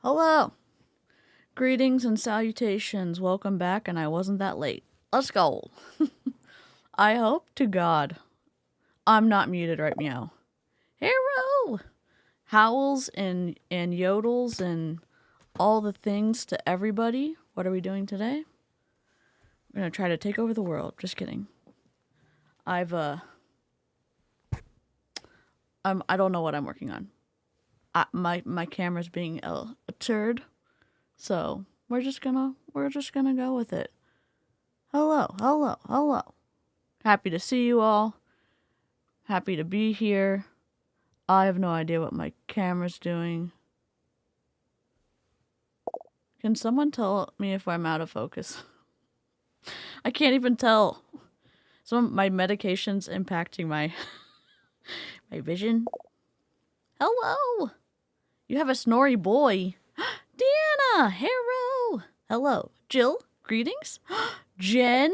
Hello. Greetings and salutations. Welcome back, and I wasn't that late. Let's go. I hope to God I'm not muted right meow. Hero! Howls and yodels and all the things to everybody. What are we doing today? We're going to try to take over the world. Just kidding. I don't know what I'm working on. My camera's being a turd, so we're just gonna go with it. Hello. Happy to see you all. Happy to be here. I have no idea what my camera's doing. Can someone tell me if I'm out of focus? I can't even tell. Some of my medication's impacting my vision. Hello. You have a snory boy. Deanna, hero. Hello. Jill, greetings. Jen.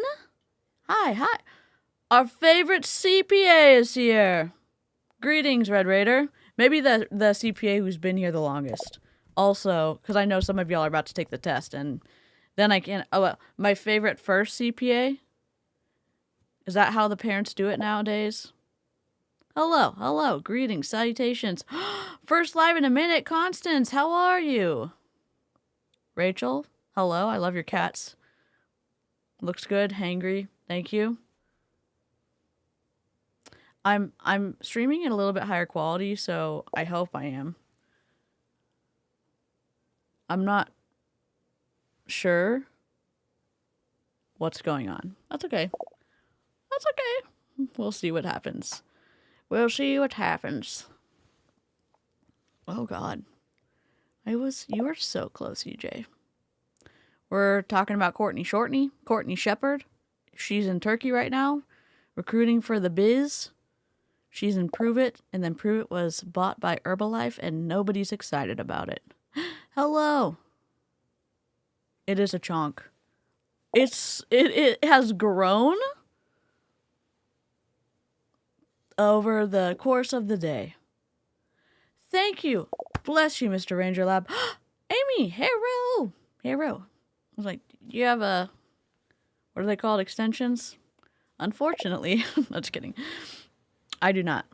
Hi. Our favorite CPA is here. Greetings, Red Raider. Maybe the CPA who's been here the longest. Also, because I know some of y'all are about to take the test, and then I can't... Oh, well, my favorite first CPA? Is that how the parents do it nowadays? Hello. Greetings, salutations. First live in a minute, Constance. How are you? Rachel, hello. I love your cats. Looks good. Hangry. Thank you. I'm streaming at a little bit higher quality, so I hope I am. I'm not sure what's going on. That's okay. We'll see what happens. Oh God. You were so close, EJ. We're talking about Courtney Shepard. She's in Turkey right now, recruiting for the biz. She's in Prove It, and then Prove It was bought by Herbalife, and nobody's excited about it. Hello. It is a chonk. It has grown over the course of the day. Thank you. Bless you, Mr. Ranger Lab. Amy, hero. I was like, you have what are they called? Extensions? Unfortunately, I'm just kidding. I do not.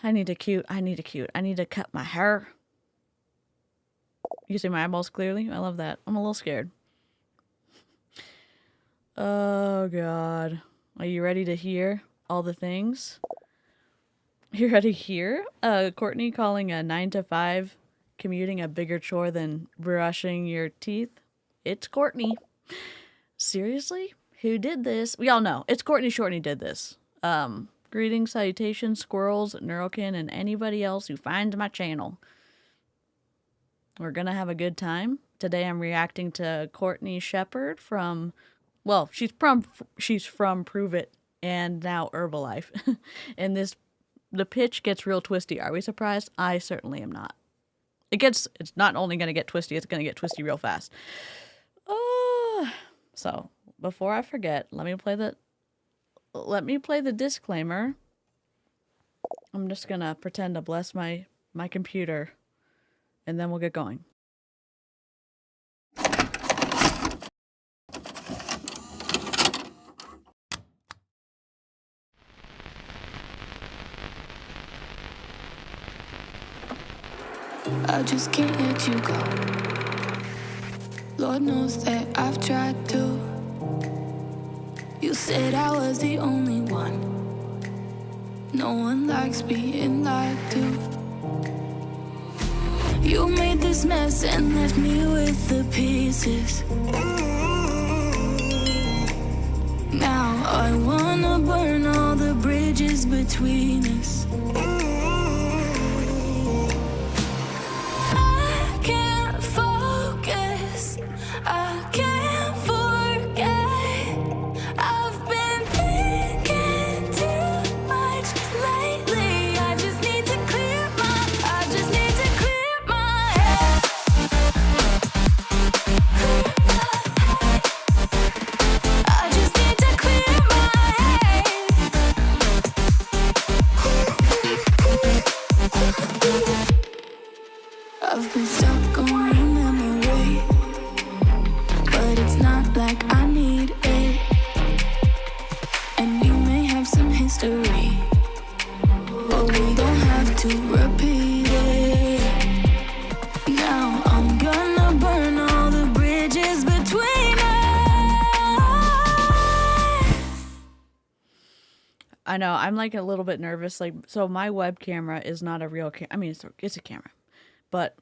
I need to cute. I need to cut my hair. You see my eyeballs clearly? I love that. I'm a little scared. Oh, God. Are you ready to hear all the things? You ready to hear? Courtney calling a 9 to 5 commuting a bigger chore than brushing your teeth? It's Courtney. Seriously? Who did this? We all know. It's Courtney Shortney did this. Greetings, salutations, Squirrels, Neurokin, and anybody else who finds my channel. We're gonna have a good time. Today I'm reacting to Courtney Shepard from... Well, she's from Prove It and now Herbalife. And the pitch gets real twisty. Are we surprised? I certainly am not. It's not only going to get twisty, it's going to get twisty real fast. So, before I forget, let me play the disclaimer. I'm just going to pretend to bless my computer, and then we'll get going. I just can't let you go. Lord knows that I've tried to. You said I was the only one. No one likes being lied to. You made this mess and left me with the pieces. Now I wanna burn all the bridges between us. I can't forget. I've been thinking too much lately. I just need to clear my head. I just need to clear my head. I've been stuck on your memory, but it's not like I need it. And we may have some history, but we don't have to repeat it. Now I'm gonna burn all the bridges between us. I know, I'm like a little bit nervous. Like, so my web camera is not a real camera. I mean, it's a camera, but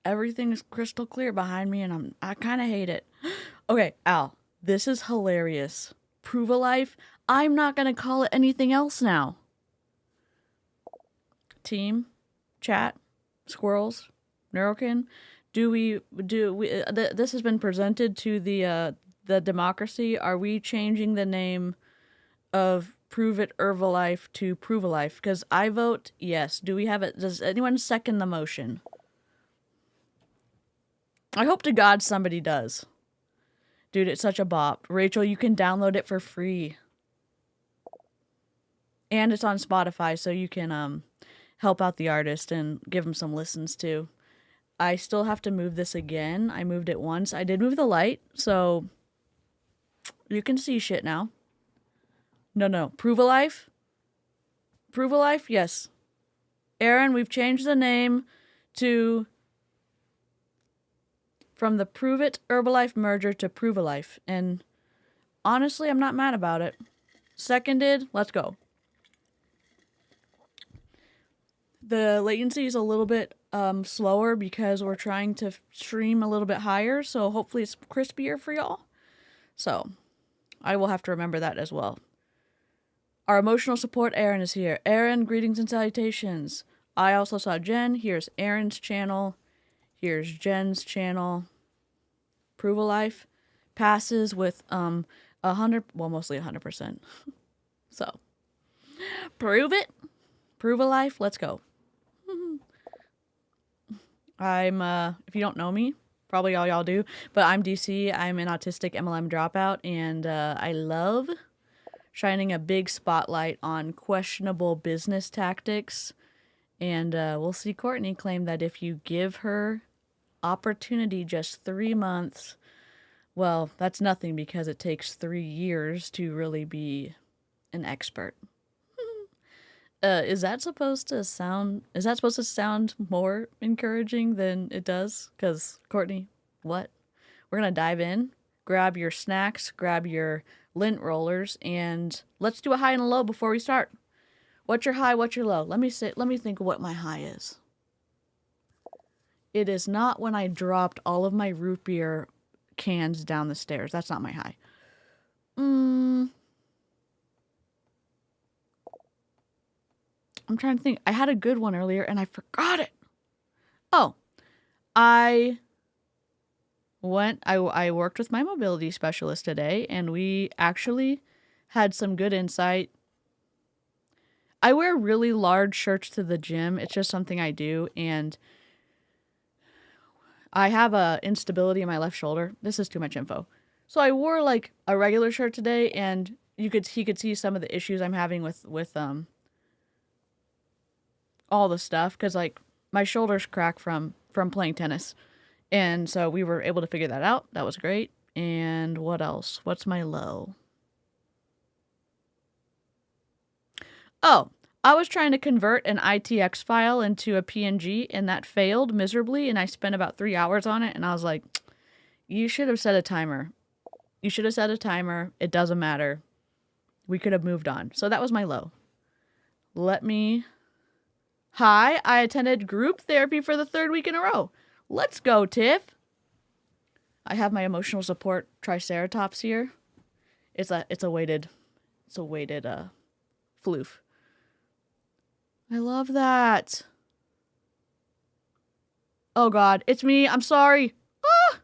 everything is crystal clear behind me, and I kind of hate it. Okay, Al, this is hilarious. Prove a life. I'm not gonna call it anything else now. Team, chat, Squirrels, Neurokin. This has been presented to the democracy. Are we changing the name of Prove It Herbalife to Prove a Life? Because I vote yes. Do we have it? Does anyone second the motion? I hope to God somebody does. Dude, it's such a bop. Rachel, you can download it for free. And it's on Spotify, so you can help out the artist and give him some listens too. I still have to move this again. I moved it once. I did move the light, so you can see shit now. No. Prove a life? Prove a life? Yes. Aaron, we've changed the name from the Prove It Herbalife merger to Prove a Life. And honestly, I'm not mad about it. Seconded. Let's go. The latency is a little bit slower because we're trying to stream a little bit higher. So hopefully it's crispier for y'all. So I will have to remember that as well. Our emotional support, Aaron, is here. Aaron, greetings and salutations. I also saw Jen. Here's Aaron's channel. Here's Jen's channel. Prove a Life passes with 100, well, mostly 100%. So, prove it. Prove a Life. Let's go. I'm if you don't know me, probably all y'all do, but I'm DC. I'm an autistic MLM dropout, and I love shining a big spotlight on questionable business tactics. And we'll see Courtney claim that if you give her opportunity just 3 months, well, that's nothing because it takes 3 years to really be an expert. Is that supposed to sound more encouraging than it does? Because, Courtney, what? We're going to dive in, grab your snacks, grab your lint rollers, and let's do a high and a low before we start. What's your high? What's your low? Let me think of what my high is. It is not when I dropped all of my root beer cans down the stairs. That's not my high. I'm trying to think. I had a good one earlier and I forgot it. Oh, I worked with my mobility specialist today, and we actually had some good insight. I wear really large shirts to the gym. It's just something I do, and I have a instability in my left shoulder. This is too much info. So I wore like a regular shirt today, and he could see some of the issues I'm having with all the stuff, because like my shoulders crack from playing tennis. And so we were able to figure that out. That was great. And what else? What's my low? Oh, I was trying to convert an ITX file into a PNG, and that failed miserably, and I spent about 3 hours on it, and I was like, you should have set a timer. You should have set a timer. It doesn't matter. We could have moved on. So that was my low. Hi, I attended group therapy for the 3rd week in a row. Let's go, Tiff. I have my emotional support triceratops here. It's a weighted floof. I love that. Oh God, it's me. I'm sorry. Ah!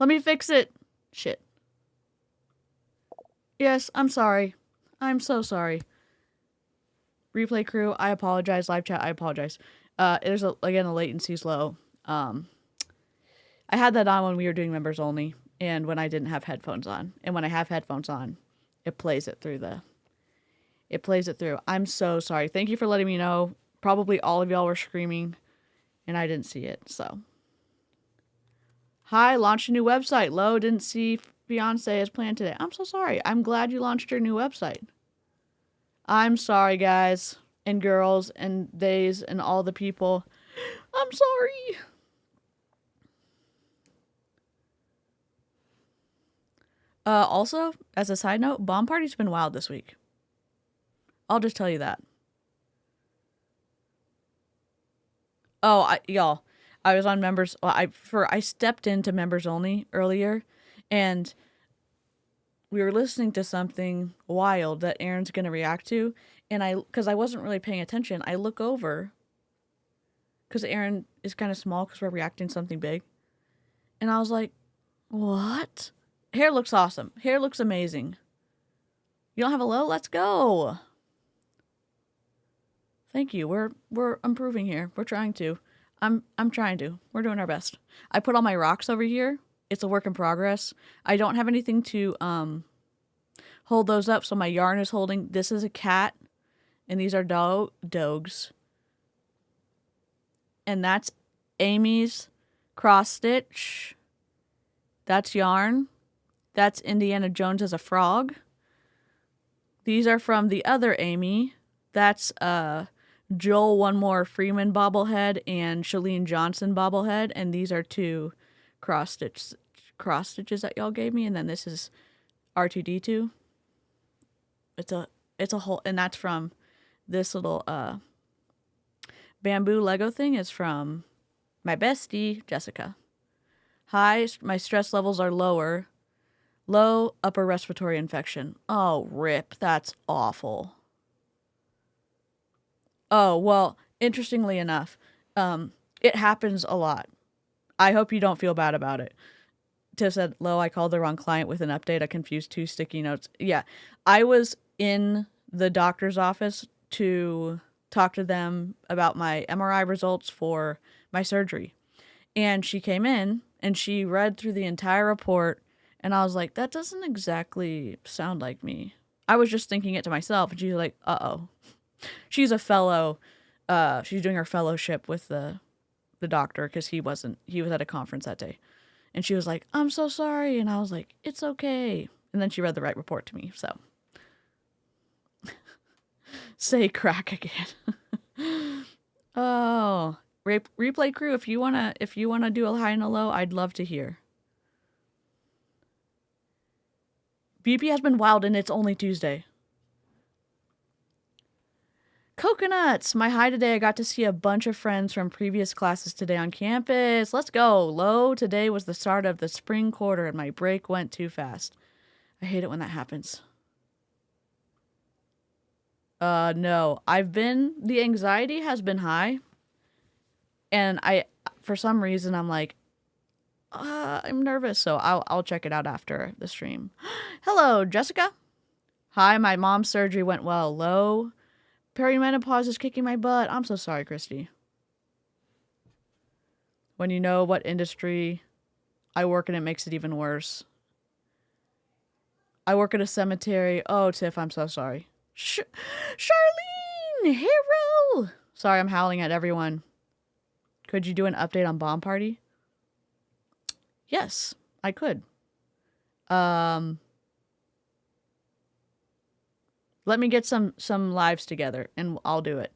Let me fix it. Shit. Yes, I'm sorry. I'm so sorry. Replay crew, I apologize. Live chat, I apologize. Again, the latency's low. I had that on when we were doing members only, and when I didn't have headphones on. And when I have headphones on, it plays it through. I'm so sorry. Thank you for letting me know. Probably all of y'all were screaming and I didn't see it, so. Hi, launched a new website. Lo, didn't see Beyonce as planned today. I'm so sorry. I'm glad you launched your new website. I'm sorry, guys and girls and theys and all the people. I'm sorry. Also, as a side note, Bomb Party's been wild this week. I'll just tell you that. Oh, y'all, I was on members. Well, I stepped into members only earlier, and we were listening to something wild that Aaron's gonna react to, and because I wasn't really paying attention, I look over, because Aaron is kind of small because we're reacting to something big, and I was like, "What? Hair looks awesome. Hair looks amazing. You don't have a low? Let's go." Thank you. We're improving here. We're trying to. I'm trying to. We're doing our best. I put all my rocks over here. It's a work in progress. I don't have anything to hold those up, so my yarn is holding. This is a cat, and these are dogs. And that's Amy's cross stitch. That's yarn. That's Indiana Jones as a frog. These are from the other Amy. That's Joel One More Freeman bobblehead and Shalene Johnson bobblehead, and these are two cross stitches that y'all gave me, and then this is R2D2. It's a whole, and that's from this little bamboo Lego thing is from my bestie Jessica. Hi, my stress levels are low upper respiratory infection. Oh, rip, that's awful. Oh, well, interestingly enough, it happens a lot. I hope you don't feel bad about it. Tiff said, "Lo, I called the wrong client with an update. I confused 2 sticky notes." Yeah, I was in the doctor's office to talk to them about my MRI results for my surgery. And she came in and she read through the entire report, and I was like, that doesn't exactly sound like me. I was just thinking it to myself, and she's like, uh-oh. She's a fellow, she's doing her fellowship with the doctor because he was at a conference that day. And she was like, "I'm so sorry." And I was like, "It's okay." And then she read the right report to me, so. Say crack again. Oh, replay crew, if you wanna do a high and a low, I'd love to hear. BP has been wild and it's only Tuesday. Coconuts! My high today, I got to see a bunch of friends from previous classes today on campus. Let's go. Low, today was the start of the spring quarter and my break went too fast. I hate it when that happens. No. The anxiety has been high. And for some reason, I'm like, I'm nervous. So I'll check it out after the stream. Hello, Jessica. Hi, my mom's surgery went well. Low. Perimenopause is kicking my butt. I'm so sorry, Christy. When you know what industry I work in, it makes it even worse. I work at a cemetery. Oh, Tiff, I'm so sorry. Charlene! Hero! Sorry, I'm howling at everyone. Could you do an update on Bomb Party? Yes, I could. Let me get some lives together and I'll do it.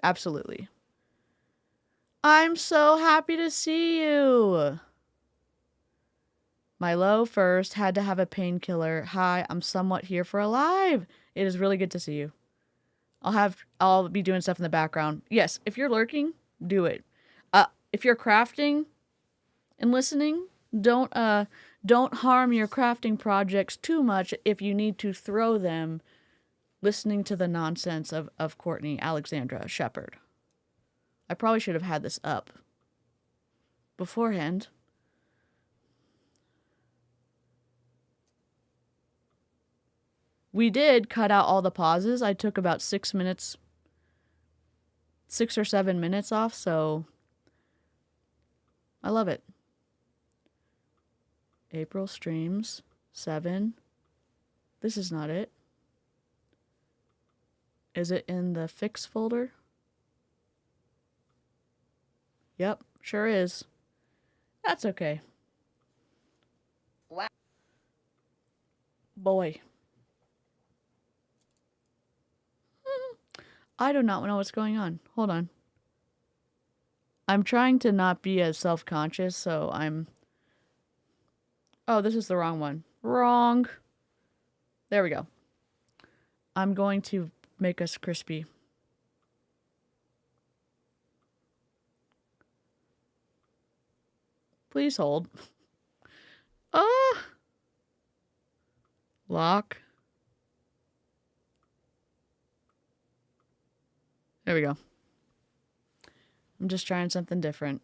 Absolutely. I'm so happy to see you. My low first had to have a painkiller. Hi, I'm somewhat here for a live. It is really good to see you. I'll be doing stuff in the background. Yes, if you're lurking, do it. If you're crafting and listening, don't harm your crafting projects too much if you need to throw them listening to the nonsense of Courtney Alexandra Shepard. I probably should have had this up beforehand. We did cut out all the pauses. I took about 6 or 7 minutes off, so I love it. April streams, 7. This is not it. Is it in the fix folder? Yep, sure is. That's okay. Wow. Boy. I do not know what's going on. Hold on. I'm trying to not be as self-conscious, so I'm... Oh, this is the wrong one. Wrong. There we go. I'm going to make us crispy. Please hold. Ah! Lock. There we go. I'm just trying something different.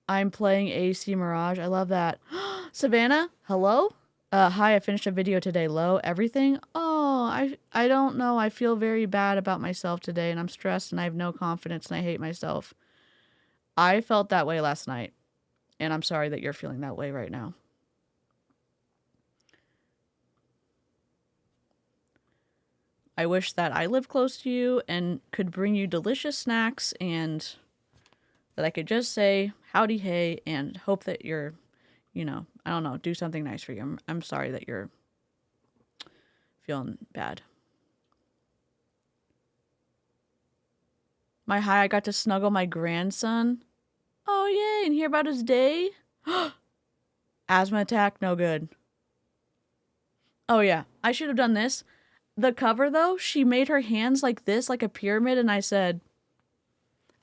I'm playing AC Mirage. I love that. Savannah, hello? Hi, I finished a video today. Low, everything? Oh, I don't know. I feel very bad about myself today, and I'm stressed, and I have no confidence, and I hate myself. I felt that way last night, and I'm sorry that you're feeling that way right now. I wish that I lived close to you and could bring you delicious snacks and that I could just say howdy hey and hope that you're, you know, I don't know, do something nice for you. I'm sorry that you're feeling bad. I got to snuggle my grandson. Oh, yay, and hear about his day. Asthma attack, no good. Oh, yeah, I should have done this. The cover, though, she made her hands like this, like a pyramid, and I said,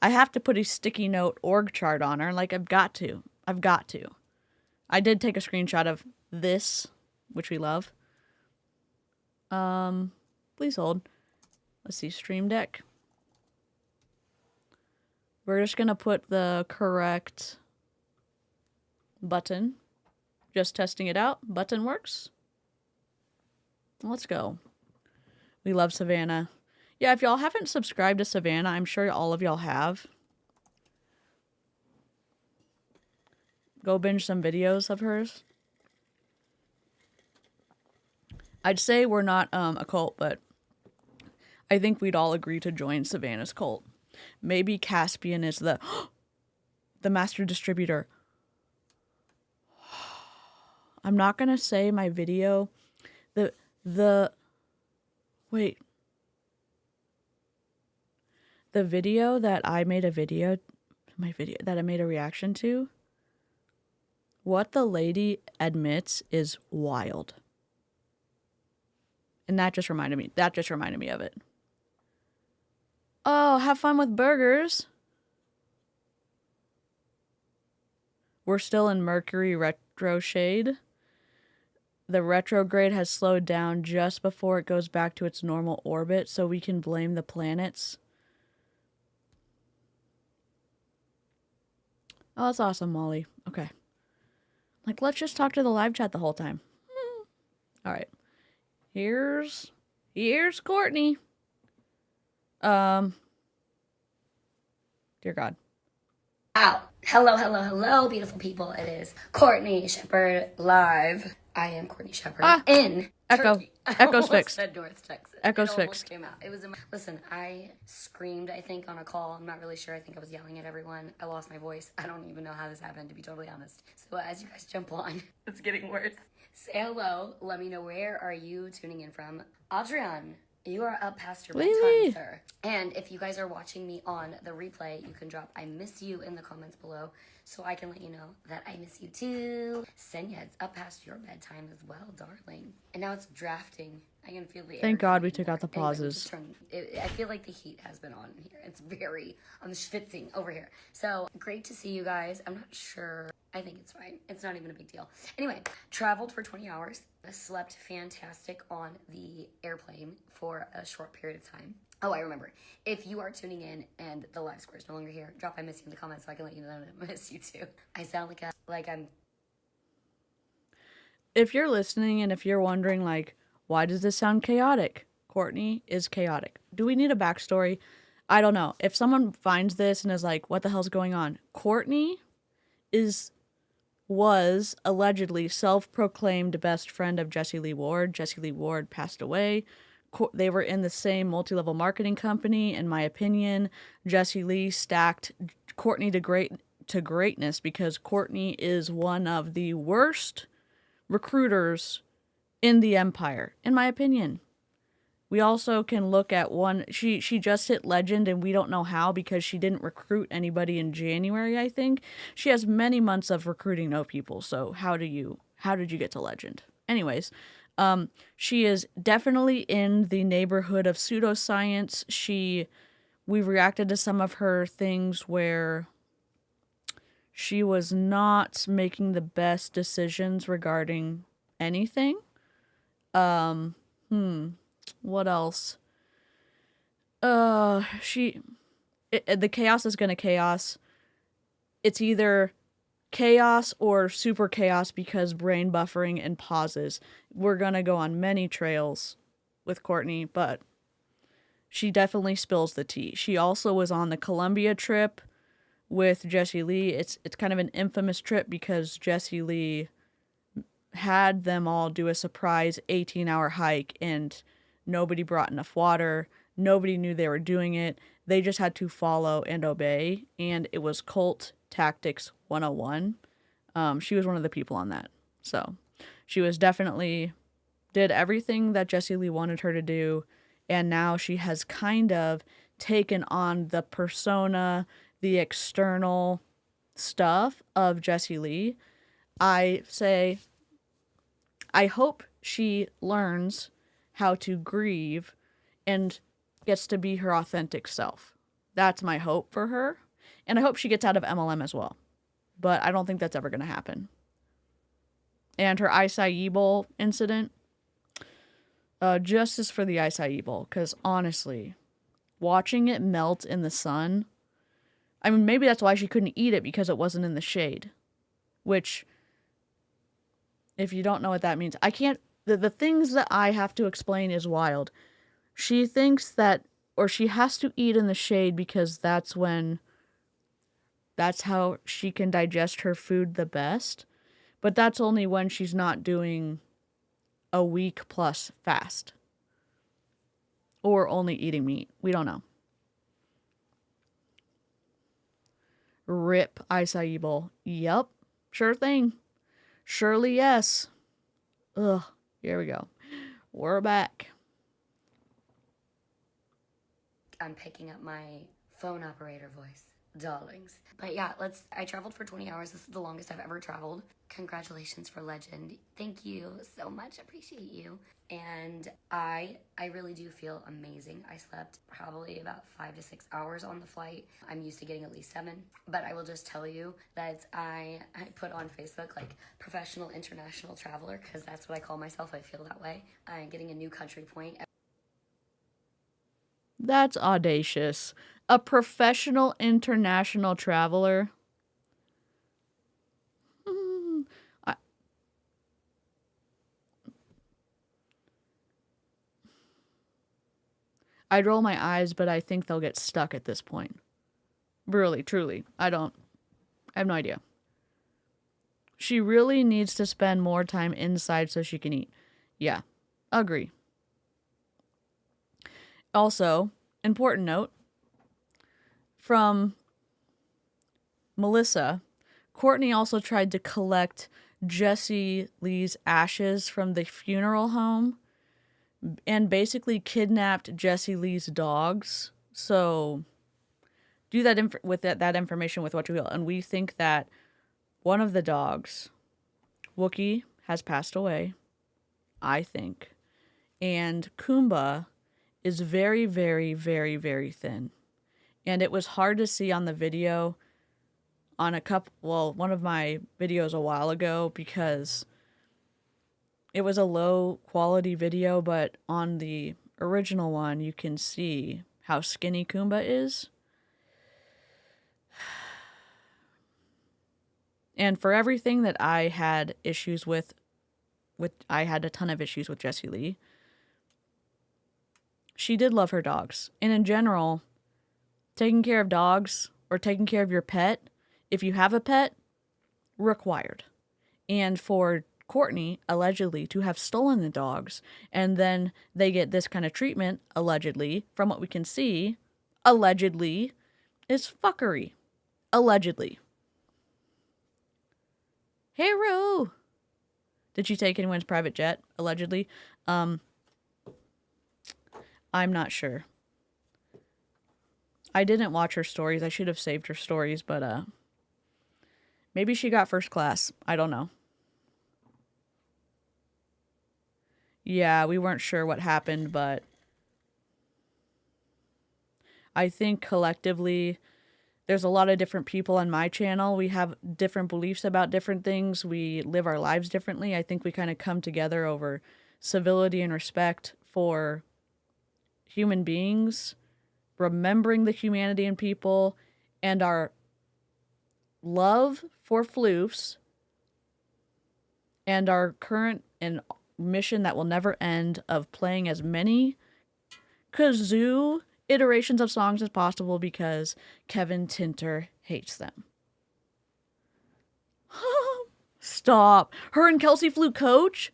I have to put a sticky note org chart on her. Like, I've got to. I did take a screenshot of this, which we love. Please hold. Let's see, Stream Deck. We're just gonna put the correct button. Just testing it out. Button works. Let's go. We love Savannah. Yeah, if y'all haven't subscribed to Savannah, I'm sure all of y'all have. Go binge some videos of hers. I'd say we're not a cult, but I think we'd all agree to join Savannah's cult. Maybe Caspian is the master distributor. I'm not gonna say my video. Wait. The video that I made a reaction to, what the lady admits is wild. And that just reminded me of it. Oh, have fun with burgers. We're still in Mercury retro shade. The retrograde has slowed down just before it goes back to its normal orbit, so we can blame the planets. Oh, that's awesome, Molly. Okay. Like, let's just talk to the live chat the whole time. All right. Here's Courtney. Dear God. Wow. Hello, beautiful people. It is Courtney Shepard live. I am Courtney Shepard in Turkey. Echo's fixed. Said North Texas. Echo's it fixed. Came out. It was. Listen, I screamed. I think on a call. I'm not really sure. I think I was yelling at everyone. I lost my voice. I don't even know how this happened, to be totally honest. So as you guys jump on, it's getting worse. Say hello. Let me know, where are you tuning in from? Adrian, you are up past your bedtime, sir. And if you guys are watching me on the replay, you can drop I miss you in the comments below so I can let you know that I miss you too. Senya, it's up past your bedtime as well, darling. And now it's drafting. I can feel the air. Thank God we took out the pauses. I feel like the heat has been on here. It's very, I'm schwitzing over here. So great to see you guys. I'm not sure. I think it's fine. It's not even a big deal. Anyway, traveled for 20 hours. I slept fantastic on the airplane for a short period of time. Oh, I remember. If you are tuning in and the live square is no longer here, drop I miss you in the comments so I can let you know that I miss you too. I sound like I'm... If you're listening and if you're wondering, like, why does this sound chaotic? Courtney is chaotic. Do we need a backstory? I don't know. If someone finds this and is like, what the hell's going on? Courtney was allegedly self-proclaimed best friend of Jesse Lee Ward. Jesse Lee Ward passed away. they were in the same multi-level marketing company. In my opinion, Jessie Lee stacked Courtney to greatness because Courtney is one of the worst recruiters in the empire, in my opinion. We also can look at one, she just hit legend and we don't know how because she didn't recruit anybody in January, I think. She has many months of recruiting no people, so how did you get to legend? Anyways, she is definitely in the neighborhood of pseudoscience. We've reacted to some of her things where she was not making the best decisions regarding anything. What else? The chaos is gonna chaos. It's either chaos or super chaos because brain buffering and pauses. We're gonna go on many trails with Courtney, but she definitely spills the tea. She also was on the Columbia trip with Jessie Lee. It's kind of an infamous trip because Jessie Lee had them all do a surprise 18-hour hike and nobody brought enough water. Nobody knew they were doing it. They just had to follow and obey, and it was cult tactics 101. She was one of the people on that. So she was definitely did everything that Jessie Lee wanted her to do, and now she has kind of taken on the persona, the external stuff of Jessie Lee. I hope she learns how to grieve and gets to be her authentic self. That's my hope for her. And I hope she gets out of MLM as well. But I don't think that's ever going to happen. And her acai bowl incident, justice for the acai bowl. Because honestly, watching it melt in the sun, I mean, maybe that's why she couldn't eat it because it wasn't in the shade. Which, if you don't know what that means, I can't, the things that I have to explain is wild. She thinks that, or she has to eat in the shade because that's how she can digest her food the best. But that's only when she's not doing a week plus fast. Or only eating meat. We don't know. Rip acai bowl. Yup. Sure thing. Surely yes. Ugh. Here we go. We're back. I'm picking up my phone operator voice. Darlings. But yeah, I traveled for 20 hours. This is the longest I've ever traveled. Congratulations for legend. Thank you so much. Appreciate you. And I really do feel amazing. I slept probably about 5 to 6 hours on the flight. I'm used to getting at least 7. But I will just tell you that I put on Facebook like professional international traveler because that's what I call myself. I feel that way. I'm getting a new country point. That's audacious. A professional international traveler. I'd roll my eyes, but I think they'll get stuck at this point. Really, truly. I have no idea. She really needs to spend more time inside so she can eat. Yeah, agree. Also, important note from Melissa, Courtney also tried to collect Jessie Lee's ashes from the funeral home and basically kidnapped Jessie Lee's dogs. So do that with that information with what you will. And we think that one of the dogs, Wookie, has passed away, I think. And Kumba is very, very, very, very thin. And it was hard to see on the video on one of my videos a while ago because it was a low quality video, but on the original one, you can see how skinny Kumba is. And for everything that I had issues with I had a ton of issues with Jessie Lee. She did love her dogs. And in general, taking care of dogs or taking care of your pet, if you have a pet, required. And for Courtney, allegedly, to have stolen the dogs, and then they get this kind of treatment, allegedly, from what we can see, allegedly, is fuckery. Allegedly. Hey, Ro! Did she take anyone's private jet, allegedly? I'm not sure. I didn't watch her stories. I should have saved her stories, but maybe she got first class. I don't know. Yeah, we weren't sure what happened, but I think collectively there's a lot of different people on my channel. We have different beliefs about different things. We live our lives differently. I think we kind of come together over civility and respect for human beings, remembering the humanity in people, and our love for floofs, and our current and mission that will never end of playing as many kazoo iterations of songs as possible because Kevin Tinter hates them. Stop. Her and Kelsey flew coach?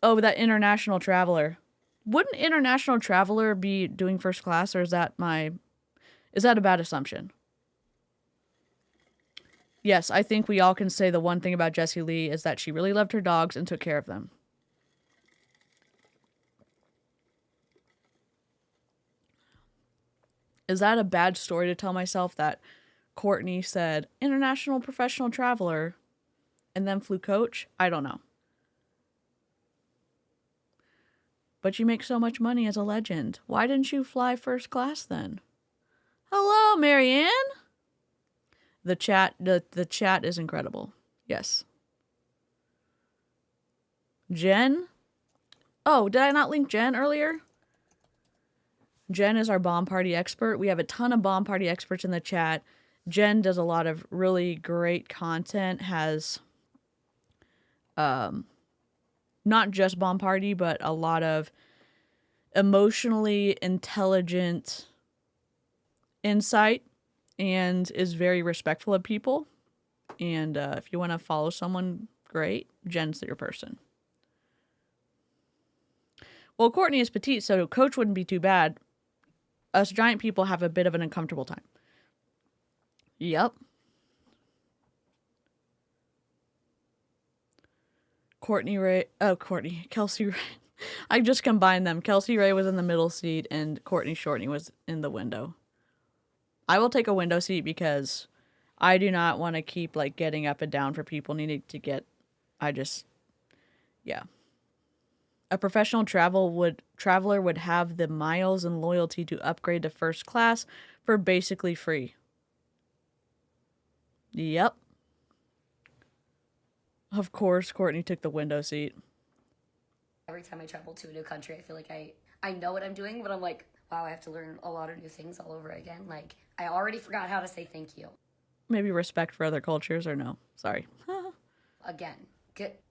Oh, that international traveler. Wouldn't international traveler be doing first class, or is that a bad assumption? Yes, I think we all can say the one thing about Jessie Lee is that she really loved her dogs and took care of them. Is that a bad story to tell myself that Courtney said international professional traveler and then flew coach? I don't know. But you make so much money as a legend. Why didn't you fly first class then? Hello, Marianne. The chat is incredible. Yes. Jen? Oh, did I not link Jen earlier? Jen is our bomb party expert. We have a ton of bomb party experts in the chat. Jen does a lot of really great content, has not just bomb party, but a lot of emotionally intelligent insight, and is very respectful of people. And if you want to follow someone great, Jen's your person. Well, Courtney is petite, so coach wouldn't be too bad. Us giant people have a bit of an uncomfortable time. Yep. Kelsey Ray. I just combined them. Kelsey Ray was in the middle seat and Courtney Shortney was in the window. I will take a window seat because I do not want to keep like getting up and down for people needing to get. Yeah. A professional traveler would have the miles and loyalty to upgrade to first class for basically free. Yep. Of course, Courtney took the window seat. Every time I travel to a new country, I feel like I know what I'm doing, but I'm like, wow, I have to learn a lot of new things all over again. Like, I already forgot how to say thank you. Maybe respect for other cultures, or no? Sorry. Again.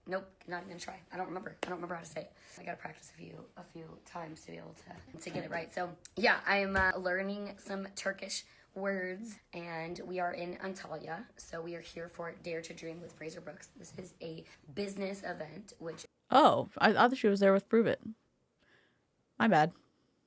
Nope, not even gonna try. I don't remember how to say it. I gotta practice a few times to be able to get it right. So yeah, I'm learning some Turkish words, and we are in Antalya. So we are here for Dare to Dream with Fraser Brooks. This is a business event, which I thought she was there with Prove It. My bad.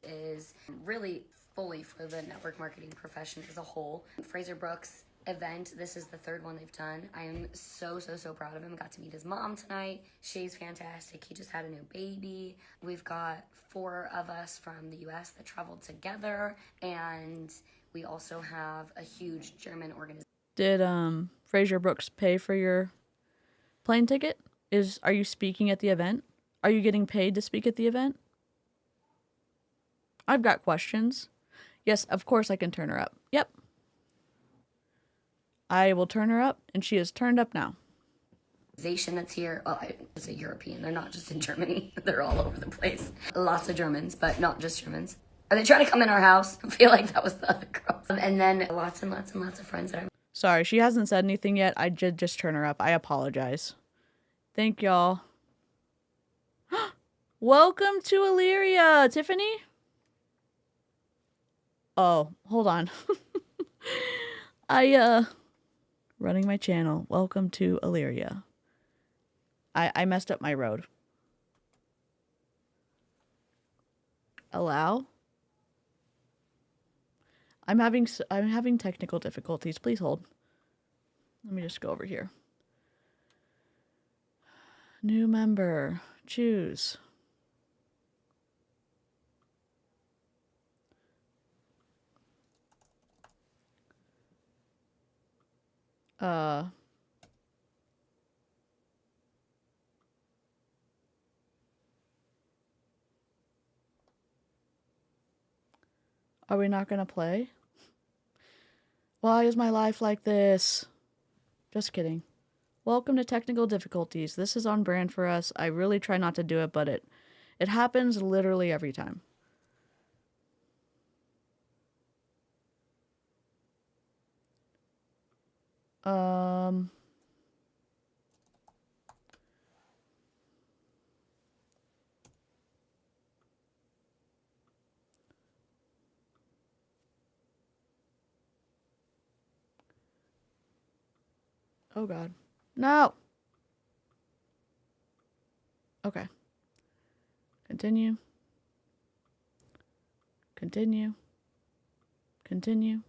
Is really fully for the network marketing profession as a whole. Fraser Brooks event. This is the third one they've done. I am so proud of him. Got to meet his mom tonight. She's fantastic. He just had a new baby. We've got 4 of us from the US that traveled together, and we also have a huge German organization. Did Fraser Brooks pay for your plane ticket? Are you speaking at the event? Are you getting paid to speak at the event? I've got questions. Yes, of course I can turn her up. Yep. I will turn her up, and she is turned up now. That's here. Oh, I would say European. They're not just in Germany. They're all over the place. Lots of Germans, but not just Germans. Are they trying to come in our house? I feel like that was the other girls. And then lots and lots of friends that I'm... Sorry, she hasn't said anything yet. I did just turn her up. I apologize. Thank y'all. Welcome to Illyria, Tiffany. Oh, hold on. Running my channel. Welcome to Illyria. I messed up my road. Allow. I'm having technical difficulties. Please hold. Let me just go over here. New member. Choose. Are we not gonna play? Why is my life like this? Just kidding. Welcome to technical difficulties. This is on brand for us. I really try not to do it, but it happens literally every time. Oh God. No. Okay. Continue. Continue. Continue.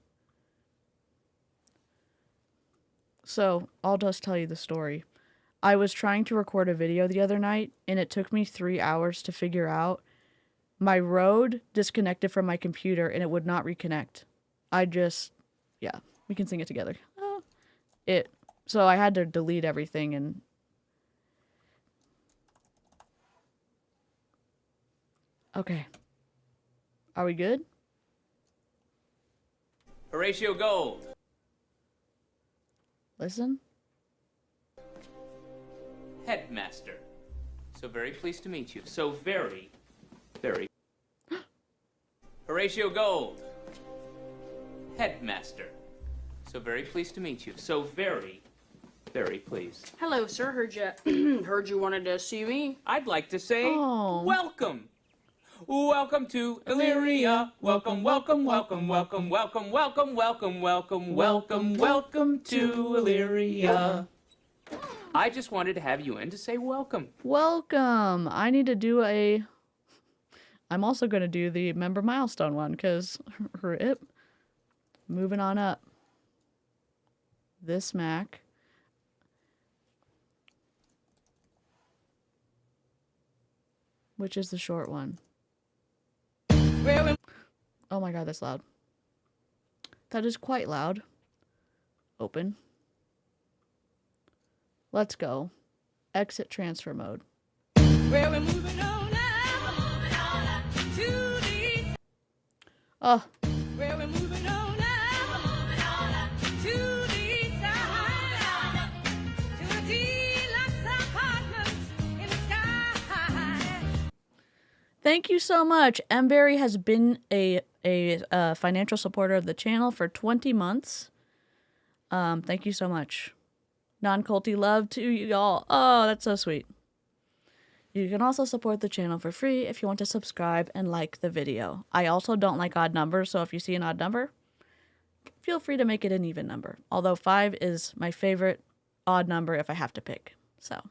So, I'll just tell you the story. I was trying to record a video the other night, and it took me 3 hours to figure out. My Rode disconnected from my computer, and it would not reconnect. Yeah, we can sing it together. So I had to delete everything and... Okay. Are we good? Horatio Gold. Listen. Headmaster. So very pleased to meet you. So very. Horatio Gold. Headmaster. So very pleased to meet you. So very pleased. Hello, sir. Heard you wanted to see me. I'd like to say welcome. Welcome to Illyria. Welcome, welcome, welcome, welcome, welcome, welcome, welcome, welcome, welcome, welcome to Illyria. I just wanted to have you in to say welcome. Welcome. I need to do I'm also going to do the member milestone one because moving on up. This Mac. Which is the short one? Oh my God, that's loud. That is quite loud. Open. Let's go. Exit transfer mode. Well, we're moving on now to the... Oh. Well, we're moving on now to the side, to a deluxe apartment in the sky. Thank you so much. Mberry has been a financial supporter of the channel for 20 months. Thank you so much. Non-culty love to y'all. Oh, that's so sweet. You can also support the channel for free if you want to subscribe and like the video. I also don't like odd numbers, so if you see an odd number, feel free to make it an even number. Although 5 is my favorite odd number if I have to pick. So,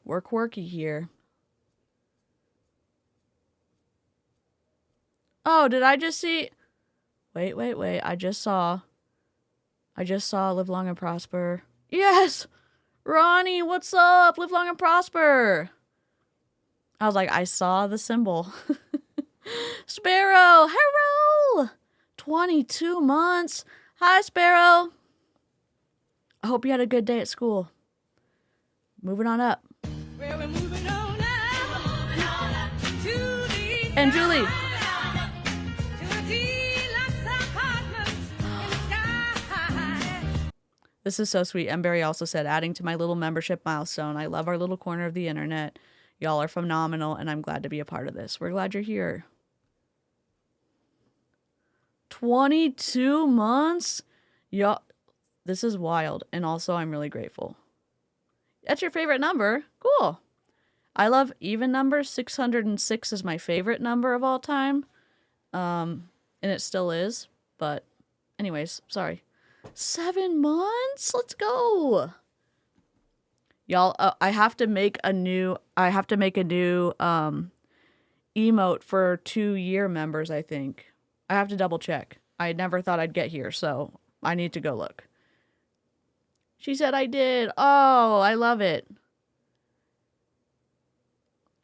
we're quirky here. Oh, did I just see... Wait. I just saw Live Long and Prosper. Yes! Ronnie, what's up? Live Long and Prosper. I was like, I saw the symbol. Sparrow, hello! 22 months. Hi, Sparrow. I hope you had a good day at school. Moving on up. Well, we're moving on now to the... And Julie. This is so sweet. Mberry also said, adding to my little membership milestone. I love our little corner of the internet. Y'all are phenomenal, and I'm glad to be a part of this. We're glad you're here. 22 months? Y'all, this is wild, and also I'm really grateful. That's your favorite number? Cool. I love even numbers. 606 is my favorite number of all time. And it still is. But anyways, sorry. 7 months? Let's go. Y'all, I have to make a new emote for 2-year members, I think. I have to double check. I never thought I'd get here, so I need to go look. She said I did. Oh, I love it.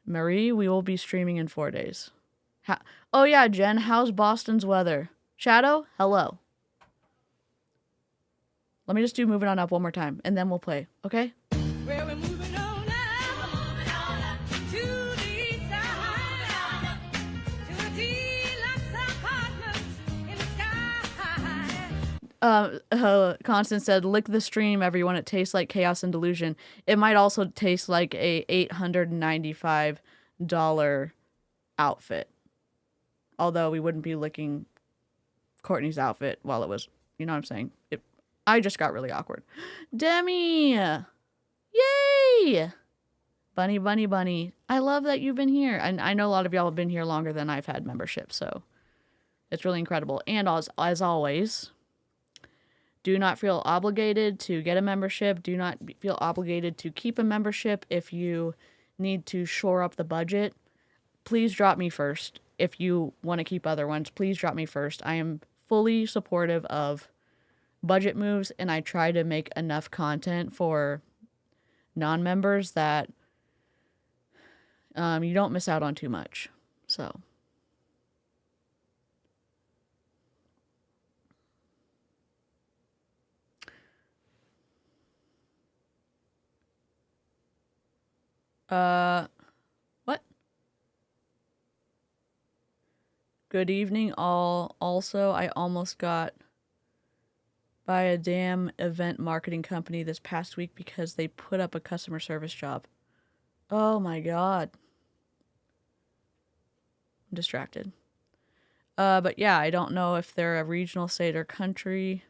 Marie, we will be streaming in 4 days. Oh yeah, Jen, how's Boston's weather? Shadow, hello. Let me just do Moving On Up one more time, and then we'll play, okay? Well, we're moving on up to the east side, to a deluxe apartment in the sky. Constance said, lick the stream, everyone. It tastes like chaos and delusion. It might also taste like a $895 outfit. Although we wouldn't be licking Courtney's outfit while it was, you know what I'm saying? I just got really awkward. Demi! Yay! Bunny, bunny, bunny. I love that you've been here. And I know a lot of y'all have been here longer than I've had membership, so it's really incredible. And as always, do not feel obligated to get a membership. Do not feel obligated to keep a membership. If you need to shore up the budget, please drop me first. If you want to keep other ones, please drop me first. I am fully supportive of budget moves, and I try to make enough content for non-members that you don't miss out on too much. So what? Good evening all. Also, I almost got by a damn event marketing company this past week because they put up a customer service job. Oh my god. I'm distracted. But yeah, I don't know if they're a regional, state, or country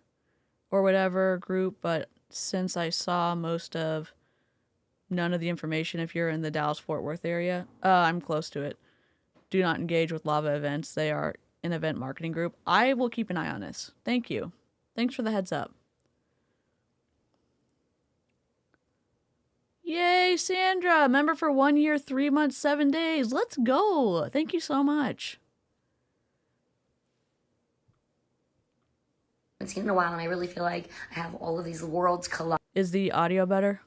or whatever group, but since I saw none of the information, if you're in the Dallas-Fort Worth area, I'm close to it. Do not engage with Lava Events. They are an event marketing group. I will keep an eye on this. Thank you. Thanks for the heads up. Yay, Sandra! Member for 1 year, 3 months, 7 days. Let's go! Thank you so much. I haven't seen it in a while, and I really feel like I have all of these worlds colliding. Is the audio better?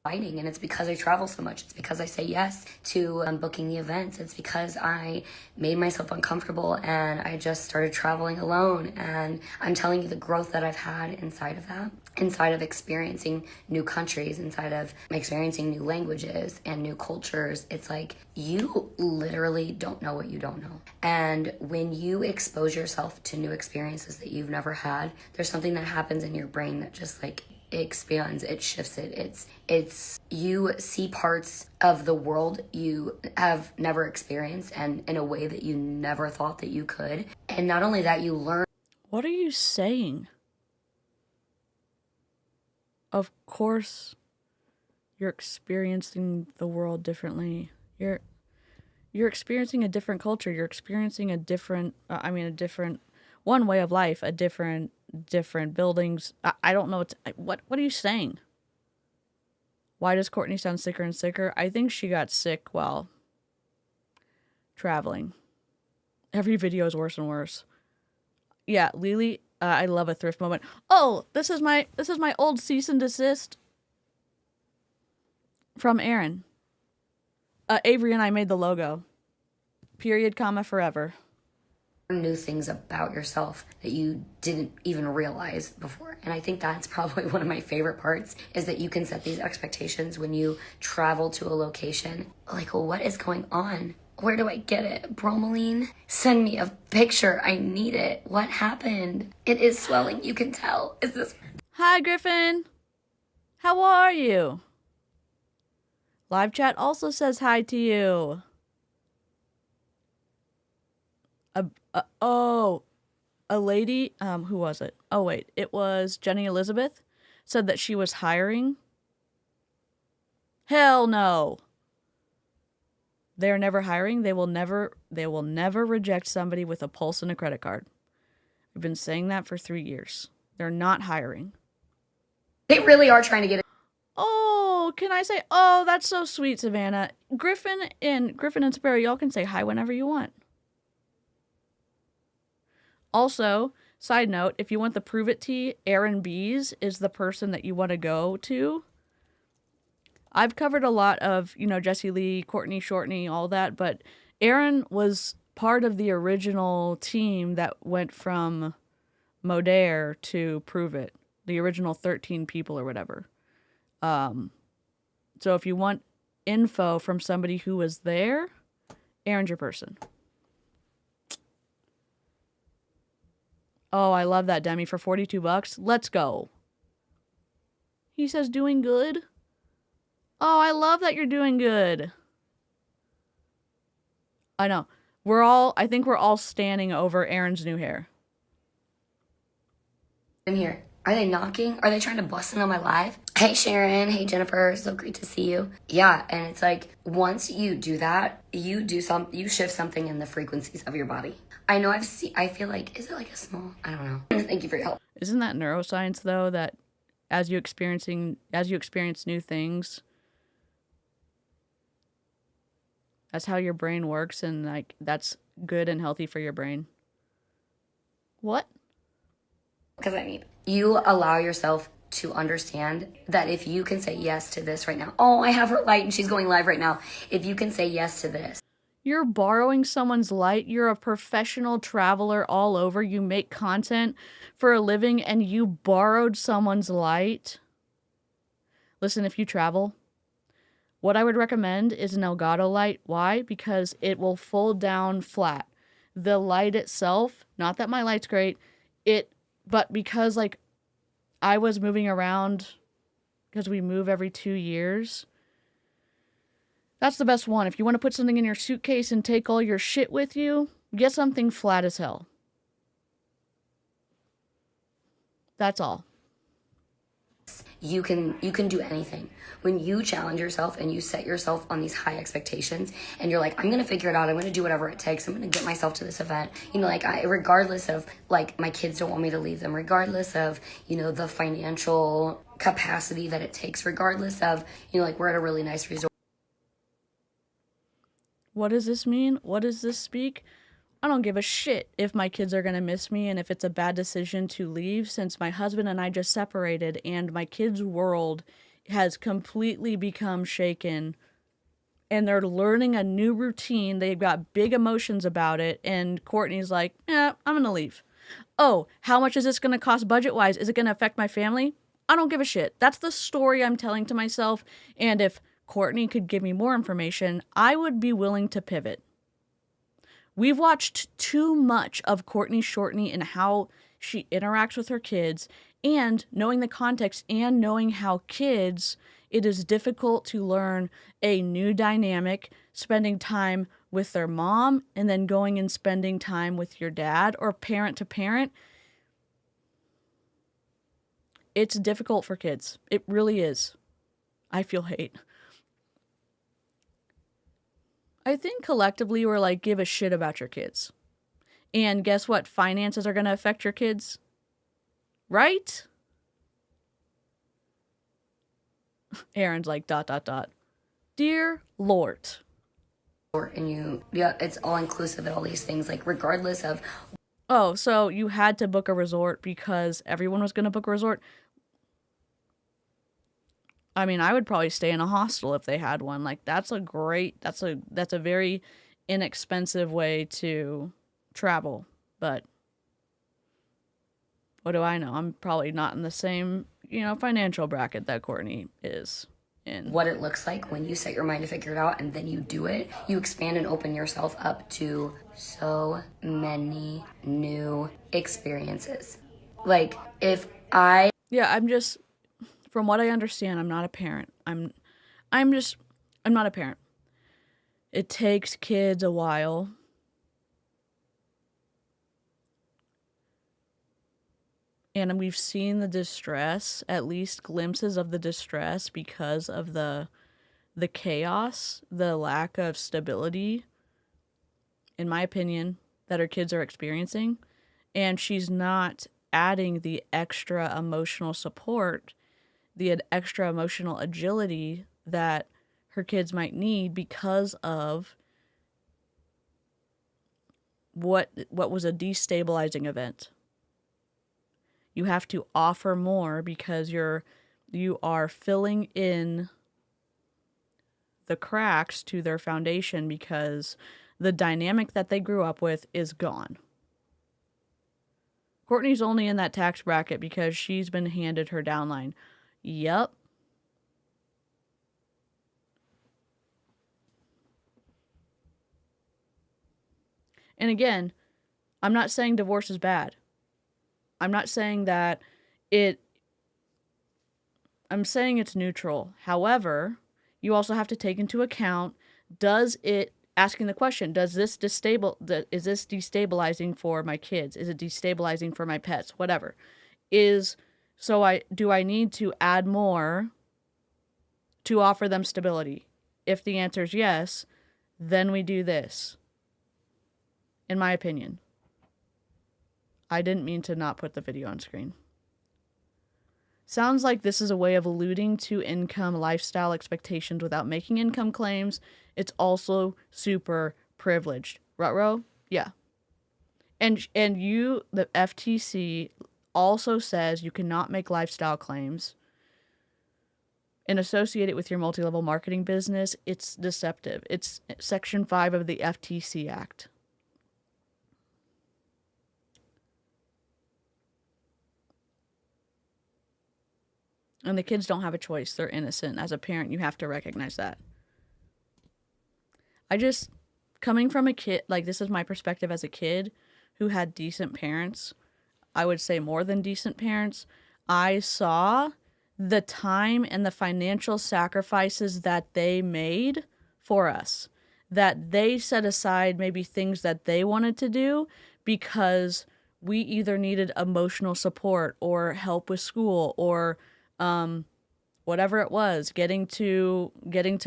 And it's because I travel so much. It's because I say yes to booking the events. It's because I made myself uncomfortable and I just started traveling alone. And I'm telling you the growth that I've had inside of that, inside of experiencing new countries, inside of experiencing new languages and new cultures. It's like you literally don't know what you don't know. And when you expose yourself to new experiences that you've never had, there's something that happens in your brain that just like it expands, it shifts it. It's you see parts of the world you have never experienced and in a way that you never thought that you could. And not only that, you learn. What are you saying? Of course, you're experiencing the world differently. You're experiencing a different culture. You're experiencing a different, one way of life, a different buildings. I don't know what are you saying? Why does Courtney sound sicker and sicker? I think she got sick while traveling. Every video is worse and worse. Yeah, Lily, I love a thrift moment. Oh, this is my old cease and desist from Aaron. Avery and I made the logo. Period, comma, forever. New things about yourself that you didn't even realize before. And I think that's probably one of my favorite parts, is that you can set these expectations when you travel to a location. Like, well, what is going on? Where do I get it? Bromelain? Send me a picture. I need it. What happened? It is swelling. You can tell. Is this... Hi, Griffin. How are you? Live chat also says hi to you. A lady, who was it? Oh, wait, it was Jenny Elizabeth, said that she was hiring. Hell no. They're never hiring. They will never reject somebody with a pulse and a credit card. I've been saying that for 3 years. They're not hiring. They really are trying to get it. Oh, can I say, oh, that's so sweet, Savannah. Griffin and Sparrow, y'all can say hi whenever you want. Also, side note, if you want the Prove It tea, Aaron Bees is the person that you want to go to. I've covered a lot of, Jessie Lee, Courtney Shortney, all that, but Aaron was part of the original team that went from Modere to Prove It, the original 13 people or whatever. So if you want info from somebody who was there, Aaron's your person. Oh, I love that, Demi, for $42. Let's go. He says doing good. Oh, I love that you're doing good. I know. I think we're all standing over Aaron's new hair. In here. Are they knocking? Are they trying to bust in on my live? Hey Sharon, hey Jennifer, so great to see you. Yeah, and it's like once you do that, you shift something in the frequencies of your body. I know I feel like, is it like a small, I don't know. Thank you for your help. Isn't that neuroscience though, that as you experience new things, that's how your brain works, and like that's good and healthy for your brain. What? Because you allow yourself to understand that if you can say yes to this right now, oh, I have her light and she's going live right now. If you can say yes to this. You're borrowing someone's light. You're a professional traveler all over. You make content for a living and you borrowed someone's light. Listen, if you travel, what I would recommend is an Elgato light. Why? Because it will fold down flat. The light itself, not that my light's great, but because like I was moving around, because we move every 2 years, that's the best one. If you want to put something in your suitcase and take all your shit with you, get something flat as hell. That's all. You can do anything. When you challenge yourself and you set yourself on these high expectations and you're like, I'm going to figure it out. I'm going to do whatever it takes. I'm going to get myself to this event. Regardless of like my kids don't want me to leave them, regardless of, the financial capacity that it takes, regardless of, we're at a really nice resort. What does this mean? What does this speak? I don't give a shit if my kids are going to miss me and if it's a bad decision to leave, since my husband and I just separated and my kids' world has completely become shaken and they're learning a new routine. They've got big emotions about it. And Courtney's like, I'm going to leave. Oh, how much is this going to cost budget-wise? Is it going to affect my family? I don't give a shit. That's the story I'm telling to myself. And if Courtney could give me more information, I would be willing to pivot. We've watched too much of Courtney Shortney and how she interacts with her kids, and knowing the context and knowing how kids, it is difficult to learn a new dynamic, spending time with their mom and then going and spending time with your dad or parent to parent. It's difficult for kids. It really is. I feel hate. I think collectively we're like, give a shit about your kids. And guess what? Finances are going to affect your kids. Right? Aaron's like, ... Dear Lord. And it's all inclusive of all these things, like regardless of. Oh, so you had to book a resort because everyone was going to book a resort? I mean, I would probably stay in a hostel if they had one. Like, that's a very inexpensive way to travel. But what do I know? I'm probably not in the same, financial bracket that Courtney is in. What it looks like when you set your mind to figure it out and then you do it, you expand and open yourself up to so many new experiences. Like, from what I understand, I'm not a parent. I'm not a parent. It takes kids a while. And we've seen the distress, at least glimpses of the distress, because of the chaos, the lack of stability, in my opinion, that her kids are experiencing. And she's not adding the extra emotional support the extra emotional agility that her kids might need because of what was a destabilizing event. You have to offer more because you are filling in the cracks to their foundation because the dynamic that they grew up with is gone. Courtney's only in that tax bracket because she's been handed her downline. Yep. And again, I'm not saying divorce is bad. I'm not saying that I'm saying it's neutral. However, you also have to take into account, asking the question, is this destabilizing for my kids? Is it destabilizing for my pets? Whatever. Do I need to add more to offer them stability? If the answer is yes, then we do this. In my opinion. I didn't mean to not put the video on screen. Sounds like this is a way of alluding to income lifestyle expectations without making income claims. It's also super privileged. Ruh-roh? Yeah. And the FTC also says you cannot make lifestyle claims and associate it with your multi-level marketing business. It's deceptive. It's Section 5 of the FTC Act. And the kids don't have a choice. They're innocent. As a parent, you have to recognize that. Coming from a kid, like this is my perspective as a kid who had decent parents, I would say more than decent parents, I saw the time and the financial sacrifices that they made for us. That they set aside maybe things that they wanted to do because we either needed emotional support or help with school or whatever it was, getting to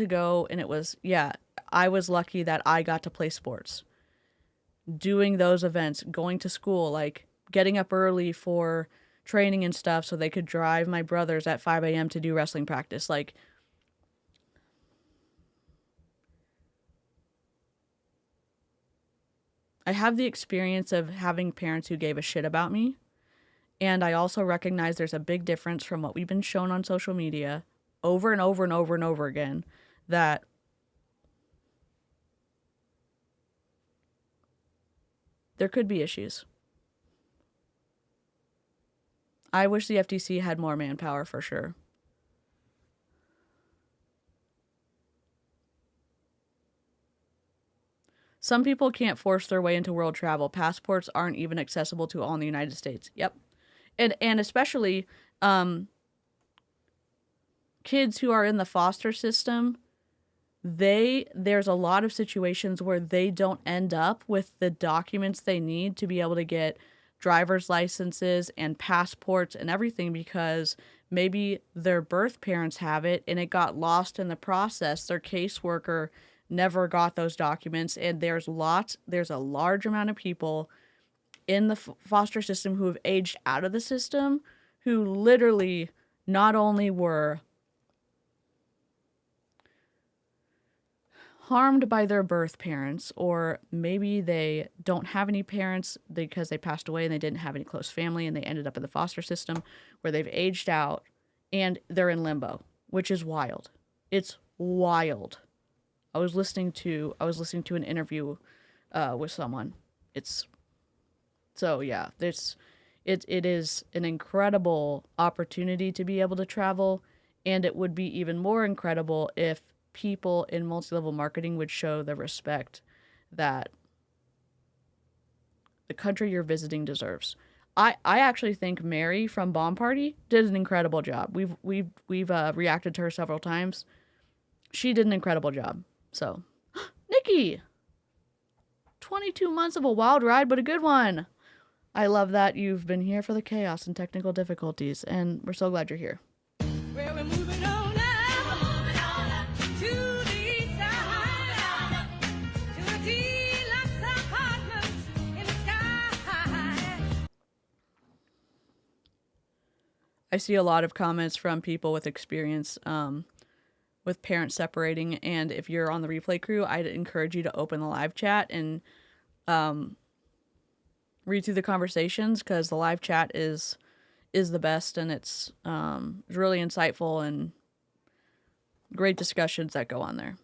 go. And it was, I was lucky that I got to play sports, doing those events, going to school, like getting up early for training and stuff so they could drive my brothers at 5 a.m. to do wrestling practice. Like, I have the experience of having parents who gave a shit about me. And I also recognize there's a big difference from what we've been shown on social media over and over and over and over again, that there could be issues. I wish the FTC had more manpower for sure. Some people can't force their way into world travel. Passports aren't even accessible to all in the United States. Yep. And especially kids who are in the foster system, there's a lot of situations where they don't end up with the documents they need to be able to get driver's licenses and passports and everything because maybe their birth parents have it and it got lost in the process. Their caseworker never got those documents, and there's a large amount of people in the foster system who have aged out of the system, who literally not only were harmed by their birth parents, or maybe they don't have any parents because they passed away and they didn't have any close family and they ended up in the foster system where they've aged out and they're in limbo, which is wild. It's wild. I was listening to an interview with someone. It is an incredible opportunity to be able to travel, and it would be even more incredible if people in multi-level marketing would show the respect that the country you're visiting deserves. I actually think Mary from Bomb Party did an incredible job. We've reacted to her several times. She did an incredible job. So, Nikki, 22 months of a wild ride, but a good one. I love that you've been here for the chaos and technical difficulties, and we're so glad you're here. Well, we're moving on up to the east side, to a deluxe apartment in the sky. I see a lot of comments from people with experience with parents separating, and if you're on the replay crew, I'd encourage you to open the live chat and read through the conversations, because the live chat is the best, and it's really insightful and great discussions that go on there.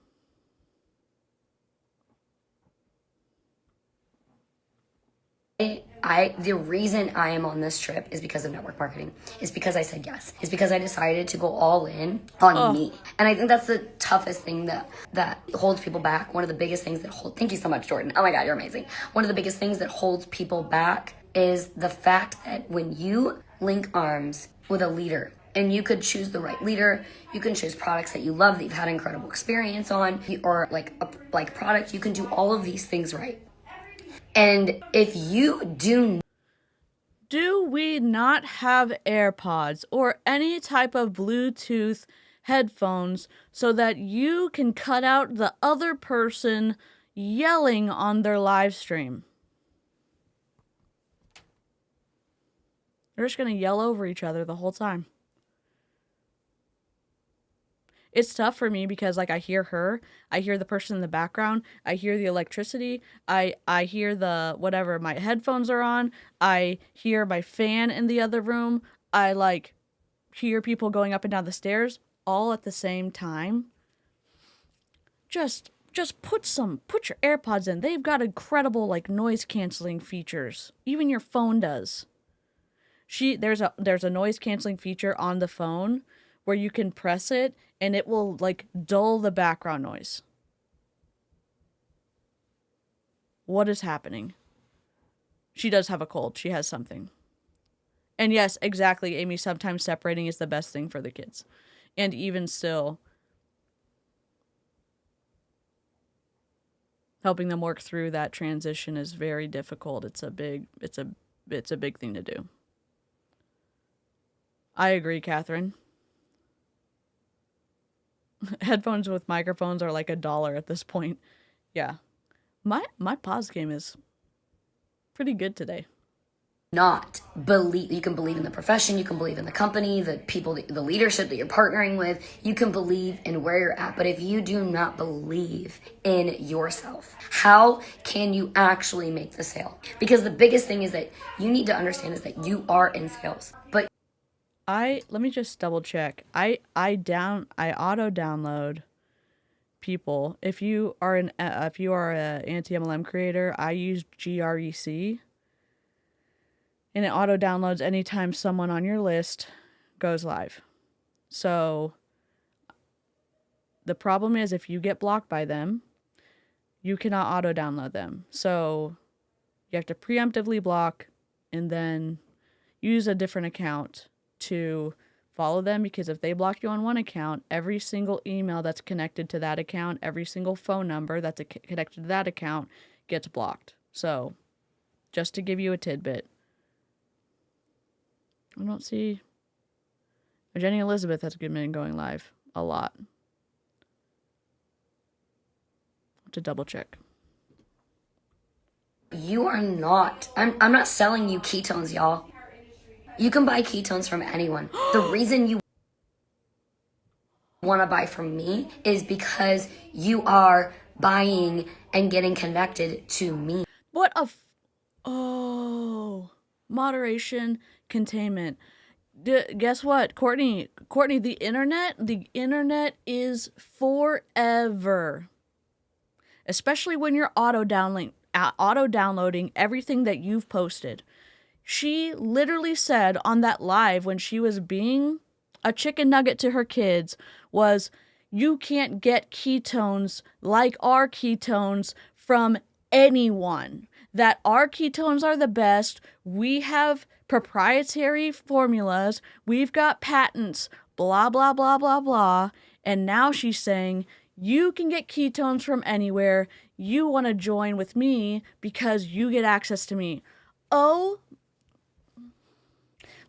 The reason I am on this trip is because of network marketing. It's because I said yes. It's because I decided to go all in on me. And I think that's the toughest thing that holds people back. One of the biggest things that thank you so much, Jordan. Oh my God, you're amazing. One of the biggest things that holds people back is the fact that when you link arms with a leader, and you could choose the right leader, you can choose products that you love, that you've had incredible experience on, or like a product, you can do all of these things right. And if you do we not have AirPods or any type of Bluetooth headphones so that you can cut out the other person yelling on their live stream? They're just going to yell over each other the whole time. It's tough for me because, like, I hear her, I hear the person in the background, I hear the electricity, I hear the whatever, my headphones are on, I hear my fan in the other room, I, like, hear people going up and down the stairs all at the same time. Just put your AirPods in. They've got incredible, like, noise canceling features. Even your phone does. There's a noise canceling feature on the phone where you can press it and it will, like, dull the background noise. What is happening? She does have a cold. She has something. And yes, exactly, Amy, sometimes separating is the best thing for the kids. And even still, helping them work through that transition is very difficult. It's a big thing to do. I agree, Catherine. Headphones with microphones are like $1 at this point. Yeah. My pause game is pretty good today. not believe, you can believe in the profession, you can believe in the company, the people, the leadership that you're partnering with, you can believe in where you're at. But if you do not believe in yourself, how can you actually make the sale? Because the biggest thing is that you need to understand is that you are in sales. But let me just double check. I auto download people. If you are an anti-MLM creator, I use GREC. And it auto downloads anytime someone on your list goes live. So the problem is if you get blocked by them, you cannot auto download them. So you have to preemptively block and then use a different account to follow them, because if they block you on one account, every single email that's connected to that account, every single phone number that's connected to that account gets blocked. So just to give you a tidbit. I don't see Jenny Elizabeth has been going live a lot. To double check. you are not, I'm not selling you ketones, y'all. You can buy ketones from anyone. The reason you want to buy from me is because you are buying and getting connected to me. What a moderation, containment. Guess what, Courtney, the internet is forever. Especially when you're auto downloading everything that you've posted. She literally said on that live when she was being a chicken nugget to her kids was, you can't get ketones like our ketones from anyone. That our ketones are the best. We have proprietary formulas. We've got patents, blah, blah, blah, blah, blah. And now she's saying, you can get ketones from anywhere. You want to join with me because you get access to me. Oh,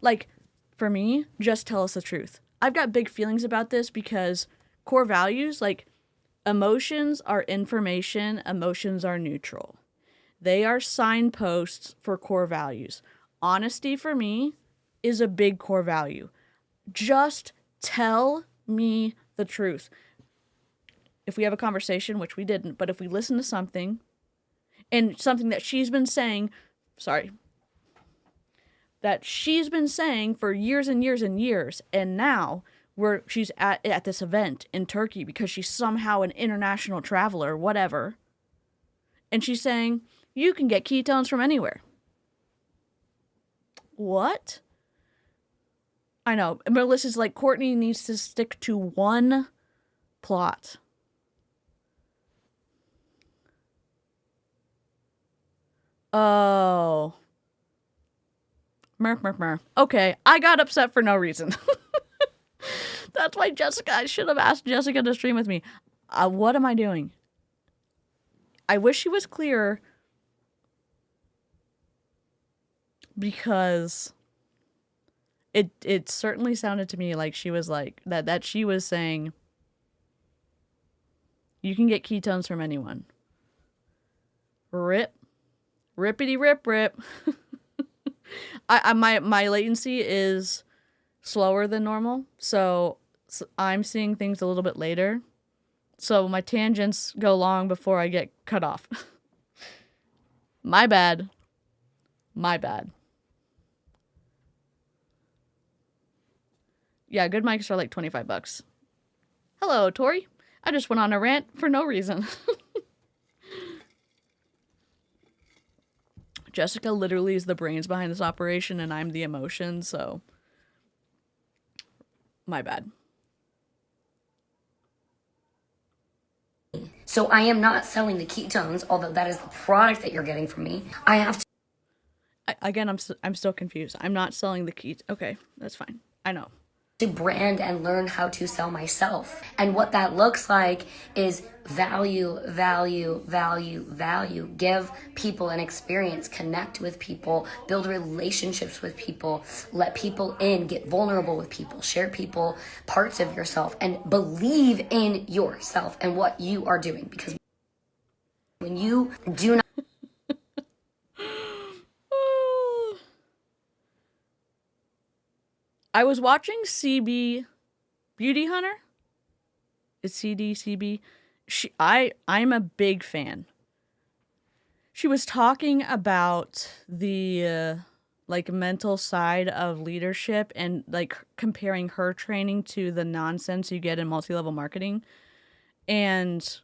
like, for me, just tell us the truth. I've got big feelings about this because core values, like, emotions are information, emotions are neutral. They are signposts for core values. Honesty, for me, is a big core value. Just tell me the truth. If we have a conversation, which we didn't, but if we listen to something, and something that she's been saying, that she's been saying for years and years and years, and now she's at this event in Turkey because she's somehow an international traveler, whatever, and she's saying, you can get ketones from anywhere. What? I know. Melissa's like, Courtney needs to stick to one plot. Oh. Mer. Okay, I got upset for no reason. That's why I should have asked Jessica to stream with me. What am I doing? I wish she was clearer, because it certainly sounded to me like she was like that she was saying you can get ketones from anyone. Rippity rip. My latency is slower than normal, so I'm seeing things a little bit later. So my tangents go long before I get cut off. My bad. Yeah, good mics are like $25. Hello, Tori. I just went on a rant for no reason. Jessica literally is the brains behind this operation, and I'm the emotion, so my bad. So I am not selling the ketones, although that is the product that you're getting from me. I have to Again, I'm still confused. I'm not selling the ketones. Okay, that's fine. I know. to brand and learn how to sell myself. And what that looks like is value. Give people an experience, connect with people, build relationships with people, let people in, get vulnerable with people, share people parts of yourself, and believe in yourself and what you are doing. Because when you do not I was watching CB Beauty Hunter. It's CB. I'm a big fan. She was talking about the like mental side of leadership and like comparing her training to the nonsense you get in multi-level marketing. And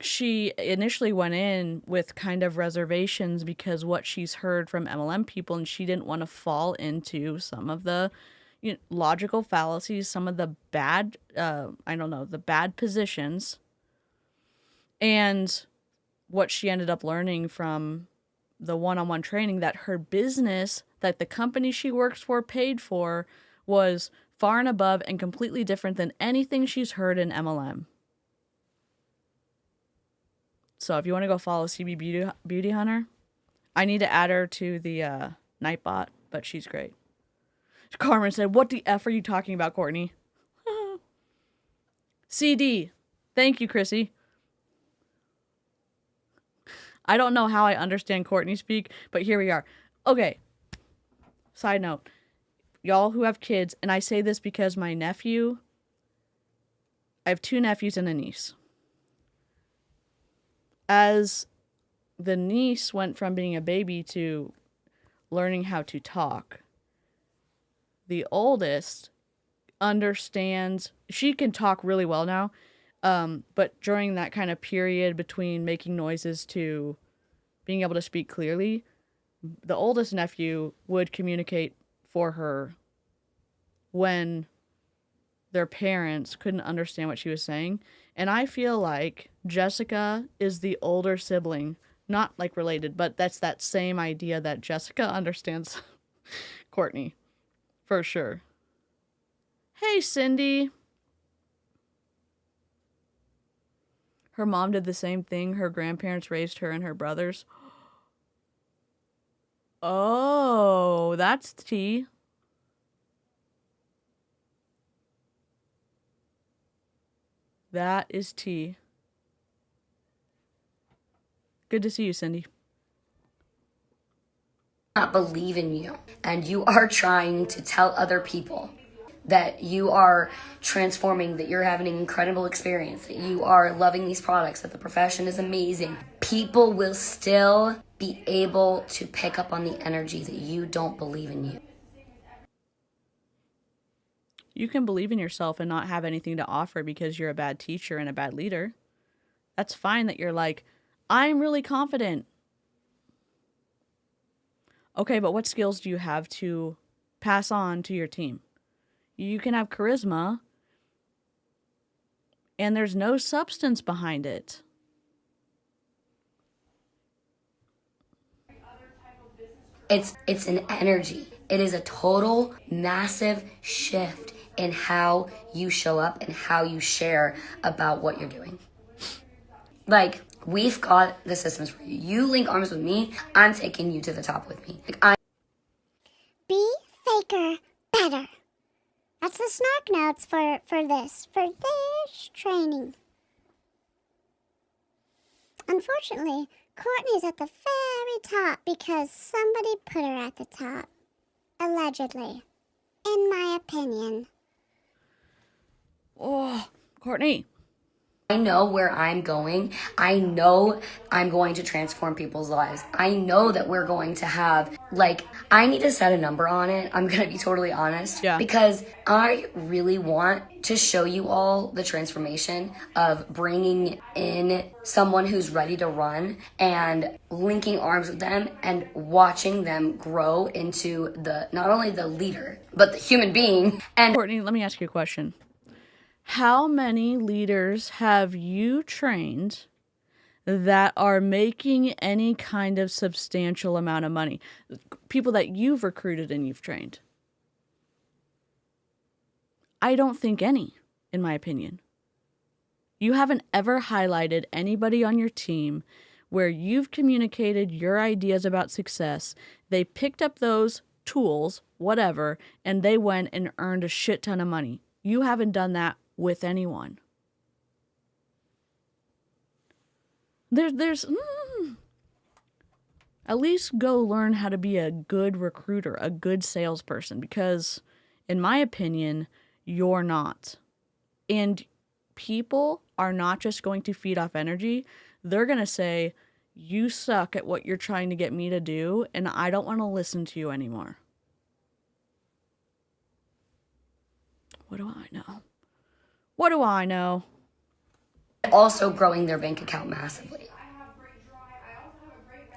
she initially went in with kind of reservations because what she's heard from MLM people, and she didn't want to fall into some of the logical fallacies, some of the bad, the bad positions. And what she ended up learning from the one-on-one training, that her business, that the company she works for paid for, was far and above and completely different than anything she's heard in MLM. So if you want to go follow CB Beauty Hunter, I need to add her to the Nightbot, but she's great. Carmen said, "What the F are you talking about, Courtney?" CD. Thank you, Chrissy. I don't know how I understand Courtney speak, but here we are. Okay. Side note. Y'all who have kids, and I say this because I have 2 nephews and a niece. As the niece went from being a baby to learning how to talk, the oldest understands, she can talk really well now, but during that kind of period between making noises to being able to speak clearly, the oldest nephew would communicate for her when their parents couldn't understand what she was saying. And I feel like Jessica is the older sibling, not like related, but that's that same idea that Jessica understands Courtney, for sure. Hey, Cindy. Her mom did the same thing. Her grandparents raised her and her brothers. Oh, that's tea. That is tea. Good to see you, Cindy. not believe in you and you are trying to tell other people that you are transforming, that you're having an incredible experience, that you are loving these products, that the profession is amazing, people will still be able to pick up on the energy that you don't believe in you. You can believe in yourself and not have anything to offer because you're a bad teacher and a bad leader. That's fine that you're like, I'm really confident. Okay, but what skills do you have to pass on to your team? You can have charisma, and there's no substance behind it. It's an energy. It is a total massive shift in how you show up and how you share about what you're doing. Like, we've got the systems for you. You link arms with me, I'm taking you to the top with me. Be faker better. That's the snark notes for this training. Unfortunately, Courtney's at the very top because somebody put her at the top. Allegedly. In my opinion. Oh, Courtney. I know where I'm going. I know I'm going to transform people's lives. I know that we're going to have, like, I need to set a number on it. I'm going to be totally honest. Yeah. Because I really want to show you all the transformation of bringing in someone who's ready to run and linking arms with them and watching them grow into the, not only the leader, but the human being. And Courtney, let me ask you a question. How many leaders have you trained that are making any kind of substantial amount of money? People that you've recruited and you've trained. I don't think any, in my opinion. You haven't ever highlighted anybody on your team where you've communicated your ideas about success. They picked up those tools, whatever, and they went and earned a shit ton of money. You haven't done that with anyone. There's at least go learn how to be a good recruiter, a good salesperson, because in my opinion, you're not. And people are not just going to feed off energy. They're going to say, you suck at what you're trying to get me to do, and I don't want to listen to you anymore. What do I know? What do I know? also growing their bank account massively.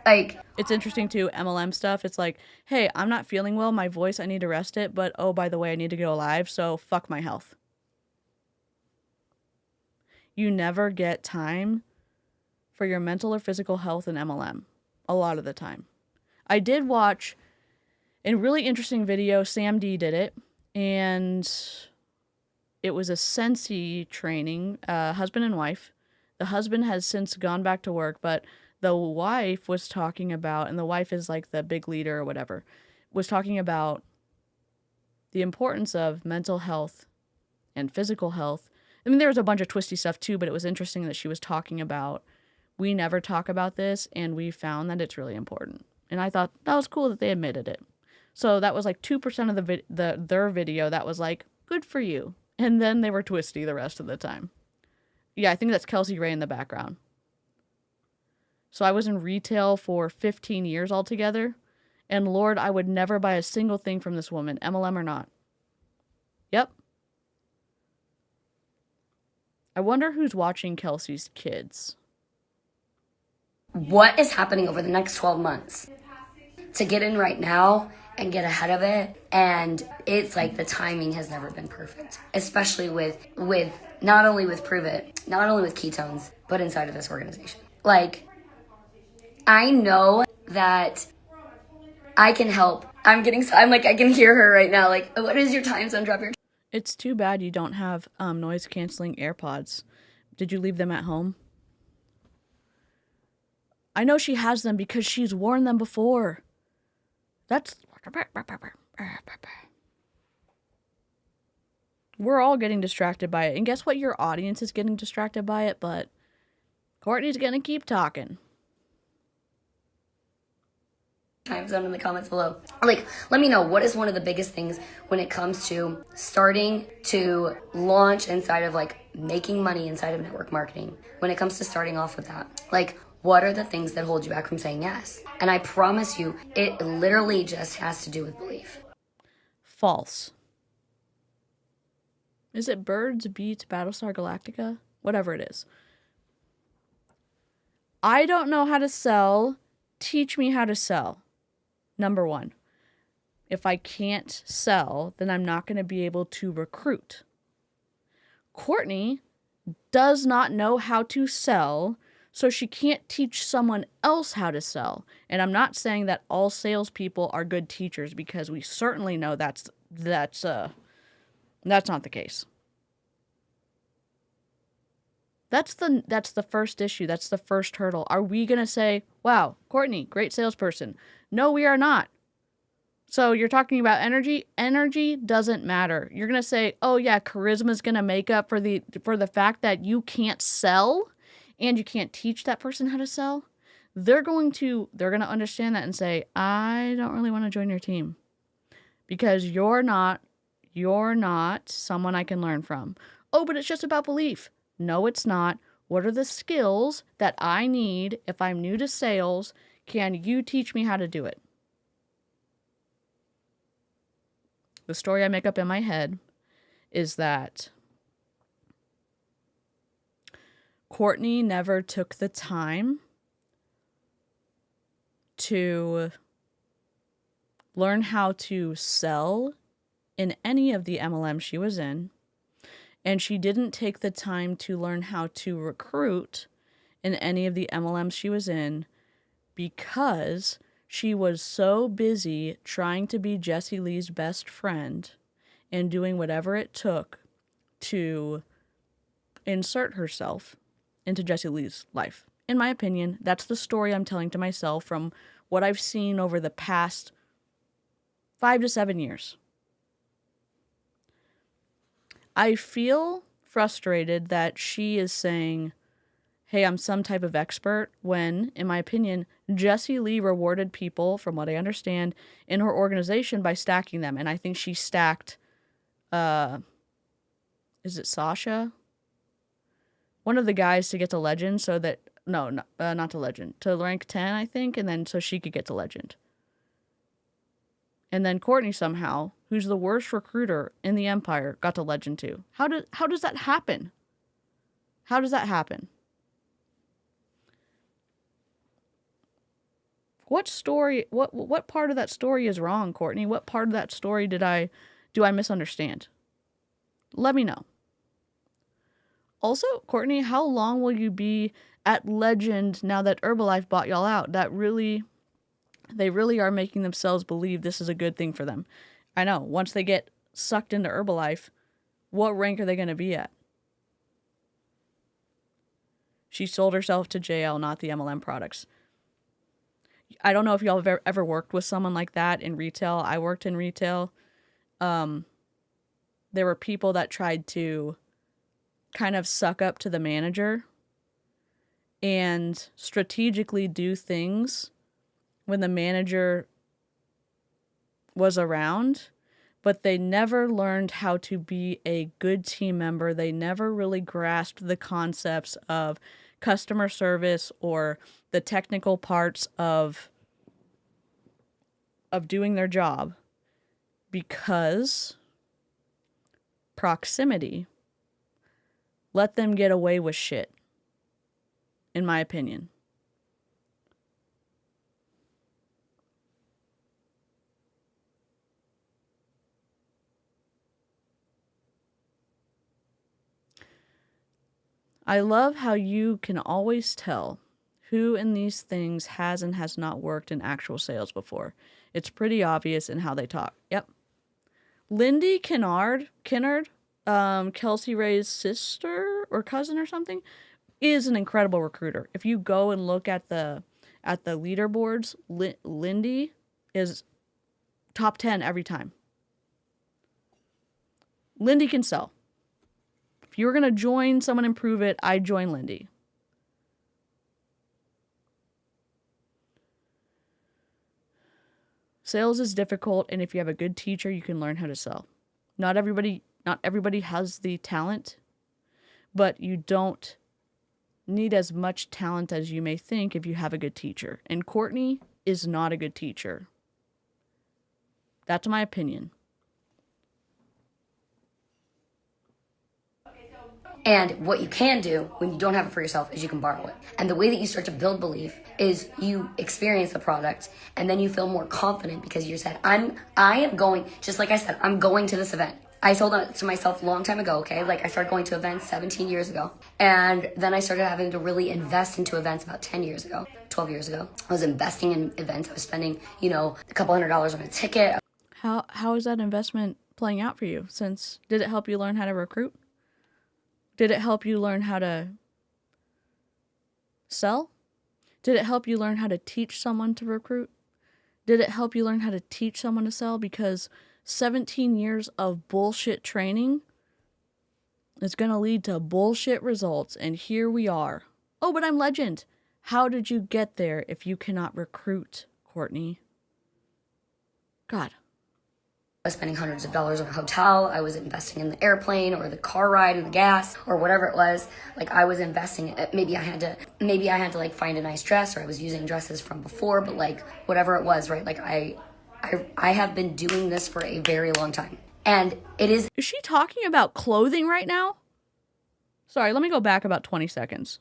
Like, it's interesting too, MLM stuff. It's like, hey, I'm not feeling well, my voice, I need to rest it, but oh, by the way, I need to go live, so fuck my health. You never get time for your mental or physical health in MLM, a lot of the time. I did watch a really interesting video, Sam D did it, and it was a Sensi training, husband and wife. The husband has since gone back to work, but the wife was talking about, and the wife is like the big leader or whatever, was talking about the importance of mental health and physical health. I mean, there was a bunch of twisty stuff too, but it was interesting that she was talking about, we never talk about this, and we found that it's really important. And I thought that was cool that they admitted it. So that was like 2% of their video that was like, good for you. And then they were twisty the rest of the time. Yeah, I think that's Kelsey Ray in the background. So I was in retail for 15 years altogether. And Lord, I would never buy a single thing from this woman, MLM or not. Yep. I wonder who's watching Kelsey's kids. what is happening over the next 12 months? To get in right now and get ahead of it, and it's like the timing has never been perfect, especially with not only with Prove It, not only with ketones, but inside of this organization. Like, I know that I can help. I'm like, I can hear her right now. Like, what is your time zone? Drop your. It's too bad you don't have noise canceling AirPods. Did you leave them at home? I know she has them because she's worn them before. That's... We're all getting distracted by it. And guess what? Your audience is getting distracted by it, but Courtney's gonna keep talking. time zone in the comments below. Like, let me know, what is one of the biggest things when it comes to starting to launch inside of like making money inside of network marketing? When it comes to starting off with that, like, what are the things that hold you back from saying yes? And I promise you, it literally just has to do with belief. False. Is it Birds Beat Battlestar Galactica? Whatever it is. I don't know how to sell. Teach me how to sell. Number one. If I can't sell, then I'm not going to be able to recruit. Courtney does not know how to sell, so she can't teach someone else how to sell. And I'm not saying that all salespeople are good teachers, because we certainly know that's not the case. That's the first issue. That's the first hurdle. Are we going to say, wow, Courtney, great salesperson? No, we are not. So you're talking about energy. Energy doesn't matter.'re going to say, oh yeah, charisma is going to make up for the fact that you can't sell and you can't teach that person how to sell. They're going to understand that and say, I don't really want to join your team because you're not someone I can learn from. Oh, but it's just about belief. No, it's not. What are the skills that I need if I'm new to sales? Can you teach me how to do it? The story I make up in my head is that Courtney never took the time to learn how to sell in any of the MLM she was in. And she didn't take the time to learn how to recruit in any of the MLMs she was in because she was so busy trying to be Jessie Lee's best friend and doing whatever it took to insert herself into Jessie Lee's life. In my opinion, that's the story I'm telling to myself from what I've seen over the past 5 to 7 years. I feel frustrated that she is saying, hey, I'm some type of expert, when, in my opinion, Jessie Lee rewarded people, from what I understand, in her organization by stacking them. And I think she stacked, is it Sasha? One of the guys to get to legend so that, not to legend, to rank 10, I think, and then so she could get to legend. And then Courtney somehow, who's the worst recruiter in the empire, got to legend too. How does that happen? How does that happen? What story, what part of that story is wrong, Courtney? What part of that story do I misunderstand? Let me know. Also, Courtney, how long will you be at legend now that Herbalife bought y'all out? They really are making themselves believe this is a good thing for them. I know, once they get sucked into Herbalife, what rank are they going to be at? She sold herself to JL, not the MLM products. I don't know if y'all have ever worked with someone like that in retail. I worked in retail. There were people that tried to kind of suck up to the manager and strategically do things when the manager was around, but they never learned how to be a good team member. They never really grasped the concepts of customer service or the technical parts of doing their job, because proximity let them get away with shit, in my opinion. I love how you can always tell who in these things has and has not worked in actual sales before. It's pretty obvious in how they talk. Yep. Lindy Kinnard, Kelsey Ray's sister or cousin or something, is an incredible recruiter. If you go and look at the leaderboards, Lindy is top 10 every time. Lindy can sell. If you were going to join someone and prove it, I'd join Lindy. Sales is difficult, and if you have a good teacher, you can learn how to sell. Not everybody has the talent, but you don't need as much talent as you may think if you have a good teacher. And Courtney is not a good teacher. That's my opinion. And what you can do when you don't have it for yourself is you can borrow it. And the way that you start to build belief is you experience the product and then you feel more confident because you said, I am going, just like I said, I'm going to this event. I told that to myself a long time ago, okay? Like I started going to events 17 years ago. And then I started having to really invest into events about 10 years ago, 12 years ago. I was investing in events. I was spending, a couple $100s on a ticket. How is that investment playing out for you? Did it help you learn how to recruit? Did it help you learn how to sell? Did it help you learn how to teach someone to recruit? Did it help you learn how to teach someone to sell? Because 17 years of bullshit training is going to lead to bullshit results. And here we are. Oh, but I'm legend. How did you get there if you cannot recruit, Courtney? God. I was spending hundreds of dollars on a hotel. I was investing in the airplane or the car ride and the gas or whatever it was. Like I was investing. Maybe I had to like find a nice dress, or I was using dresses from before, but like whatever it was, right? Like I have been doing this for a very long time. And it is. Is she talking about clothing right now? Sorry, let me go back about 20 seconds.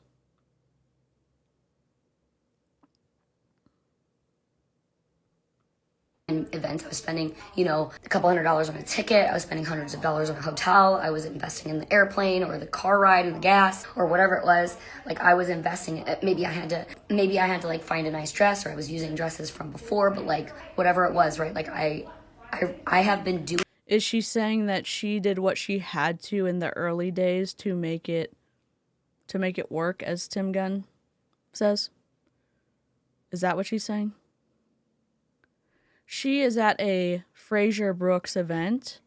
In events, I was spending, a couple $100s on a ticket. I was spending hundreds of dollars on a hotel. I was investing in the airplane or the car ride and the gas or whatever it was. Like I was investing. Maybe I had to like find a nice dress, or I was using dresses from before, but like whatever it was, right? Like I have been doing. Is she saying that she did what she had to in the early days to make it work, as Tim Gunn says? Is that what she's saying? She is at a Fraser Brooks event,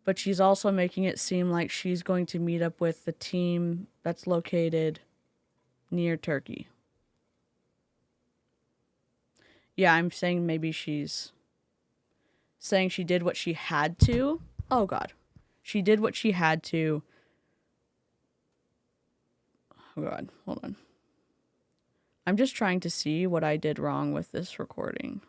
but she's also making it seem like she's going to meet up with the team that's located near Turkey. Yeah, I'm saying maybe she's saying she did what she had to. Oh, God. She did what she had to. Oh, God. Hold on. I'm just trying to see what I did wrong with this recording.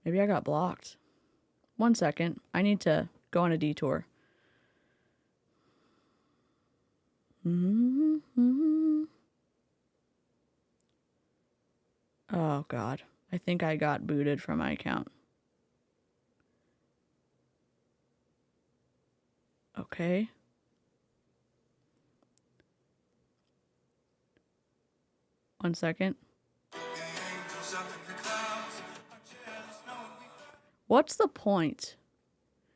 Maybe I got blocked. 1 second. I need to go on a detour. Oh, God. I think I got booted from my account. Okay. One second. What's the point?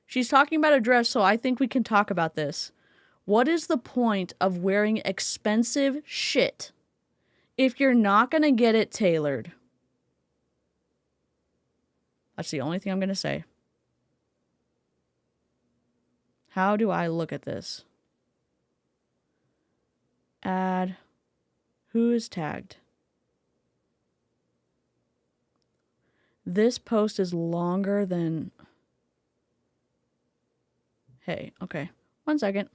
She's talking about a dress, so I think we can talk about this. What is the point of wearing expensive shit if you're not going to get it tailored? That's the only thing I'm going to say. How do I look at this? Add. Who is tagged? This post is longer than... Hey, okay. 1 second.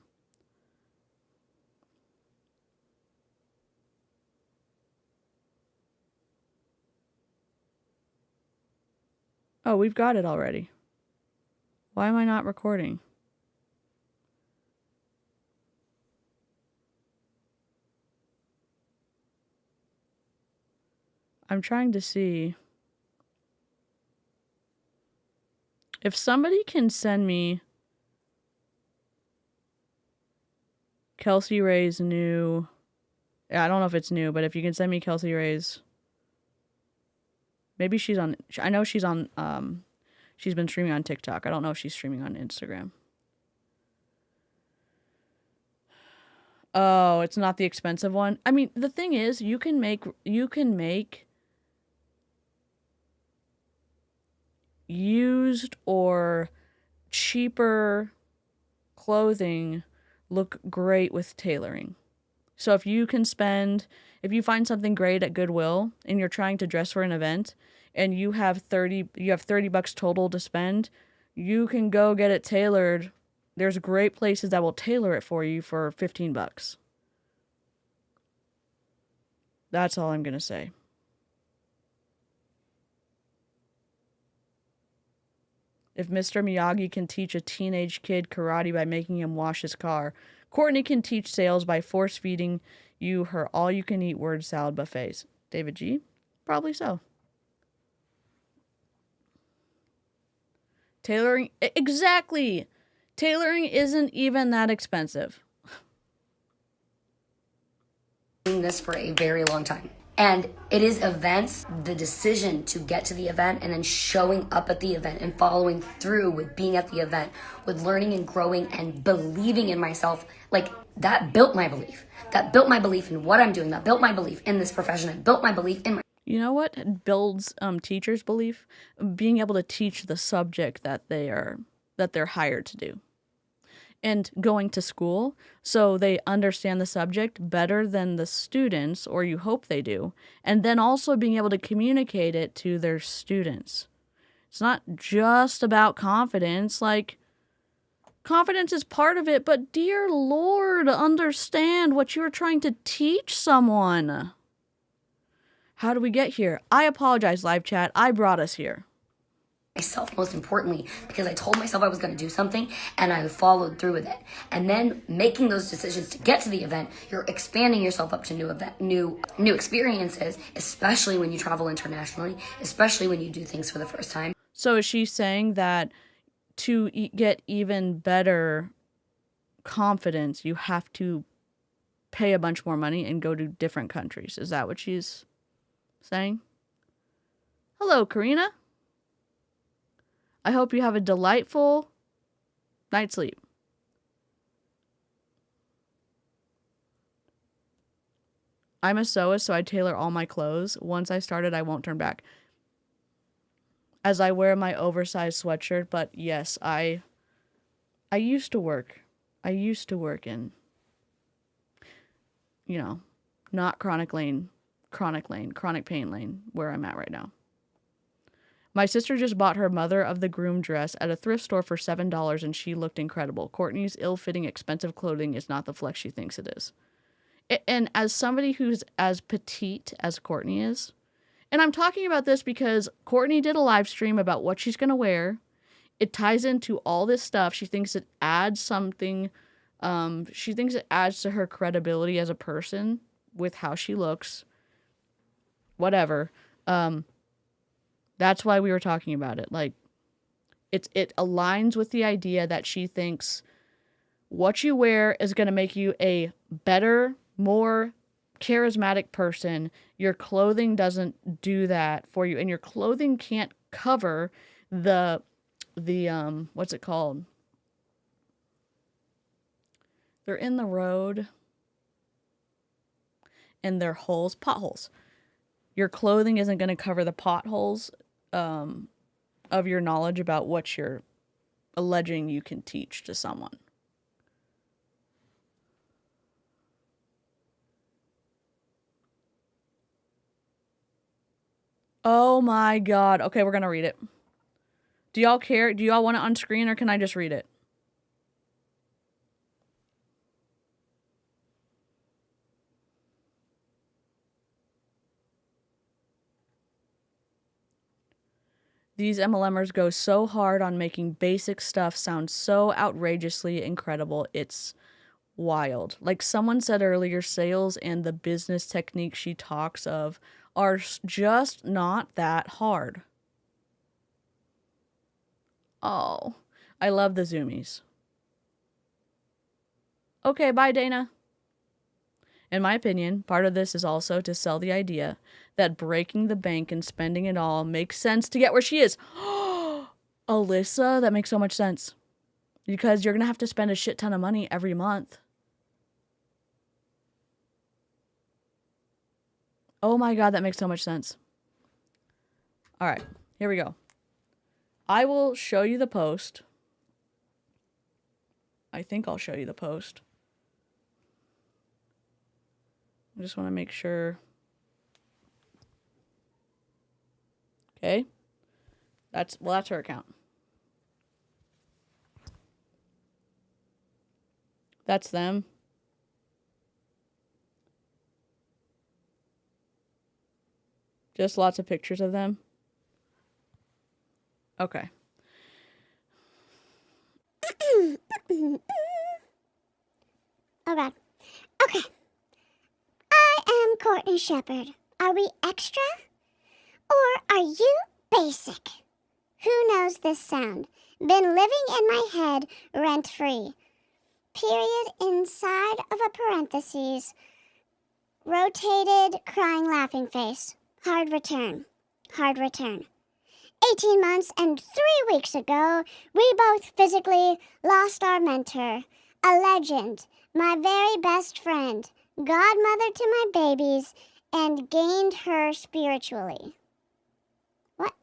Oh, we've got it already. Why am I not recording? I'm trying to see if somebody can send me Kelsey Ray's new... I don't know if it's new, but if you can send me Kelsey Ray's... Maybe she's on... I know she's on... she's been streaming on TikTok. I don't know if she's streaming on Instagram. Oh, it's not the expensive one. I mean, the thing is, you can make used or cheaper clothing look great with tailoring. So if you find something great at Goodwill and you're trying to dress for an event and you have $30 total to spend, you can go get it tailored. There's great places that will tailor it for you for $15. That's all I'm going to say. If Mr. Miyagi can teach a teenage kid karate by making him wash his car, Courtney can teach sales by force-feeding you her all-you-can-eat word salad buffets. David G? Probably so. Tailoring, exactly. Tailoring isn't even that expensive. Doing this for a very long time. And it is events, the decision to get to the event and then showing up at the event and following through with being at the event, with learning and growing and believing in myself. Like, that built my belief. That built my belief in what I'm doing. That built my belief in this profession. It built my belief in my... You know what builds teachers' belief? Being able to teach the subject that they're hired to do. And going to school so they understand the subject better than the students, or you hope they do, and then also being able to communicate it to their students. It's not just about confidence. Like, confidence is part of it, but dear Lord, understand what you're trying to teach someone. How do we get here? I apologize, live chat. I brought us here. Myself, most importantly, because I told myself I was going to do something and I followed through with it. And then making those decisions to get to the event, you're expanding yourself up to new experiences, especially when you travel internationally, especially when you do things for the first time. So is she saying that to get even better confidence, you have to pay a bunch more money and go to different countries? Is that what she's saying? Hello, Karina. I hope you have a delightful night's sleep. I'm a sewist, so I tailor all my clothes. Once I started, I won't turn back. As I wear my oversized sweatshirt, but yes, I used to work. I used to work in, not chronic pain lane, where I'm at right now. My sister just bought her mother of the groom dress at a thrift store for $7 and she looked incredible. Courtney's ill-fitting, expensive clothing is not the flex she thinks it is. And as somebody who's as petite as Courtney is, and I'm talking about this because Courtney did a live stream about what she's going to wear. It ties into all this stuff. She thinks it adds something. She thinks it adds to her credibility as a person with how she looks. Whatever. That's why we were talking about it. Like, it aligns with the idea that she thinks what you wear is going to make you a better, more charismatic person. Your clothing doesn't do that for you, and your clothing can't cover the what's it called? They're in the road, and they're potholes. Your clothing isn't going to cover the potholes of your knowledge about what you're alleging you can teach to someone. Oh my God. Okay, we're going to read it. Do y'all care? Do y'all want it on screen or can I just read it? These MLMers go so hard on making basic stuff sound so outrageously incredible. It's wild. Like someone said earlier, sales and the business techniques she talks of are just not that hard. Oh, I love the zoomies. Okay, bye, Dana. In my opinion, part of this is also to sell the idea that breaking the bank and spending it all makes sense to get where she is. Alyssa, that makes so much sense. Because you're going to have to spend a shit ton of money every month. Oh my God, that makes so much sense. All right, here we go. I will show you the post. I think I'll show you the post. I just want to make sure. Okay. That's her account. That's them. Just lots of pictures of them. Okay. Oh God. Okay. I am Courtney Shepard. Are we extra? Or are you basic? Who knows this sound? Been living in my head rent-free. Period inside of a parentheses. Rotated, crying, laughing face. Hard return. Hard return. 18 months and 3 weeks ago, we both physically lost our mentor. A legend. My very best friend. Godmother to my babies. And gained her spiritually. What?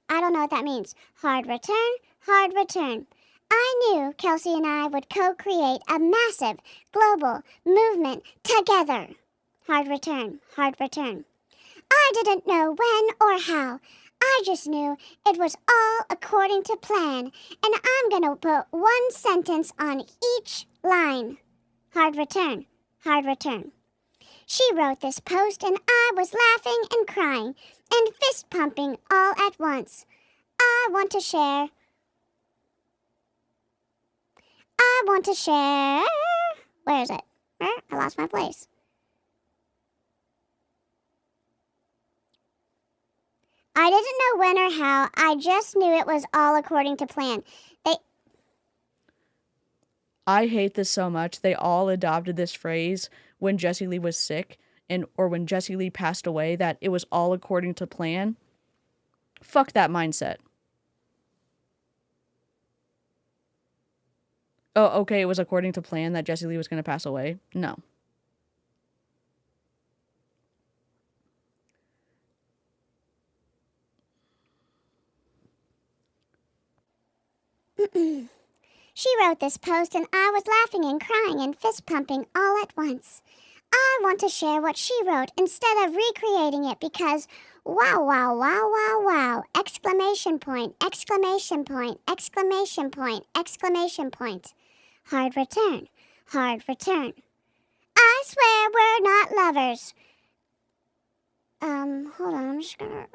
I don't know what that means. Hard return, hard return. I knew Kelsey and I would co-create a massive global movement together. Hard return, hard return. I didn't know when or how. I just knew it was all according to plan, and I'm gonna put one sentence on each line. Hard return, hard return. She wrote this post and I was laughing and crying and fist pumping all at once. I want to share. Where is it? I lost my place. I didn't know when or how. I just knew it was all according to plan. I hate this so much. They all adopted this phrase when Jessie Lee was sick or when Jessie Lee passed away, that it was all according to plan. Fuck that mindset. Oh, okay, it was according to plan that Jessie Lee was going to pass away? No. She wrote this post and I was laughing and crying and fist pumping all at once. I want to share what she wrote instead of recreating it because wow, wow, wow, wow, wow, exclamation point, exclamation point, exclamation point, exclamation point. Hard return, hard return. I swear we're not lovers. Hold on, I'm just gonna...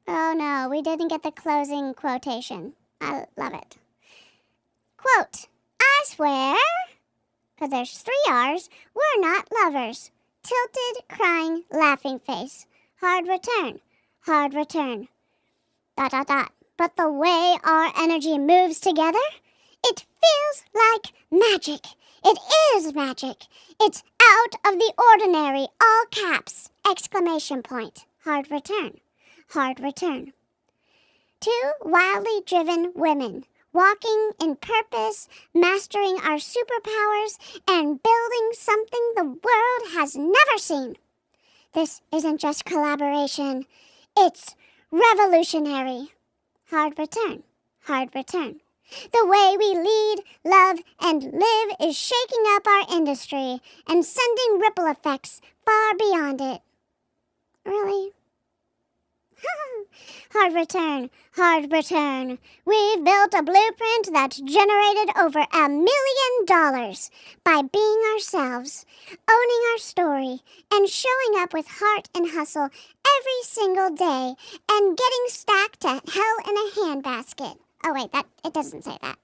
Oh no, we didn't get the closing quotation. I love it. Quote, I swear, because there's 3 R's, we're not lovers. Tilted, crying, laughing face. Hard return, hard return. ... But the way our energy moves together, it feels like magic. It is magic. It's out of the ordinary, all caps, exclamation point. Hard return, hard return. 2 wildly driven women. Walking in purpose, mastering our superpowers, and building something the world has never seen. This isn't just collaboration. It's revolutionary. Hard return, hard return. The way we lead, love, and live is shaking up our industry and sending ripple effects far beyond it. Really? Hard return, hard return. We've built a blueprint that's generated over $1 million by being ourselves, owning our story, and showing up with heart and hustle every single day and getting stacked to hell in a handbasket. Oh wait, it doesn't say that.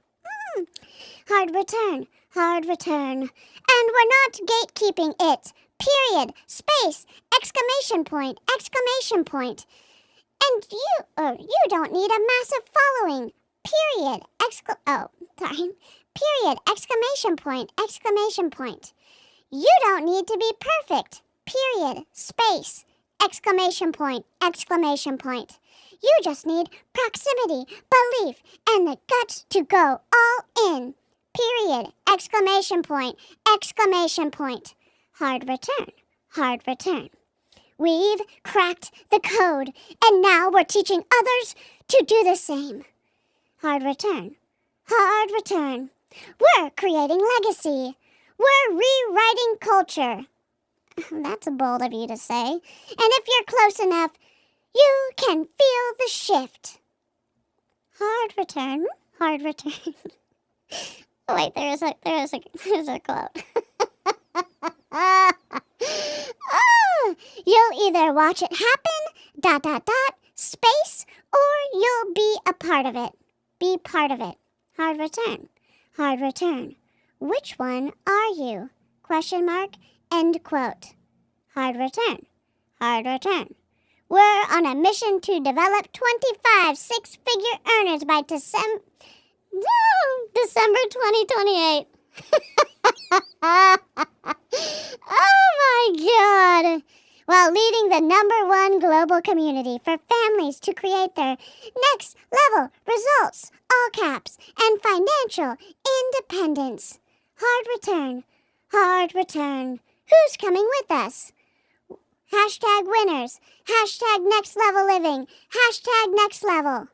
Hard return, hard return. And we're not gatekeeping it. Period, space, exclamation point, exclamation point. And you don't need a massive following. Period. Period. Exclamation point. Exclamation point. You don't need to be perfect. Period. Space. Exclamation point. Exclamation point. You just need proximity, belief, and the guts to go all in. Period. Exclamation point. Exclamation point. Hard return. Hard return. We've cracked the code, and now we're teaching others to do the same. Hard return. Hard return. We're creating legacy. We're rewriting culture. That's bold of you to say. And if you're close enough, you can feel the shift. Hard return. Hard return. Oh, wait, there's a quote. Oh, you'll either watch it happen, ... space, or you'll be a part of it. Be part of it. Hard return. Hard return. Which one are you? Question mark. End quote. Hard return. Hard return. We're on a mission to develop 25 six-figure earners by December 2028. Oh my God. While leading the #1 global community for families to create their next level results, all caps, and financial independence. Hard return. Hard return. Who's coming with us? Hashtag winners. Hashtag next level living. Hashtag next level.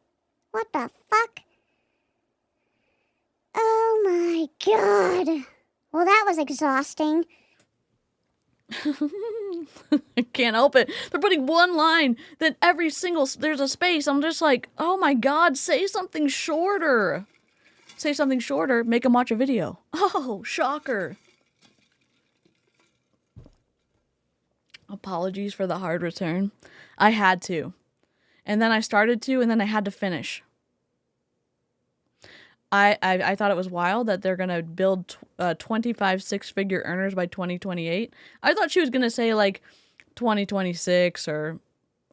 What the fuck? Oh my God. Well, that was exhausting. I can't help it. They're putting one line, then every single, there's a space. I'm just like, oh my God, say something shorter. Say something shorter, make them watch a video. Oh, shocker. Apologies for the hard return. I had to. And then I started to, and then I had to finish. I thought it was wild that they're going to build 25 six-figure earners by 2028. I thought she was going to say, like, 2026 or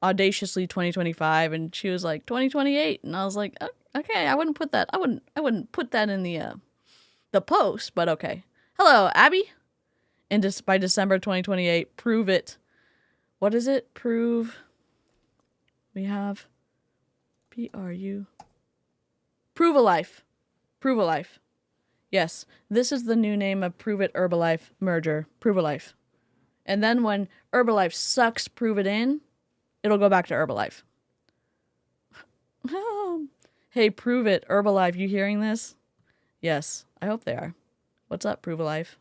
audaciously 2025, and she was like, 2028. And I was like, okay, I wouldn't put that. I wouldn't put that in the post, but okay. Hello, Abby. And just by December 2028, prove it. What is it? Prove. We have PRU. Prove a Life. Prove a Life. Yes, this is the new name of Prove It Herbalife merger. Prove a Life. And then when Herbalife sucks Prove It in, it'll go back to Herbalife. Oh. Hey, Prove It Herbalife, you hearing this? Yes, I hope they are. What's up, Prove a Life?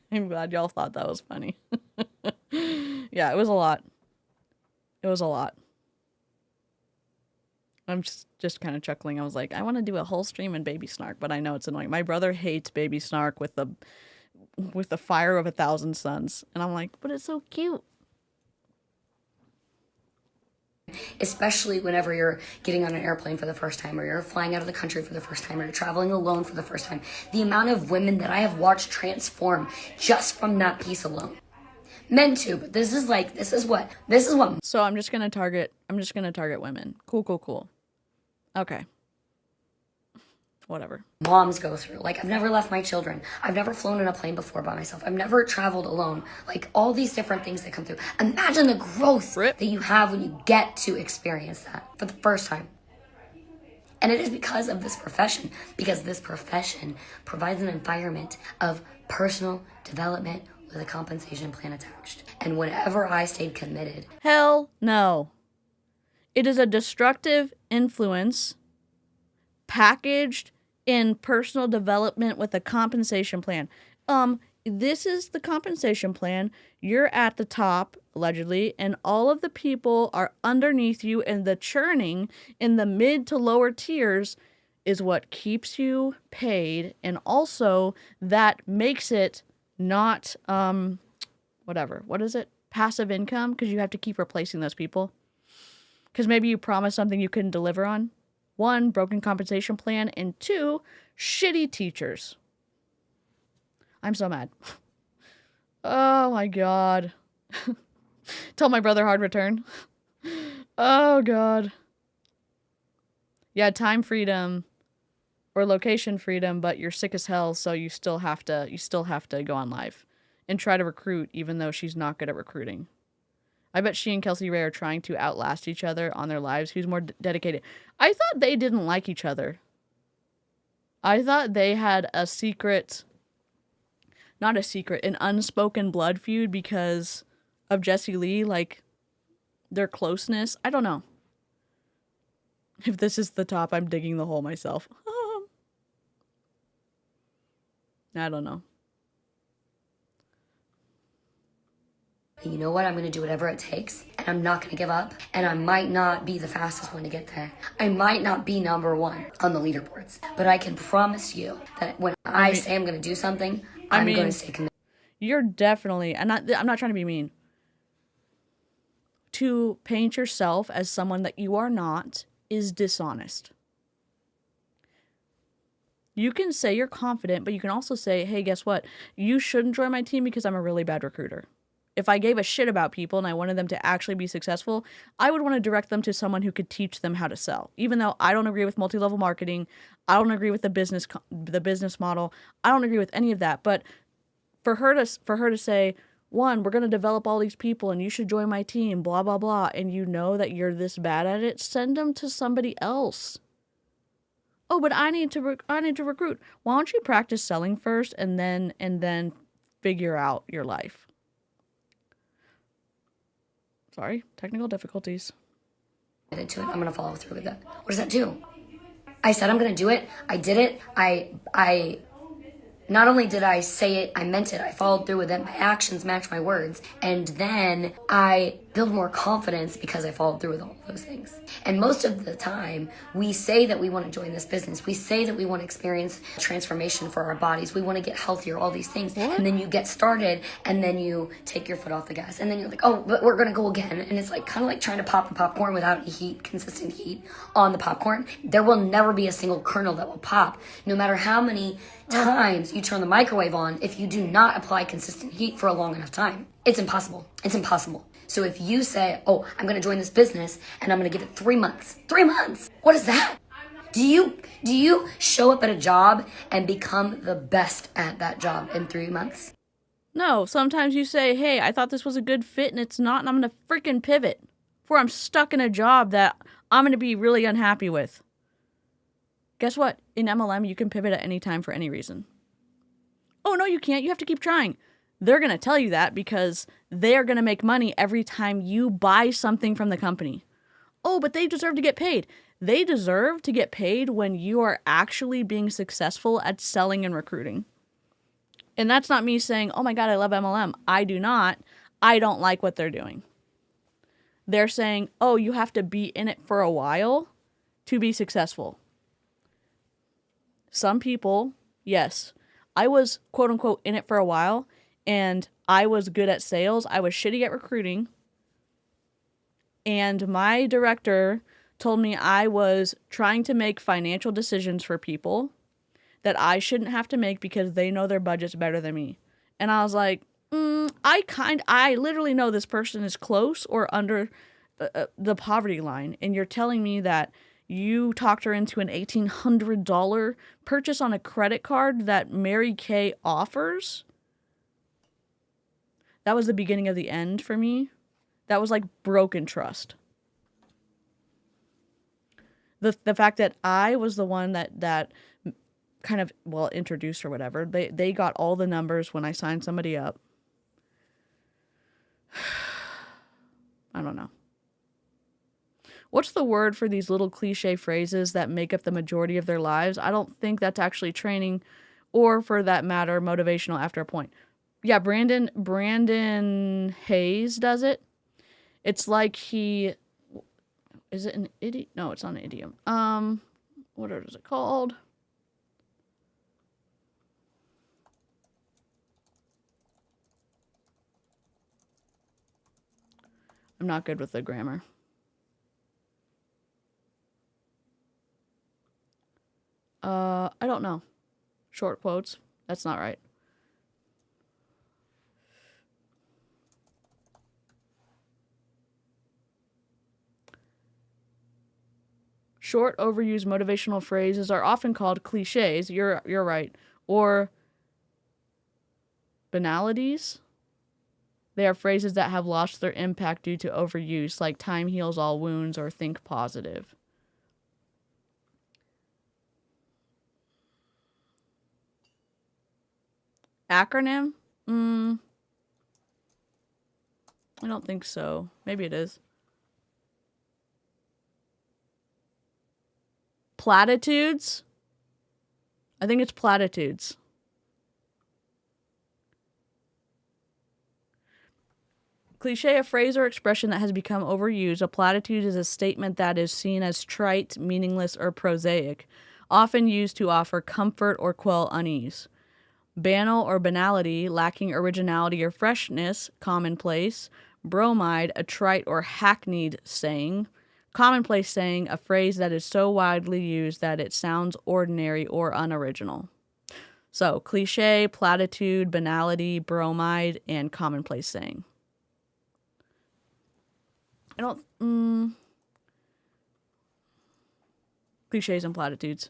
I'm glad y'all thought that was funny. Yeah, it was a lot. It was a lot. I'm just kind of chuckling. I was like, I want to do a whole stream in Baby Snark, but I know it's annoying. My brother hates Baby Snark with the fire of 1,000 suns. And I'm like, but it's so cute. Especially whenever you're getting on an airplane for the first time, or you're flying out of the country for the first time, or you're traveling alone for the first time. The amount of women that I have watched transform just from that piece alone. Men too, but this is what. So I'm just gonna target women. Cool. Okay. Whatever. Moms go through. Like, I've never left my children. I've never flown in a plane before by myself. I've never traveled alone. Like, all these different things that come through. Imagine the growth that you have when you get to experience that for the first time. And it is because of this profession. Because this profession provides an environment of personal development with a compensation plan attached. And whenever I stayed committed. Hell no. It is a destructive influence packaged in personal development with a compensation plan. This is the compensation plan. You're at the top, allegedly, and all of the people are underneath you, and the churning in the mid to lower tiers is what keeps you paid, and also that makes it not, what is it? Passive income, because you have to keep replacing those people. Because maybe you promised something you couldn't deliver on. 1, broken compensation plan, and 2, shitty teachers. I'm so mad. Oh my God. Tell my brother hard return. Oh God. Yeah, time freedom or location freedom, but you're sick as hell, so you still have to go on live and try to recruit, even though she's not good at recruiting. I bet she and Kelsey Ray are trying to outlast each other on their lives. Who's more dedicated? I thought they didn't like each other. I thought they had a secret, not a secret, an unspoken blood feud because of Jessie Lee, like their closeness. I don't know. If this is the top, I'm digging the hole myself. I don't know. You know what? I'm going to do whatever it takes, and I'm not going to give up, and I might not be the fastest one to get there. I might not be number one on the leaderboards, but I can promise you that when I say I'm going to do something, I'm going to stay committed. You're definitely, and I'm not trying to be mean, to paint yourself as someone that you are not is dishonest. You can say you're confident, but you can also say, hey, guess what? You shouldn't join my team because I'm a really bad recruiter. If I gave a shit about people and I wanted them to actually be successful, I would want to direct them to someone who could teach them how to sell. Even though I don't agree with multi-level marketing, I don't agree with the business model, I don't agree with any of that. But for her to say, one, we're going to develop all these people and you should join my team, blah, blah, blah, and you know that you're this bad at it, send them to somebody else. Oh, but I need to recruit. Why don't you practice selling first and then figure out your life? Sorry, technical difficulties. To it. I'm going to follow through with it. What does that do? I said I'm going to do it. I did it. I not only did I say it, I meant it. I followed through with it. My actions match my words. And then I build more confidence because I followed through with all of those things. And most of the time, we say that we want to join this business. We say that we want to experience transformation for our bodies. We want to get healthier, all these things. And then you get started and then you take your foot off the gas. And then you're like, oh, but we're going to go again. And it's like kind of like trying to pop the popcorn without any heat, consistent heat on the popcorn. There will never be a single kernel that will pop, no matter how many times you turn the microwave on. If you do not apply consistent heat for a long enough time, it's impossible. It's impossible. So if you say, oh, I'm going to join this business and I'm going to give it 3 months. 3 months. What is that? Do you show up at a job and become the best at that job in 3 months? No, sometimes you say, hey, I thought this was a good fit and it's not, and I'm going to freaking pivot before I'm stuck in a job that I'm going to be really unhappy with. Guess what? In MLM, you can pivot at any time for any reason. Oh, no, you can't. You have to keep trying. They're going to tell you that because they're going to make money every time you buy something from the company. Oh, but they deserve to get paid. They deserve to get paid when you are actually being successful at selling and recruiting. And that's not me saying, oh my God, I love MLM. I do not. I don't like what they're doing. They're saying, oh, you have to be in it for a while to be successful. Some people, yes, I was quote unquote in it for a while. And I was good at sales. I was shitty at recruiting. And my director told me I was trying to make financial decisions for people that I shouldn't have to make because they know their budgets better than me. And I was like, I literally know this person is close or under the poverty line. And you're telling me that you talked her into an $1,800 purchase on a credit card that Mary Kay offers? That was the beginning of the end for me. That was like broken trust. The fact that I was the one that kind of, well, introduced or whatever. They got all the numbers when I signed somebody up. I don't know. What's the word for these little cliche phrases that make up the majority of their lives? I don't think that's actually training or, for that matter, motivational after a point. Yeah, Brandon Hayes does it. It's like is it an idiom? No, it's not an idiom. What is it called? I'm not good with the grammar. I don't know. Short quotes. That's not right. Short, overused motivational phrases are often called cliches. You're right. Or banalities. They are phrases that have lost their impact due to overuse, like time heals all wounds or think positive. Acronym? I don't think so. Maybe it is. Platitudes? I think it's platitudes. Cliché, a phrase or expression that has become overused. A platitude is a statement that is seen as trite, meaningless, or prosaic, often used to offer comfort or quell unease. Banal or banality, lacking originality or freshness, commonplace. Bromide, a trite or hackneyed saying. Commonplace saying, a phrase that is so widely used that it sounds ordinary or unoriginal. So, cliché, platitude, banality, bromide, and commonplace saying. I don't... clichés and platitudes.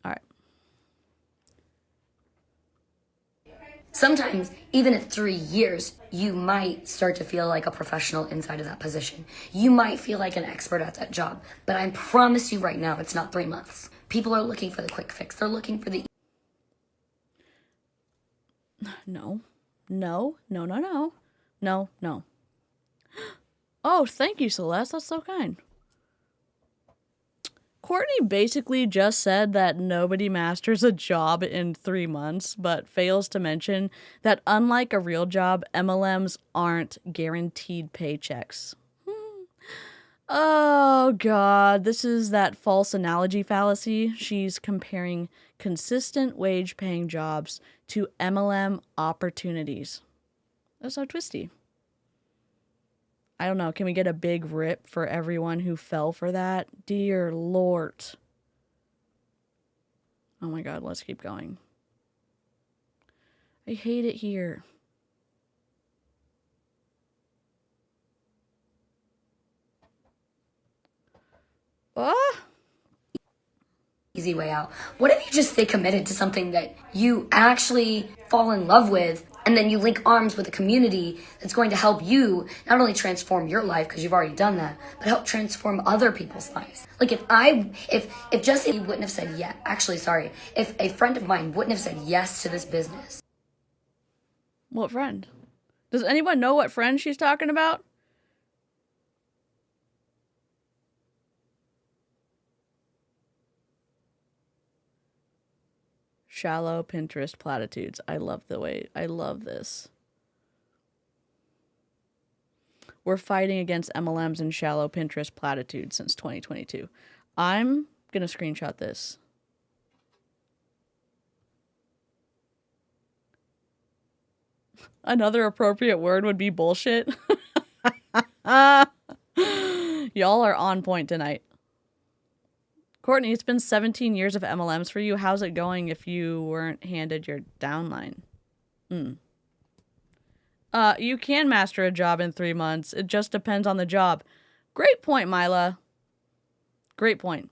All right. Sometimes, even at 3 years, you might start to feel like a professional inside of that position. You might feel like an expert at that job. But I promise you right now, it's not 3 months. People are looking for the quick fix. They're looking for the... No. Oh, thank you, Celeste. That's so kind. Courtney basically just said that nobody masters a job in 3 months, but fails to mention that unlike a real job, MLMs aren't guaranteed paychecks. Oh, God. This is that false analogy fallacy. She's comparing consistent wage-paying jobs to MLM opportunities. That's so twisty. I don't know. Can we get a big rip for everyone who fell for that? Dear Lord. Oh my God, let's keep going. I hate it here. easy way out. What if you just stay committed to something that you actually fall in love with, and then you link arms with a community that's going to help you not only transform your life, because you've already done that, but help transform other people's lives. Like if Jesse wouldn't have said yes, if a friend of mine wouldn't have said yes to this business. What friend? Does anyone know what friend she's talking about? Shallow Pinterest platitudes. I love this. We're fighting against MLMs and shallow Pinterest platitudes since 2022. I'm going to screenshot this. Another appropriate word would be bullshit. Y'all are on point tonight. Courtney, it's been 17 years of MLMs for you. How's it going if you weren't handed your downline? You can master a job in 3 months. It just depends on the job. Great point, Mila. Great point.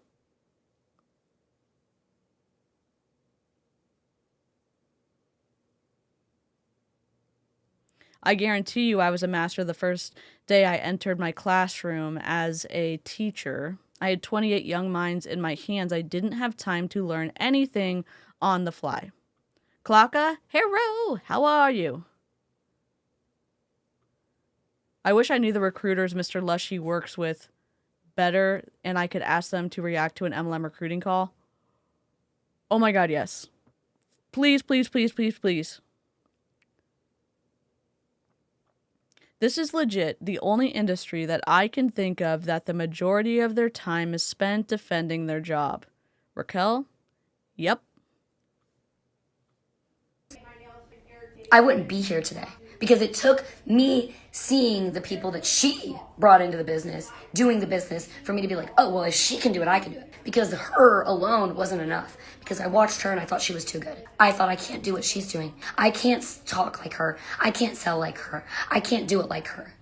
I guarantee you I was a master the first day I entered my classroom as a teacher. I had 28 young minds in my hands. I didn't have time to learn anything on the fly. Klaka, hello, how are you? I wish I knew the recruiters Mr. Lushy works with better and I could ask them to react to an MLM recruiting call. Oh my God, yes. Please, please, please, please, please. This is legit the only industry that I can think of that the majority of their time is spent defending their job. Raquel? Yep. I wouldn't be here today because it took me seeing the people that she brought into the business, doing the business, for me to be like, oh, well, if she can do it, I can do it. Because her alone wasn't enough. Because I watched her and I thought she was too good. I thought I can't do what she's doing. I can't talk like her. I can't sell like her. I can't do it like her.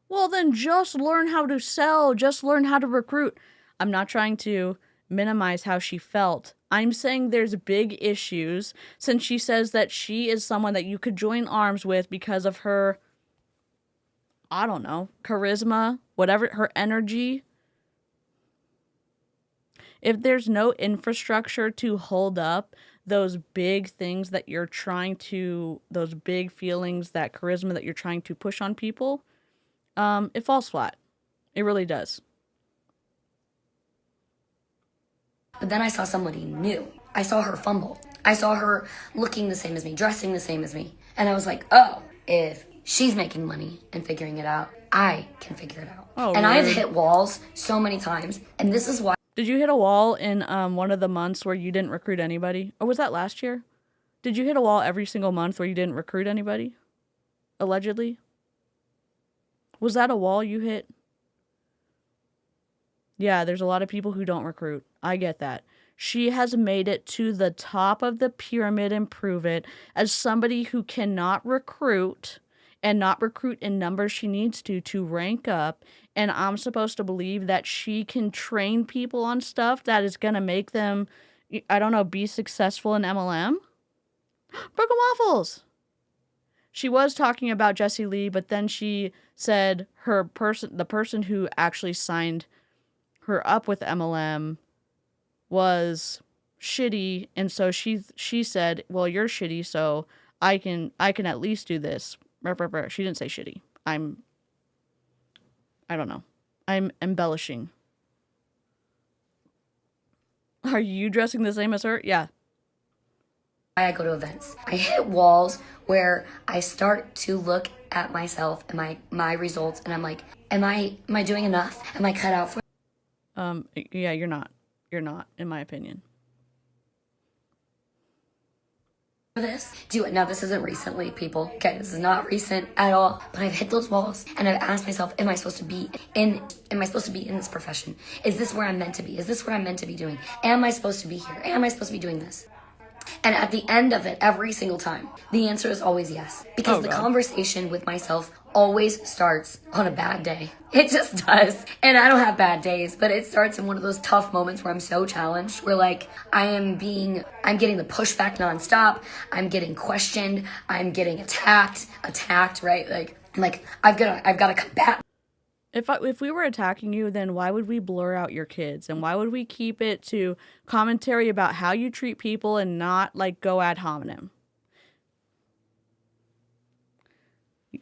Well, then just learn how to sell. Just learn how to recruit. I'm not trying to minimize how she felt. I'm saying there's big issues since she says that she is someone that you could join arms with because of her, I don't know, charisma, whatever, her energy. If there's no infrastructure to hold up those big things that you're trying to, those big feelings, that charisma that you're trying to push on people, it falls flat. It really does. But then I saw somebody new. I saw her fumble. I saw her looking the same as me, dressing the same as me. And I was like, oh, if she's making money and figuring it out, I can figure it out. Oh, and I've rude. hit walls so many times. And this is why. Did you hit a wall in one of the months where you didn't recruit anybody? Or was that last year? Did you hit a wall every single month where you didn't recruit anybody? Allegedly? Was that a wall you hit? Yeah, there's a lot of people who don't recruit. I get that. She has made it to the top of the pyramid and prove it as somebody who cannot recruit and not recruit in numbers she needs to rank up. And I'm supposed to believe that she can train people on stuff that is going to make them, I don't know, be successful in MLM? Broken waffles! She was talking about Jessie Lee, but then she said the person who actually signed her up with MLM was shitty, and so she said, well, you're shitty, so I can at least do this. She didn't say shitty. I don't know. I'm embellishing. Are you dressing the same as her? Yeah. I go to events. I hit walls where I start to look at myself and my results, and I'm like, am I doing enough? Am I cut out for Yeah, you're not. You're not, in my opinion. this? Do it. Now, this isn't recently, people. Okay, this is not recent at all. But I've hit those walls, and I've asked myself, am I supposed to be in this profession? Is this where I'm meant to be? Is this what I'm meant to be doing? Am I supposed to be here? Am I supposed to be doing this? And at the end of it, every single time, the answer is always yes. Because the conversation with myself always starts on a bad day. It just does. And I don't have bad days, but it starts in one of those tough moments where I'm so challenged, where like I'm getting the pushback nonstop. I'm getting questioned. I'm getting attacked, right? Like I've got to combat. If we were attacking you, then why would we blur out your kids? And why would we keep it to commentary about how you treat people and not, like, go ad hominem?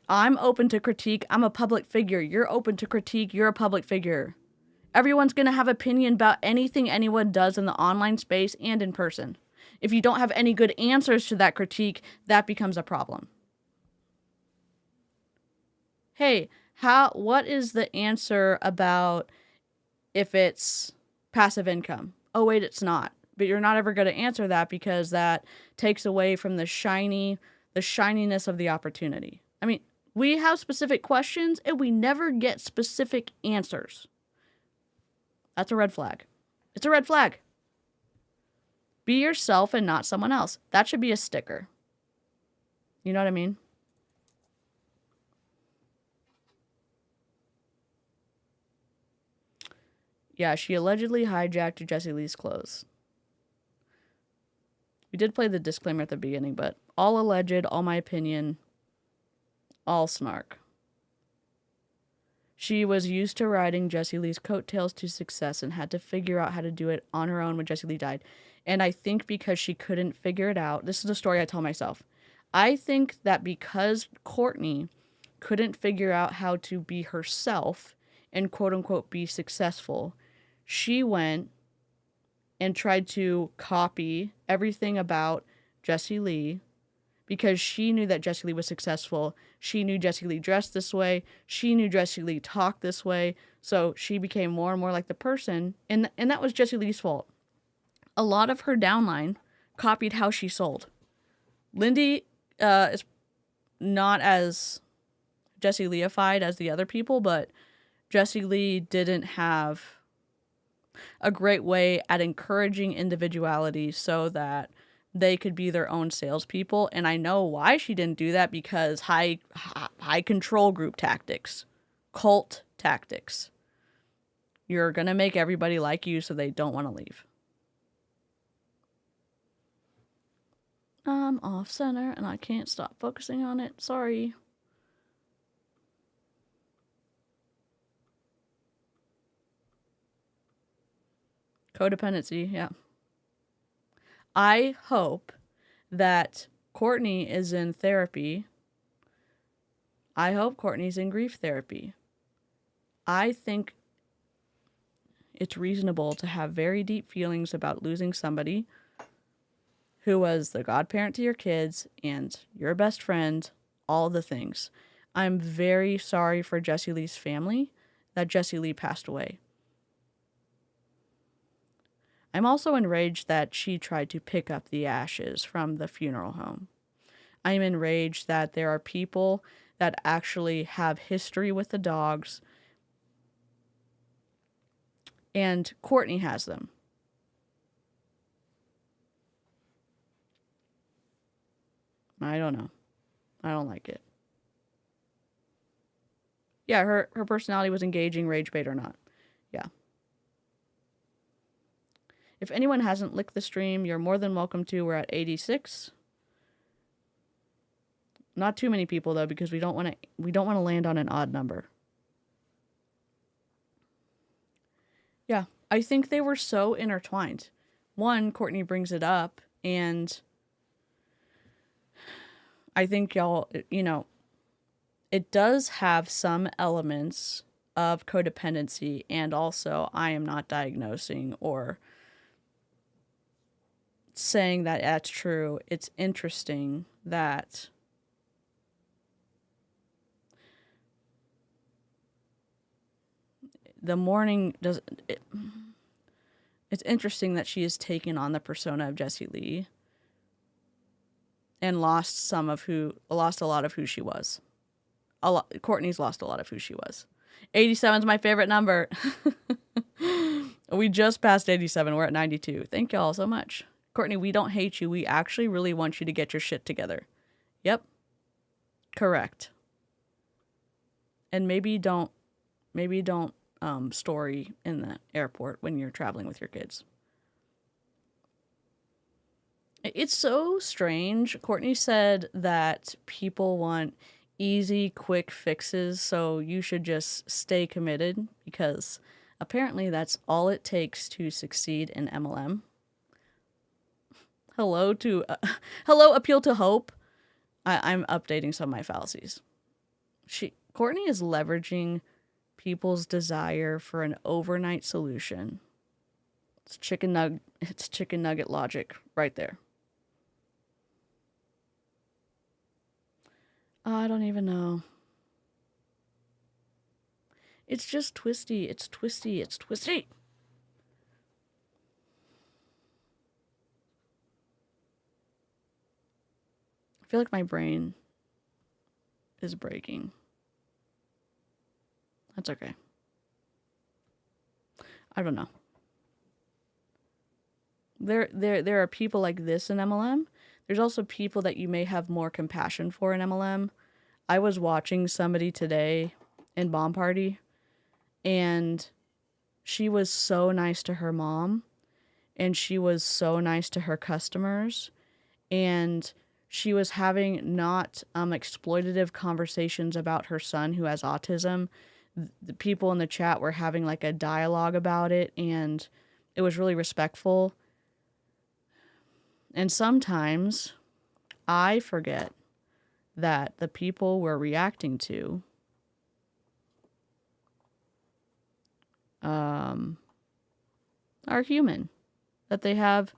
I'm open to critique. I'm a public figure. You're open to critique. You're a public figure. Everyone's going to have opinion about anything anyone does in the online space and in person. If you don't have any good answers to that critique, that becomes a problem. Hey, what is the answer about if it's passive income? Oh, wait, it's not. But you're not ever going to answer that because that takes away from the shininess of the opportunity. I mean, we have specific questions and we never get specific answers. That's a red flag. It's a red flag. Be yourself and not someone else. That should be a sticker. You know what I mean? Yeah, she allegedly hijacked Jessie Lee's clothes. We did play the disclaimer at the beginning, but all alleged, all my opinion, all snark. She was used to riding Jessie Lee's coattails to success and had to figure out how to do it on her own when Jessie Lee died. And I think because she couldn't figure it out, this is a story I tell myself. I think that because Courtney couldn't figure out how to be herself and quote unquote be successful, she went and tried to copy everything about Jessie Lee because she knew that Jessie Lee was successful. She knew Jessie Lee dressed this way. She knew Jessie Lee talked this way. So she became more and more like the person. And that was Jessie Lee's fault. A lot of her downline copied how she sold. Lindy is not as Jessie Lee-ified as the other people, but Jessie Lee didn't have a great way at encouraging individuality so that they could be their own salespeople. And I know why she didn't do that, because high control group tactics, cult tactics. You're going to make everybody like you so they don't want to leave. I'm off center and I can't stop focusing on it. Sorry. Codependency, yeah. I hope that Courtney is in therapy. I hope Courtney's in grief therapy. I think it's reasonable to have very deep feelings about losing somebody who was the godparent to your kids and your best friend, all the things. I'm very sorry for Jessie Lee's family that Jessie Lee passed away. I'm also enraged that she tried to pick up the ashes from the funeral home. I'm enraged that there are people that actually have history with the dogs, and Courtney has them. I don't know. I don't like it. Yeah, her personality was engaging, rage bait or not. Yeah. If anyone hasn't licked the stream, you're more than welcome to. We're at 86. Not too many people though, because we don't want to land on an odd number. Yeah, I think they were so intertwined. One, Courtney brings it up, and I think y'all, it does have some elements of codependency, and also I am not diagnosing or saying that that's true. It's interesting that the morning does it, it's interesting that she has taken on the persona of Jessie Lee and lost a lot of who she was. Courtney's lost a lot of who she was. 87 is my favorite number. We just passed 87. We're at 92. Thank y'all so much. Courtney, we don't hate you. We actually really want you to get your shit together. Yep. Correct. And maybe don't story in the airport when you're traveling with your kids. It's so strange. Courtney said that people want easy, quick fixes, so you should just stay committed, because apparently that's all it takes to succeed in MLM. Hello, appeal to hope. I'm updating some of my fallacies. Courtney is leveraging people's desire for an overnight solution. It's chicken nugget logic right there. I don't even know. It's just twisty. It's twisty. It's twisty. I feel like my brain is breaking. That's okay. I don't know. There are people like this in MLM. There's also people that you may have more compassion for in MLM. I was watching somebody today in Bomb Party, and she was so nice to her mom, and she was so nice to her customers, and she was having not exploitative conversations about her son who has autism. The people in the chat were having like a dialogue about it, and it was really respectful. And sometimes I forget that the people we're reacting to are human. That they have,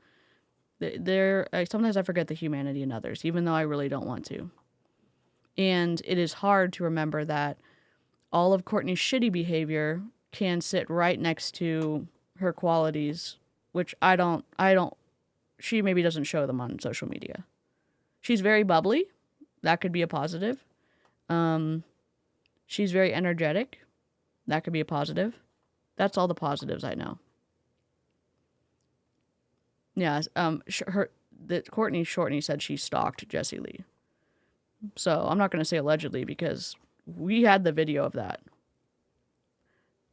sometimes I forget the humanity in others, even though I really don't want to. And it is hard to remember that all of Courtney's shitty behavior can sit right next to her qualities, which she maybe doesn't show them on social media. She's very bubbly. That could be a positive. She's very energetic. That could be a positive. That's all the positives I know. Yeah, Courtney Shortney said she stalked Jessie Lee. So I'm not going to say allegedly, because we had the video of that.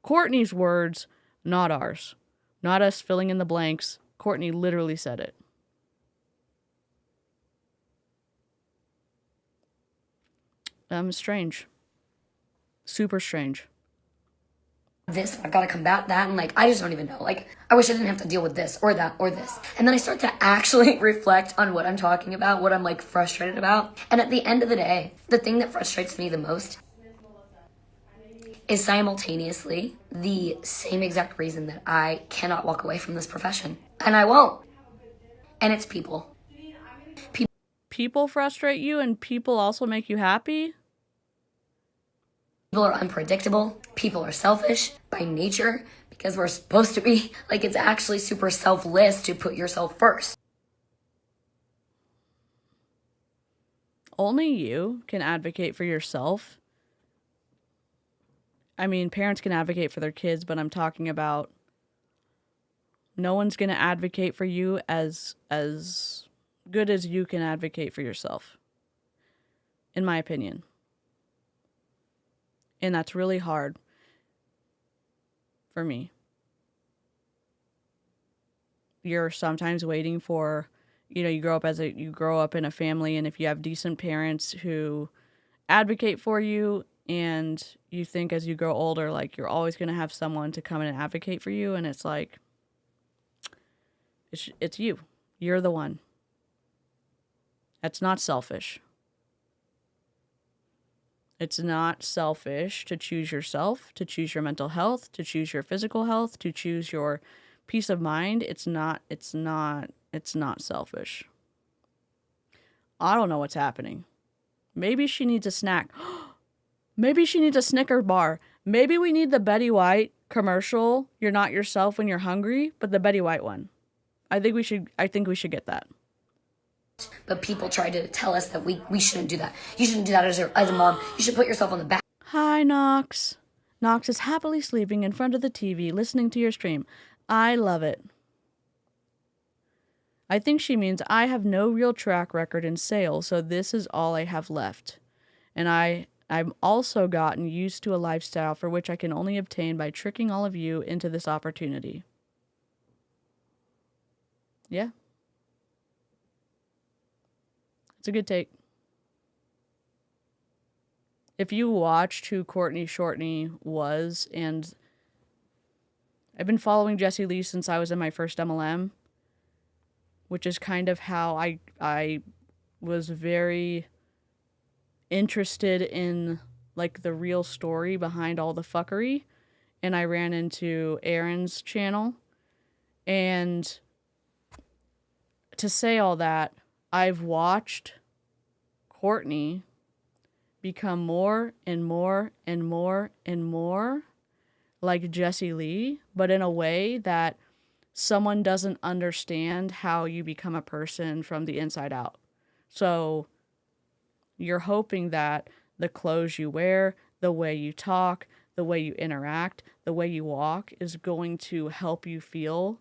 Courtney's words, not ours. Not us filling in the blanks. Courtney literally said it. Strange. Super strange. This, I've got to combat that, and I just don't even know. I wish I didn't have to deal with this or that or this. And then I start to actually reflect on what I'm talking about, what I'm frustrated about. And at the end of the day, the thing that frustrates me the most is simultaneously the same exact reason that I cannot walk away from this profession. And I won't. And it's people. People frustrate you and people also make you happy? People are unpredictable. People are selfish by nature because we're supposed to be. Like, it's actually super selfless to put yourself first. Only you can advocate for yourself. I mean, parents can advocate for their kids, but I'm talking about no one's going to advocate for you as good as you can advocate for yourself, in my opinion. And that's really hard for me. You're sometimes waiting for, you grow up in a family, and if you have decent parents who advocate for you, and you think as you grow older, like, you're always going to have someone to come in and advocate for you, and it's like, it's you. You're the one. That's not selfish. It's not selfish to choose yourself, to choose your mental health, to choose your physical health, to choose your peace of mind. It's not selfish. I don't know what's happening. Maybe she needs a snack. Maybe she needs a Snicker bar. Maybe we need the Betty White commercial. You're not yourself when you're hungry, but the Betty White one. I think we should get that. But people try to tell us that we shouldn't do that. You shouldn't do that as a mom. You should put yourself on the back. Hi, Knox. Knox is happily sleeping in front of the TV, listening to your stream. I love it. I think she means I have no real track record in sales, so this is all I have left. And I've also gotten used to a lifestyle for which I can only obtain by tricking all of you into this opportunity. Yeah. It's a good take. If you watched who Courtney Shortney was, and I've been following Jessie Lee since I was in my first MLM, which is kind of how I was very interested in, like, the real story behind all the fuckery, and I ran into Aaron's channel, and to say all that, I've watched Courtney become more and more and more and more like Jessie Lee, but in a way that someone doesn't understand how you become a person from the inside out. So you're hoping that the clothes you wear, the way you talk, the way you interact, the way you walk is going to help you feel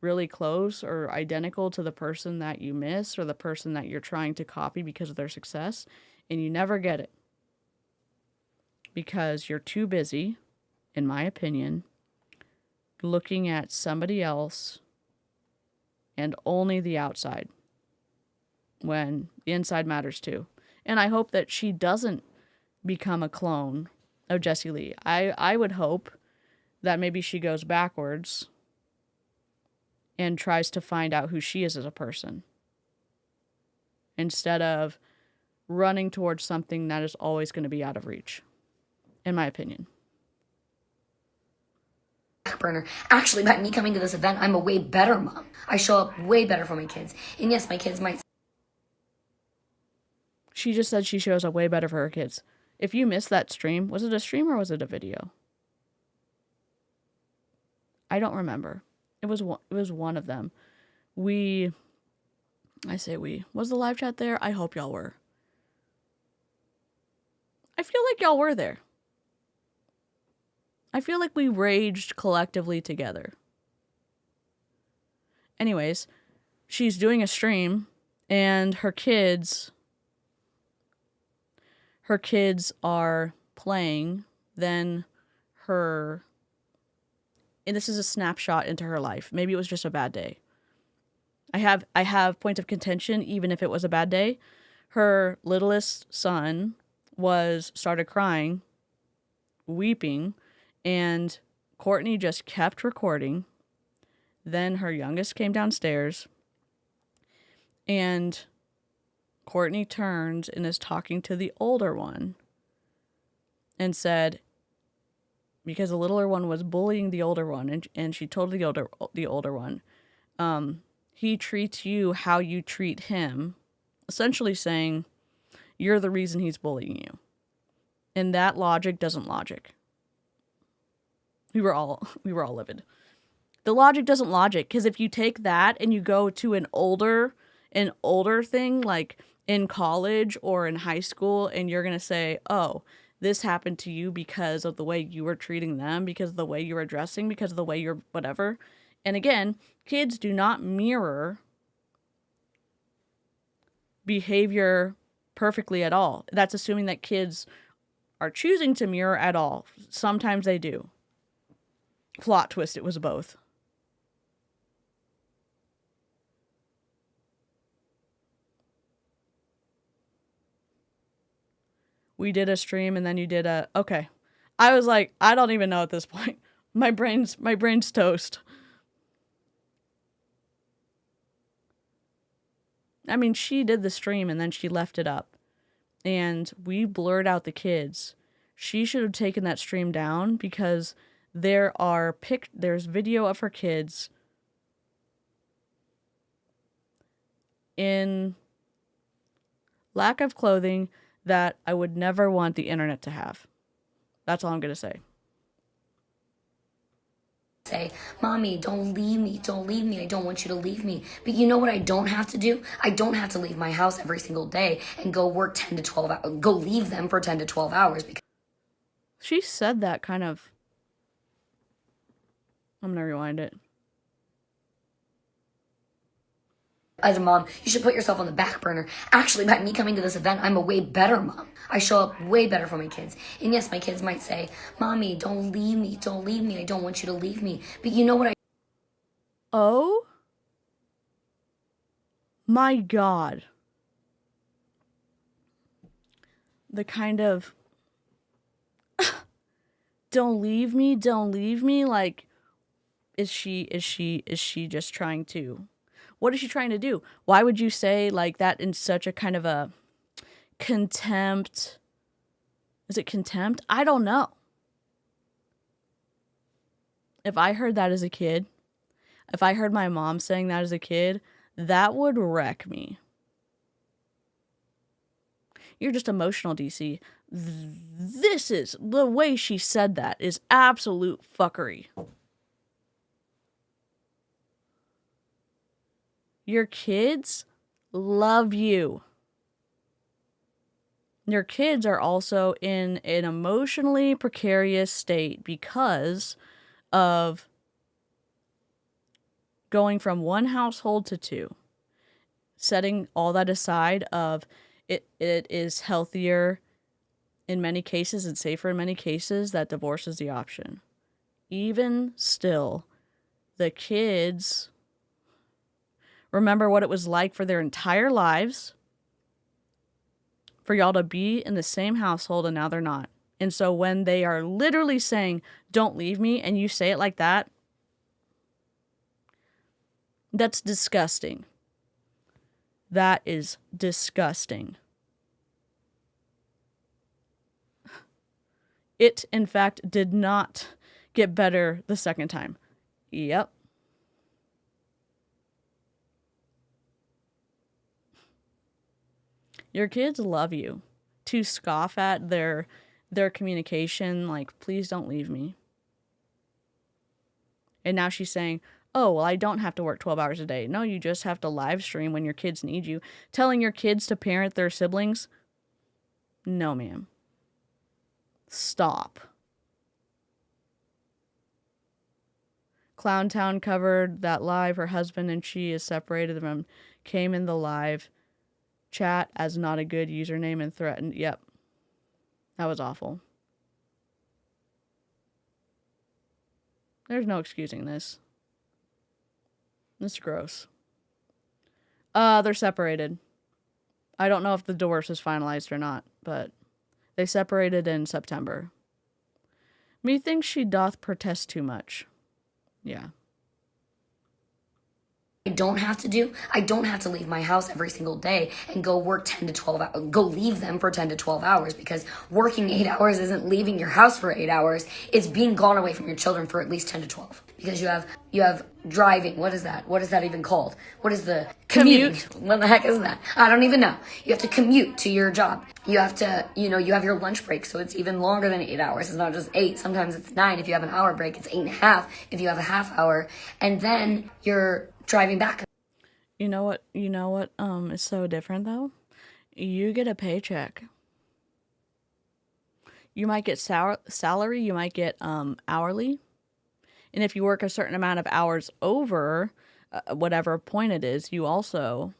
really close or identical to the person that you miss or the person that you're trying to copy because of their success, and you never get it because you're too busy, in my opinion, looking at somebody else and only the outside when the inside matters too. And I hope that she doesn't become a clone of Jessie Lee. I would hope that maybe she goes backwards and tries to find out who she is as a person, instead of running towards something that is always going to be out of reach, in my opinion. Burner. Actually, by me coming to this event, I'm a way better mom. I show up way better for my kids. And yes, my kids might... She just said she shows up way better for her kids. If you missed that stream, was it a stream or was it a video? I don't remember. It was one of them. Was the live chat there? I hope y'all were. I feel like y'all were there. I feel like we raged collectively together. Anyways, she's doing a stream and her kids are playing, then and this is a snapshot into her life. Maybe it was just a bad day. I have points of contention, even if it was a bad day. Her littlest son started crying, weeping, and Courtney just kept recording. Then her youngest came downstairs, and Courtney turns and is talking to the older one and said, because the littler one was bullying the older one, and she told the older one, he treats you how you treat him, essentially saying you're the reason he's bullying you. And that logic doesn't logic. We were all livid. The logic doesn't logic, because if you take that and you go to an older thing, like in college or in high school, and you're going to say, oh, this happened to you because of the way you were treating them, because of the way you were dressing, because of the way you're whatever. And again, kids do not mirror behavior perfectly at all. That's assuming that kids are choosing to mirror at all. Sometimes they do. Plot twist, it was both. We did a stream and then you did a... Okay. I was like, I don't even know at this point. My brain's toast. I mean, she did the stream and then she left it up. And we blurred out the kids. She should have taken that stream down, because there's video of her kids in lack of clothing that I would never want the internet to have. That's all I'm going to say. Say, Mommy, don't leave me, I don't want you to leave me. But you know what I don't have to do? I don't have to leave my house every single day and go work 10 to 12 hours, go leave them for 10 to 12 hours. Because she said that kind of... I'm going to rewind it. As a mom, you should put yourself on the back burner. Actually, by me coming to this event, I'm a way better mom. I show up way better for my kids. And yes, my kids might say, Mommy, don't leave me, I don't want you to leave me. But you know what I... Oh? My God. The kind of... don't leave me, like... Is she just trying to... What is she trying to do? Why would you say like that in such a kind of a contempt? Is it contempt? I don't know. If I heard that as a kid, if I heard my mom saying that as a kid, that would wreck me. You're just emotional, DC. This is, the way she said that is absolute fuckery. Your kids love you. Your kids are also in an emotionally precarious state because of going from one household to two. Setting all that aside of it is healthier in many cases and safer in many cases that divorce is the option. Even still, the kids... remember what it was like for their entire lives for y'all to be in the same household, and now they're not. And so when they are literally saying, don't leave me, and you say it like that, that's disgusting. That is disgusting. It, in fact, did not get better the second time. Yep. Your kids love you. To scoff at their communication, like, please don't leave me. And now she's saying, oh, well, I don't have to work 12 hours a day. No, you just have to live stream when your kids need you. Telling your kids to parent their siblings? No, ma'am. Stop. Clowntown covered that live. Her husband and she is separated from, came in the live chat as not a good username and threatened. Yep. That was awful. There's no excusing this. This is gross. They're separated. I don't know if the divorce is finalized or not, but they separated in September. Methinks she doth protest too much. Yeah. I don't have to do. I don't have to leave my house every single day and go work 10 to 12 hours, go leave them for 10 to 12 hours, because working 8 hours isn't leaving your house for 8 hours. It's being gone away from your children for at least 10 to 12, because you have driving. What is that? What is that even called? What is the commute? What the heck is that? I don't even know. You have to commute to your job. You have to, you have your lunch break. So it's even longer than 8 hours. It's not just 8. Sometimes it's 9. If you have an hour break, it's 8.5. If you have a half hour, and then you're driving back. You know what is so different though? You get a paycheck. You might get salary, you might get hourly. And if you work a certain amount of hours over whatever point it is, you also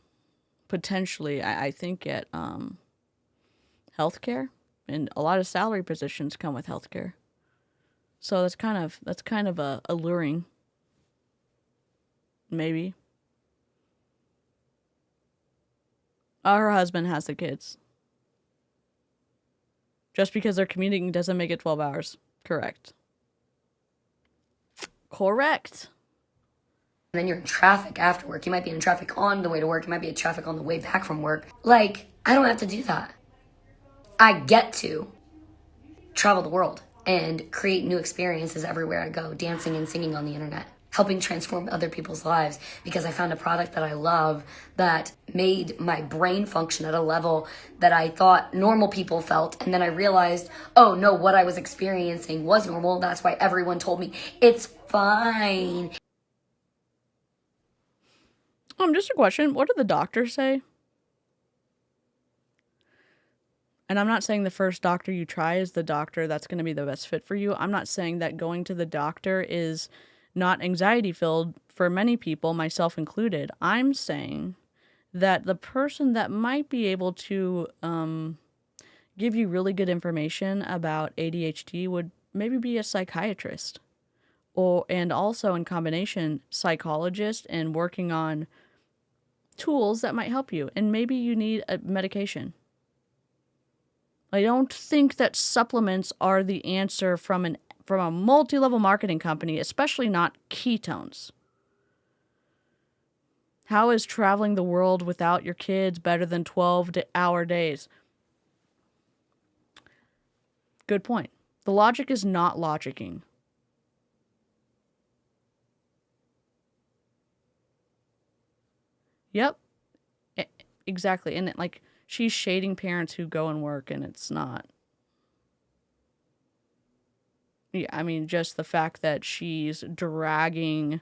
potentially, I think, get healthcare. And a lot of salary positions come with healthcare. So that's kind of alluring. Maybe. Her husband has the kids. Just because they're commuting doesn't make it 12 hours. Correct. Correct. And then you're in traffic after work. You might be in traffic on the way to work. You might be in traffic on the way back from work. Like, I don't have to do that. I get to travel the world and create new experiences everywhere I go, dancing and singing on the internet, helping transform other people's lives, because I found a product that I love that made my brain function at a level that I thought normal people felt. And then I realized, oh no, what I was experiencing was normal. That's why everyone told me it's fine. Just a question. What did the doctor say? And I'm not saying the first doctor you try is the doctor that's going to be the best fit for you. I'm not saying that going to the doctor is not anxiety-filled for many people, myself included. I'm saying that the person that might be able to give you really good information about ADHD would maybe be a psychiatrist, and also in combination, psychologist, and working on tools that might help you. And maybe you need a medication. I don't think that supplements are the answer from a multi-level marketing company, especially not ketones. How is traveling the world without your kids better than 12-hour days? Good point. The logic is not logicking. Yep. Exactly. And she's shading parents who go and work, and it's not. Yeah, I mean, just the fact that she's dragging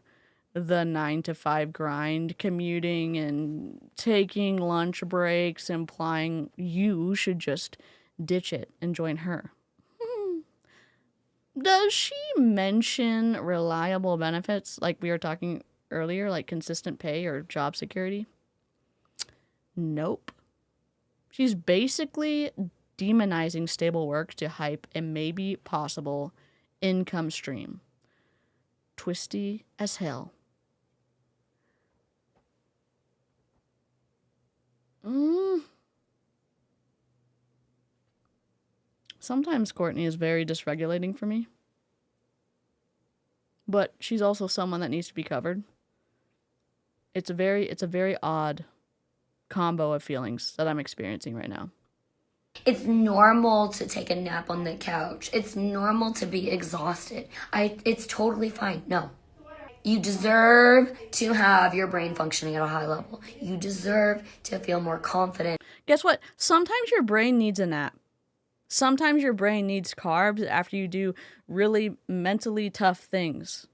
the 9 to 5 grind, commuting and taking lunch breaks, implying you should just ditch it and join her. Does she mention reliable benefits like we were talking earlier, like consistent pay or job security? Nope. She's basically demonizing stable work to hype a maybe possible income stream. Twisty as hell. Sometimes Courtney is very dysregulating for me. But she's also someone that needs to be covered. It's a very odd combo of feelings that I'm experiencing right now. It's normal to take a nap on the couch. It's normal to be exhausted. It's totally fine. No. You deserve to have your brain functioning at a high level. You deserve to feel more confident. Guess what? Sometimes your brain needs a nap. Sometimes your brain needs carbs after you do really mentally tough things.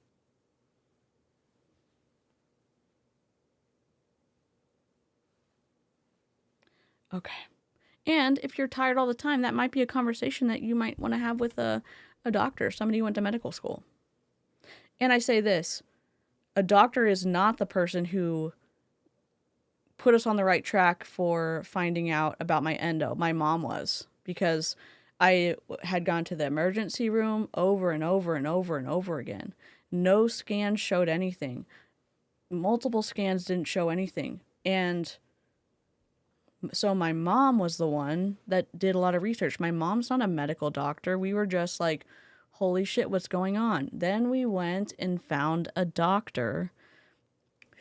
Okay. And if you're tired all the time, that might be a conversation that you might want to have with a doctor, somebody who went to medical school. And I say this, a doctor is not the person who put us on the right track for finding out about my endo. My mom was, because I had gone to the emergency room over and over and over and over again. No scans showed anything. Multiple scans didn't show anything. And so my mom was the one that did a lot of research. My mom's not a medical doctor. We were just like, holy shit, what's going on? Then we went and found a doctor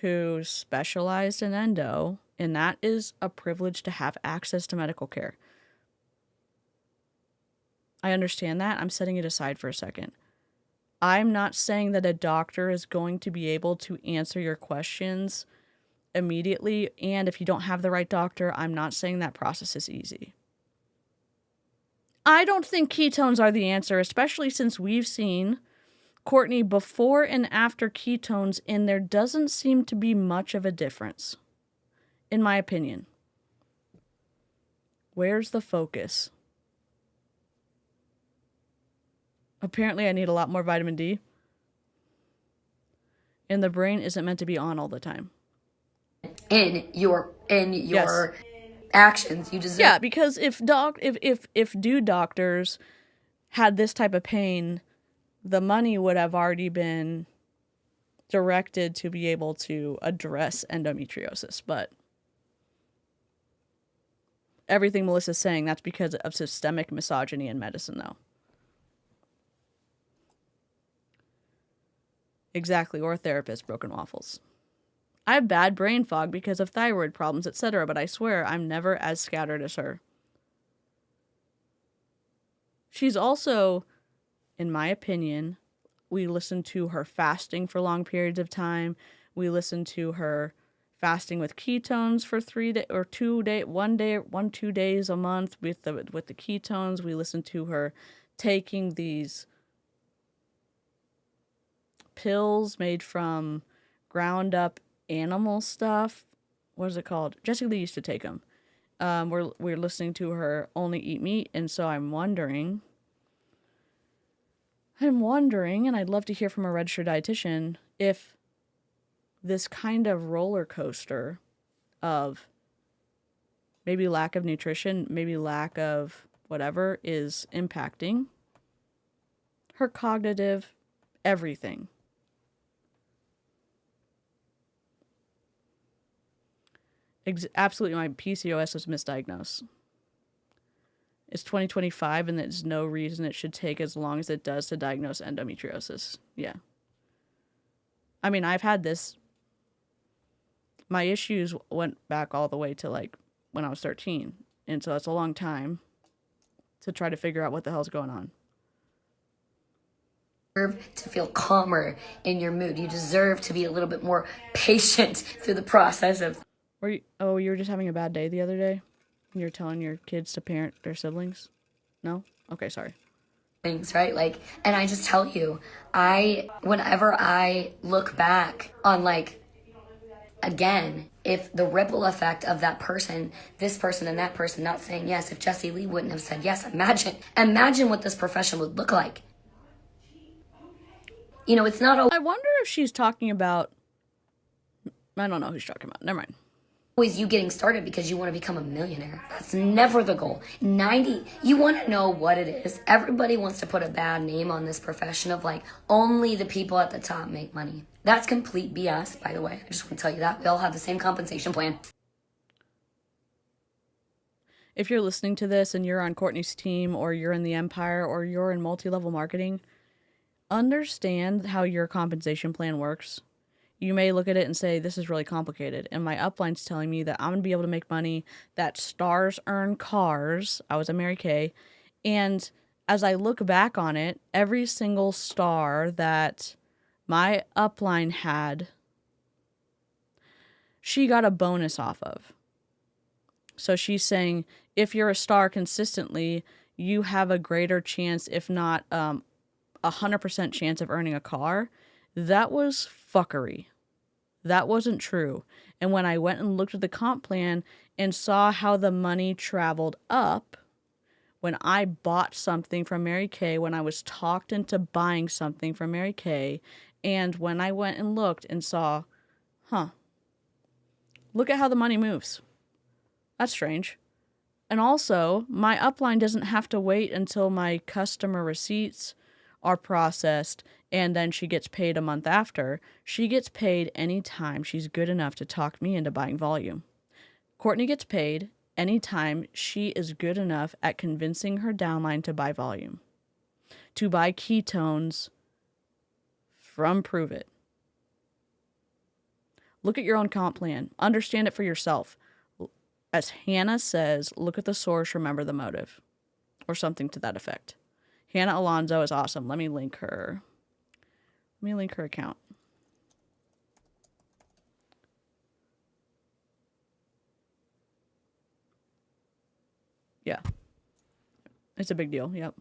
who specialized in endo, and that is a privilege to have access to medical care. I understand that. I'm setting it aside for a second. I'm not saying that a doctor is going to be able to answer your questions immediately, and if you don't have the right doctor, I'm not saying that process is easy. I don't think ketones are the answer, especially since we've seen Courtney before and after ketones, and there doesn't seem to be much of a difference, in my opinion. Where's the focus? Apparently, I need a lot more vitamin D. And the brain isn't meant to be on all the time. In your Yes. actions, you deserve. Yeah, because if dude doctors had this type of pain, the money would have already been directed to be able to address endometriosis. But everything Melissa's saying, that's because of systemic misogyny in medicine, though. Exactly, or a therapist, broken waffles. I have bad brain fog because of thyroid problems, etc., but I swear I'm never as scattered as her. She's also, in my opinion, we listen to her fasting for long periods of time. We listen to her fasting with ketones for 3 days or 2 days, 2 days a month with the ketones. We listen to her taking these pills made from ground up animal stuff. What is it called? Jessica Lee used to take them. We're listening to her only eat meat, and so I'm wondering, and I'd love to hear from a registered dietitian if this kind of roller coaster of maybe lack of nutrition, maybe lack of whatever is impacting her cognitive everything. Absolutely, my PCOS was misdiagnosed. It's 2025, and there's no reason it should take as long as it does to diagnose endometriosis. Yeah. I mean, I've had this. My issues went back all the way to like when I was 13. And so that's a long time to try to figure out what the hell's going on. To feel calmer in your mood. You deserve to be a little bit more patient through the process of. You were just having a bad day the other day? You're telling your kids to parent their siblings? No? Okay, sorry. Things, right? Like, and I just tell you, whenever I look back on, like, again, if the ripple effect of that person, this person and that person not saying yes, if Jessie Lee wouldn't have said yes, imagine what this profession would look like. You know, it's not I wonder if she's talking about, I don't know who she's talking about. Never mind. always you getting started because you want to become a millionaire. That's never the goal. You want to know what it is. Everybody wants to put a bad name on this profession of like, only the people at the top make money. That's complete BS, by the way. I just want to tell you that. We all have the same compensation plan. If you're listening to this and you're on Courtney's team, or you're in the Empire, or you're in multi-level marketing, understand how your compensation plan works. You may look at it and say, this is really complicated. And my upline's telling me that I'm going to be able to make money, that stars earn cars. I was a Mary Kay. And as I look back on it, every single star that my upline had, she got a bonus off of. So she's saying, if you're a star consistently, you have a greater chance, if not 100% chance of earning a car. That was fuckery. That wasn't true. And when I went and looked at the comp plan and saw how the money traveled up, when I bought something from Mary Kay, when I was talked into buying something from Mary Kay, and when I went and looked and saw, look at how the money moves. That's strange. And also, my upline doesn't have to wait until my customer receipts are processed and then she gets paid a month after. She gets paid anytime she's good enough to talk me into buying volume. Courtney gets paid anytime she is good enough at convincing her downline to buy volume, to buy ketones from Prove It. Look at your own comp plan. Understand it for yourself. As Hannah says, look at the source, remember the motive. Or something to that effect. Hannah Alonso is awesome. Let me link her. Let me link her account. Yeah. It's a big deal. Yep.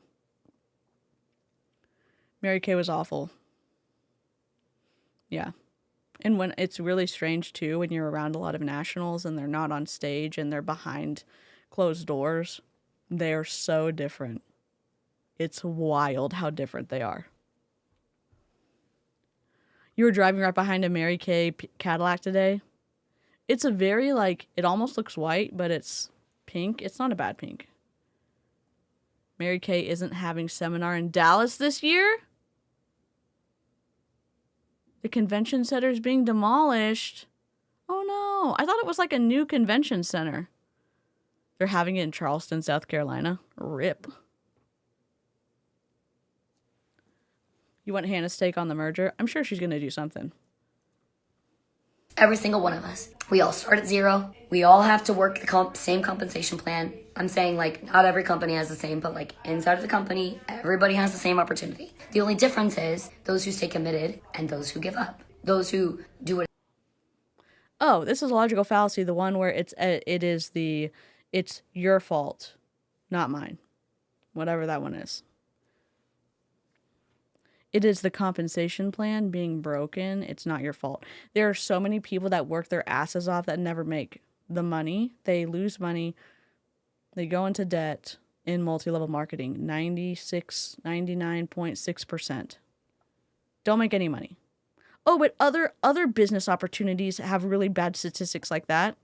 Mary Kay was awful. Yeah. And when it's really strange too, when you're around a lot of nationals and they're not on stage and they're behind closed doors, they're so different. It's wild how different they are. You were driving right behind a Mary Kay Cadillac today. It's a very, like, it almost looks white, but it's pink. It's not a bad pink. Mary Kay isn't having seminar in Dallas this year? The convention center is being demolished. Oh no, I thought it was like a new convention center. They're having it in Charleston, South Carolina. RIP. You want Hannah's take on the merger? I'm sure she's going to do something. Every single one of us. We all start at zero. We all have to work the same compensation plan. I'm saying, like, not every company has the same, but, like, inside of the company, everybody has the same opportunity. The only difference is those who stay committed and those who give up. Those who do it. Oh, this is a logical fallacy. The one where it's your fault, not mine. Whatever that one is. It is the compensation plan being broken. It's not your fault. There are so many people that work their asses off that never make the money. They lose money. They go into debt in multi-level marketing. 99.6%. Don't make any money. Oh, but other business opportunities have really bad statistics like that.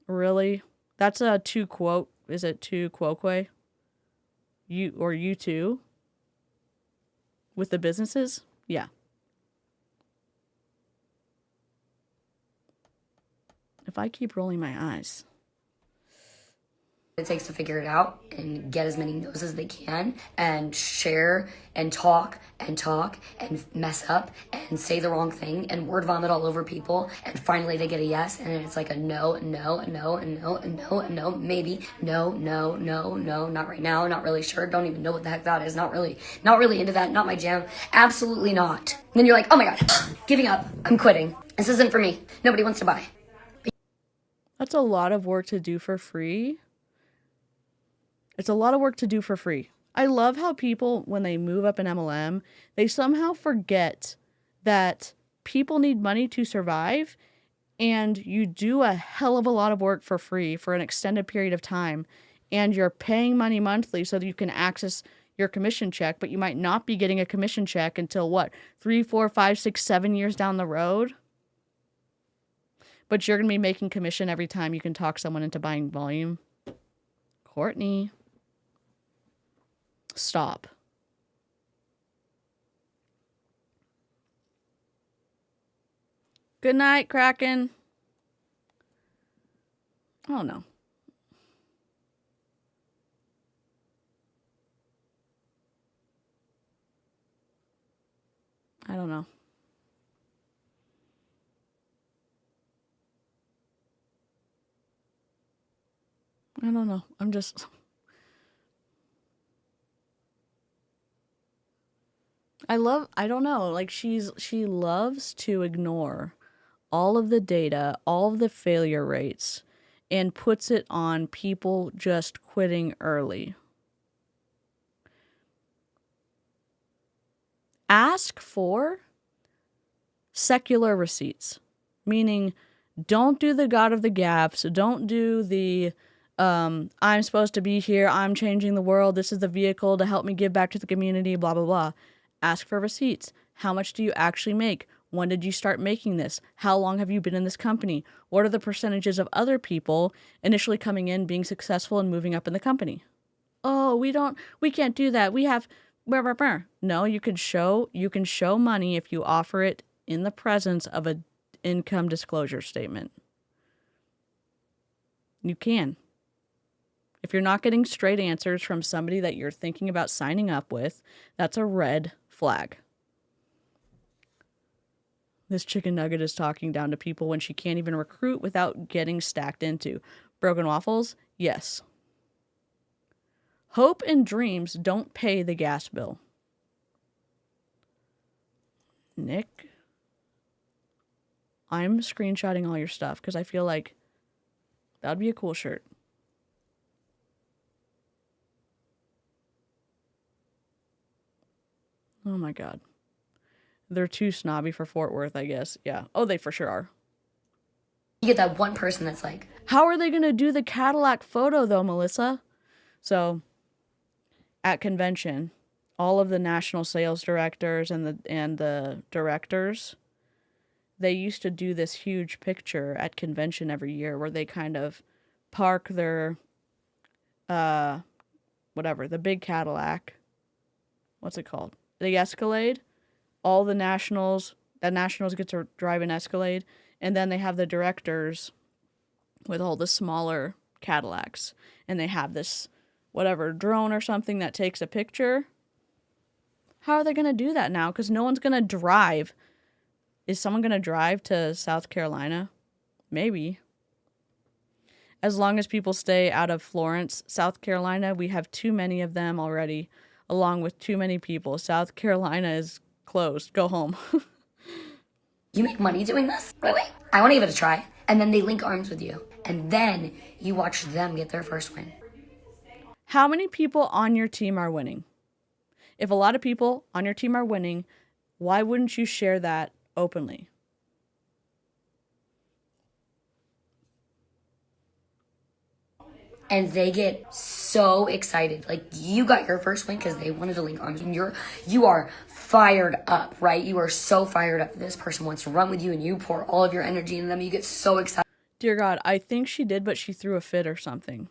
Really? That's a two quote. Is it two quoque? You too? With the businesses? Yeah. If I keep rolling my eyes. It takes to figure it out and get as many no's as they can and share and talk and mess up and say the wrong thing and word vomit all over people, and finally they get a yes, and it's like a no, maybe, no, not right now, not really sure, don't even know what the heck that is, not really into that, not my jam, absolutely not. And then you're like, oh my god, giving up, I'm quitting, this isn't for me, nobody wants to buy. That's a lot of work to do for free. It's a lot of work to do for free. I love how people, when they move up in MLM, they somehow forget that people need money to survive, and you do a hell of a lot of work for free for an extended period of time, and you're paying money monthly so that you can access your commission check, but you might not be getting a commission check until what, 3, 4, 5, 6, 7 years down the road? But you're going to be making commission every time you can talk someone into buying volume. Courtney. Stop. Good night, Kraken. Oh, no. I don't know. I don't know. I don't know, like she loves to ignore all of the data, all of the failure rates, and puts it on people just quitting early. Ask for secular receipts, meaning don't do the God of the gaps, don't do the I'm supposed to be here, I'm changing the world, this is the vehicle to help me give back to the community, blah, blah, blah. Ask for receipts. How much do you actually make? When did you start making this? How long have you been in this company? What are the percentages of other people initially coming in, being successful, and moving up in the company? Oh, we can't do that. We have, no, you can show money if you offer it in the presence of an income disclosure statement. You can. If you're not getting straight answers from somebody that you're thinking about signing up with, that's a red flag. This chicken nugget is talking down to people when she can't even recruit without getting stacked into. Broken waffles? Yes. Hope and dreams don't pay the gas bill. Nick, I'm screenshotting all your stuff because I feel like that would be a cool shirt. Oh my God. They're too snobby for Fort Worth, I guess. Yeah. Oh, they for sure are. You get that one person that's like, how are they going to do the Cadillac photo, though, Melissa? So, at convention, all of the national sales directors and the directors, they used to do this huge picture at convention every year where they kind of park their, the big Cadillac. What's it called? The Escalade. All the nationals get to drive an Escalade. And then they have the directors with all the smaller Cadillacs. And they have this, drone or something that takes a picture. How are they going to do that now? Because no one's going to drive. Is someone going to drive to South Carolina? Maybe. As long as people stay out of Florence, South Carolina, we have too many of them already, along with too many people. South Carolina is closed. Go home. you make money doing this? Really? I want to give it a try. And then they link arms with you. And then you watch them get their first win. How many people on your team are winning? If a lot of people on your team are winning, why wouldn't you share that openly? And they get so excited. Like, you got your first win because they wanted to link arms. And you are fired up, right? You are so fired up. This person wants to run with you and you pour all of your energy into them. You get so excited. Dear God, I think she did, but she threw a fit or something.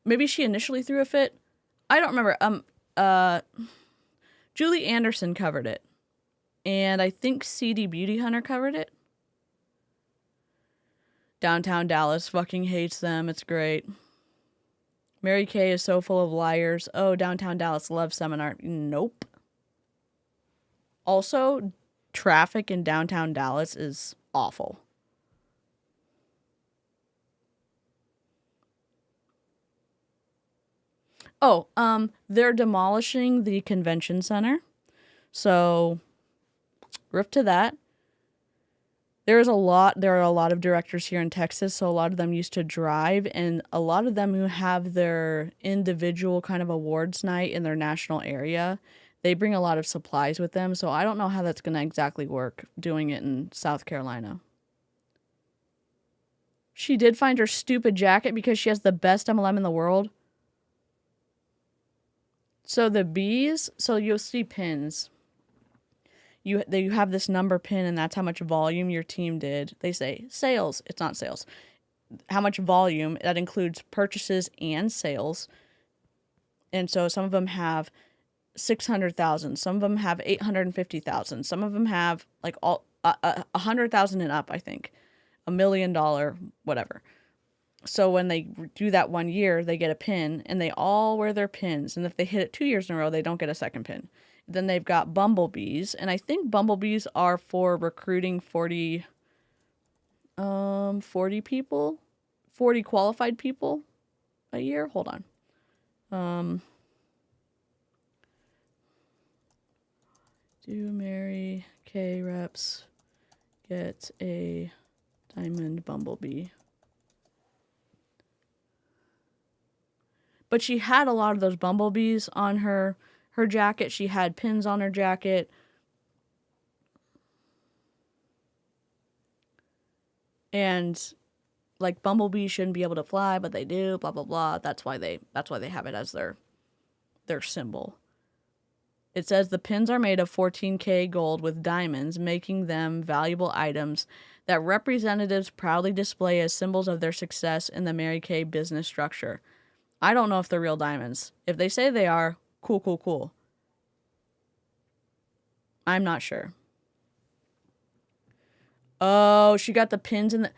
Maybe she initially threw a fit. I don't remember. Julie Anderson covered it. And I think CD Beauty Hunter covered it. Downtown Dallas fucking hates them. It's great. Mary Kay is so full of liars. Oh, downtown Dallas loves seminar. Nope. Also, traffic in downtown Dallas is awful. Oh, they're demolishing the convention center. So, rip to that. There are a lot of directors here in Texas, so a lot of them used to drive, and a lot of them who have their individual kind of awards night in their national area, they bring a lot of supplies with them, so I don't know how that's going to exactly work doing it in South Carolina. She did find her stupid jacket because she has the best MLM in the world. So the bees, so you'll see pins. You have this number pin, and that's how much volume your team did. They say sales. It's not sales. How much volume, that includes purchases and sales. And so some of them have 600,000. Some of them have 850,000. Some of them have like all 100,000 and up, I think. $1 million, whatever. So when they do that 1 year, they get a pin, and they all wear their pins. And if they hit it 2 years in a row, they don't get a second pin. Then they've got bumblebees, and I think bumblebees are for recruiting 40 people, 40 qualified people a year. Hold on. Do Mary Kay reps get a diamond bumblebee? But she had a lot of those bumblebees on her jacket. She had pins on her jacket. And like bumblebees shouldn't be able to fly, but they do, blah blah blah. That's why they have it as their symbol. It says the pins are made of 14K gold with diamonds, making them valuable items that representatives proudly display as symbols of their success in the Mary Kay business structure. I don't know if they're real diamonds. If they say they are, cool. I'm not sure. Oh, she got the pins in the...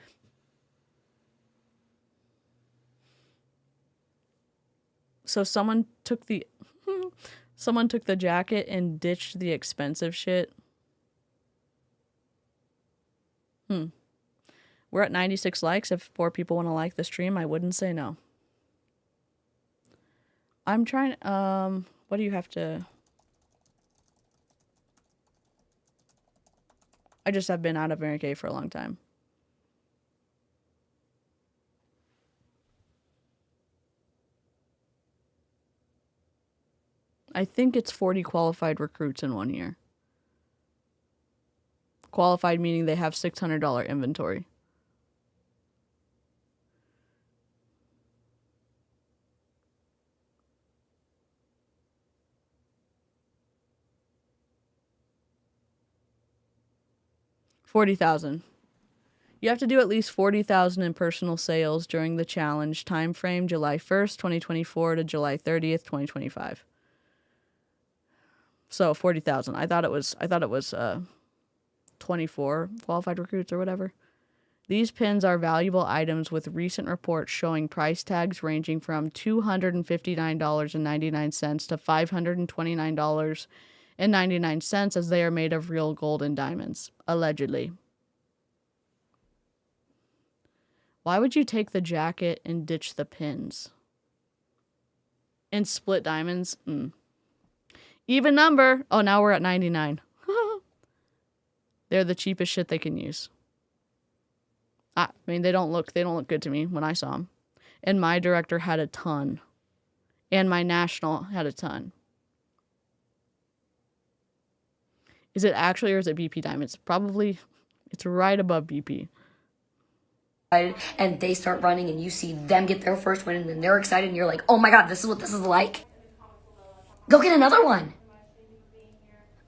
So someone took the Someone took the jacket and ditched the expensive shit. We're at 96 likes. If 4 people want to like the stream, I wouldn't say no. I'm trying, what do you have to... I just have been out of Mary Kay for a long time. I think it's 40 qualified recruits in 1 year. Qualified meaning they have $600 inventory. $40,000. You have to do at least $40,000 in personal sales during the challenge time frame, July 1st, 2024 to July 30th, 2025. So 40,000. I thought it was 24 qualified recruits or whatever. These pins are valuable items with recent reports showing price tags ranging from $259.99 to $529.99 as they are made of real gold and diamonds, allegedly. Why would you take the jacket and ditch the pins? And split diamonds? Even number. Oh, now we're at 99. They're the cheapest shit they can use. I mean, they don't look good to me when I saw them. And my director had a ton. And my national had a ton. Is it actually or is it BP diamonds? Probably, it's right above BP. And they start running and you see them get their first win and then they're excited and you're like, oh my God, this is what this is like. Go get another one.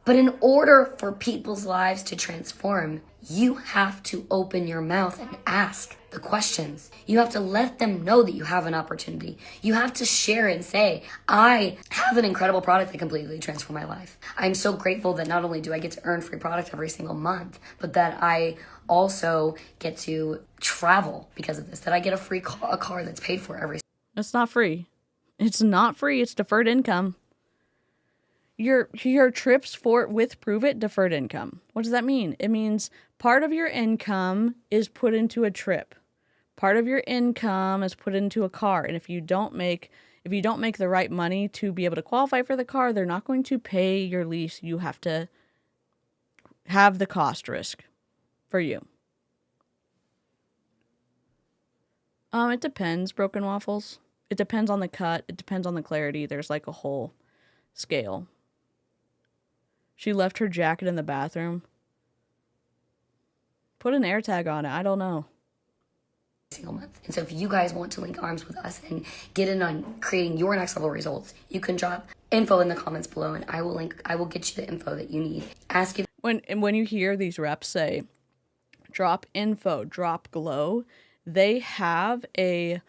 But in order for people's lives to transform, you have to open your mouth and ask the questions. You have to let them know that you have an opportunity. You have to share and say, I have an incredible product that completely transformed my life. I'm so grateful that not only do I get to earn free product every single month, but that I also get to travel because of this, that I get a free a car that's paid for every. It's not free. It's not free. It's deferred income. Your trips with Prove It, deferred income. What does that mean? It means part of your income is put into a trip. Part of your income is put into a car. And if you don't make the right money to be able to qualify for the car, they're not going to pay your lease. You have to have the cost risk for you. It depends, Broken Waffles. It depends on the cut. It depends on the clarity. There's like a whole scale. She left her jacket in the bathroom. Put an AirTag on it. I don't know. Single month. And so if you guys want to link arms with us and get in on creating your next level results, you can drop info in the comments below and I will get you the info that you need. Ask if when you hear these reps say drop info, drop glow, they have a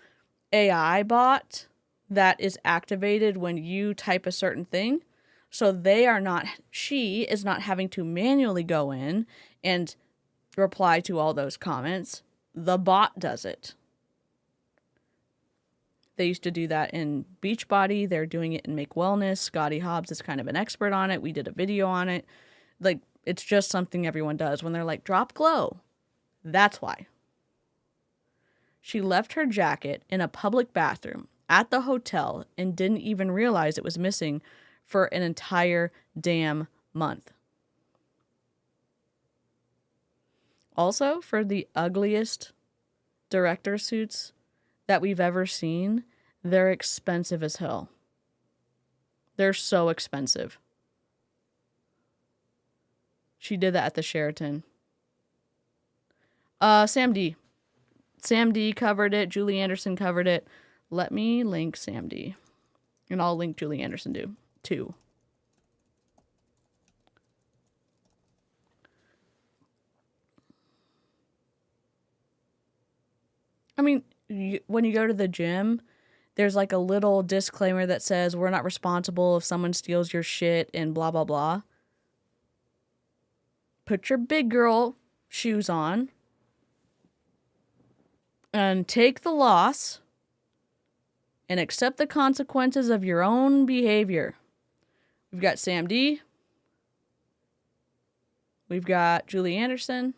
AI bot that is activated when you type a certain thing. So she is not having to manually go in and reply to all those comments. The bot does it. They used to do that in Beachbody. They're doing it in Make Wellness. Scotty Hobbs is kind of an expert on it. We did a video on it. Like, it's just something everyone does when they're like, drop glow. That's why. She left her jacket in a public bathroom at the hotel and didn't even realize it was missing for an entire damn month. Also, for the ugliest director suits that we've ever seen, they're expensive as hell. They're so expensive. She did that at the Sheraton. Sam D. Sam D covered it. Julie Anderson covered it. Let me link Sam D. And I'll link Julie Anderson too. I mean, when you go to the gym, there's like a little disclaimer that says we're not responsible if someone steals your shit and blah, blah, blah. Put your big girl shoes on and take the loss and accept the consequences of your own behavior. We've got Sam D. We've got Julie Anderson.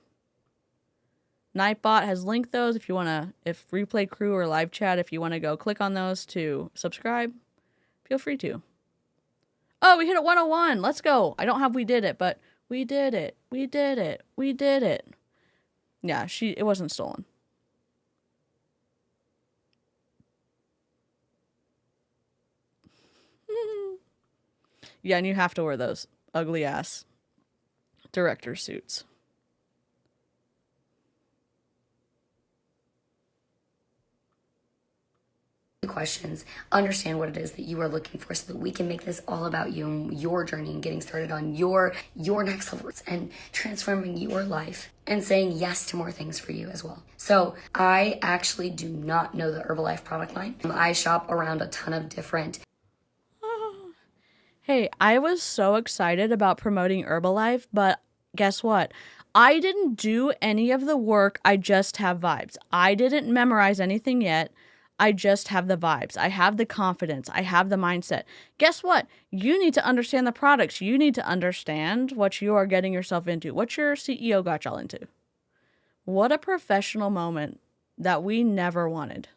Nightbot has linked those if you want to, if Replay Crew or Live Chat, if you want to go click on those to subscribe, feel free to. Oh, we hit it 101. Let's go. I don't have we did it, but we did it. We did it. We did it. Yeah, it wasn't stolen. Yeah, and you have to wear those ugly ass director suits. Questions, understand what it is that you are looking for so that we can make this all about you and your journey and getting started on your next levels and transforming your life and saying yes to more things for you as well. So I actually do not know the Herbalife product line. I shop around a ton of different. Hey, I was so excited about promoting Herbalife, but guess what? I didn't do any of the work. I just have vibes. I didn't memorize anything yet. I just have the vibes. I have the confidence. I have the mindset. Guess what? You need to understand the products. You need to understand what you are getting yourself into. What your CEO got y'all into. What a professional moment that we never wanted.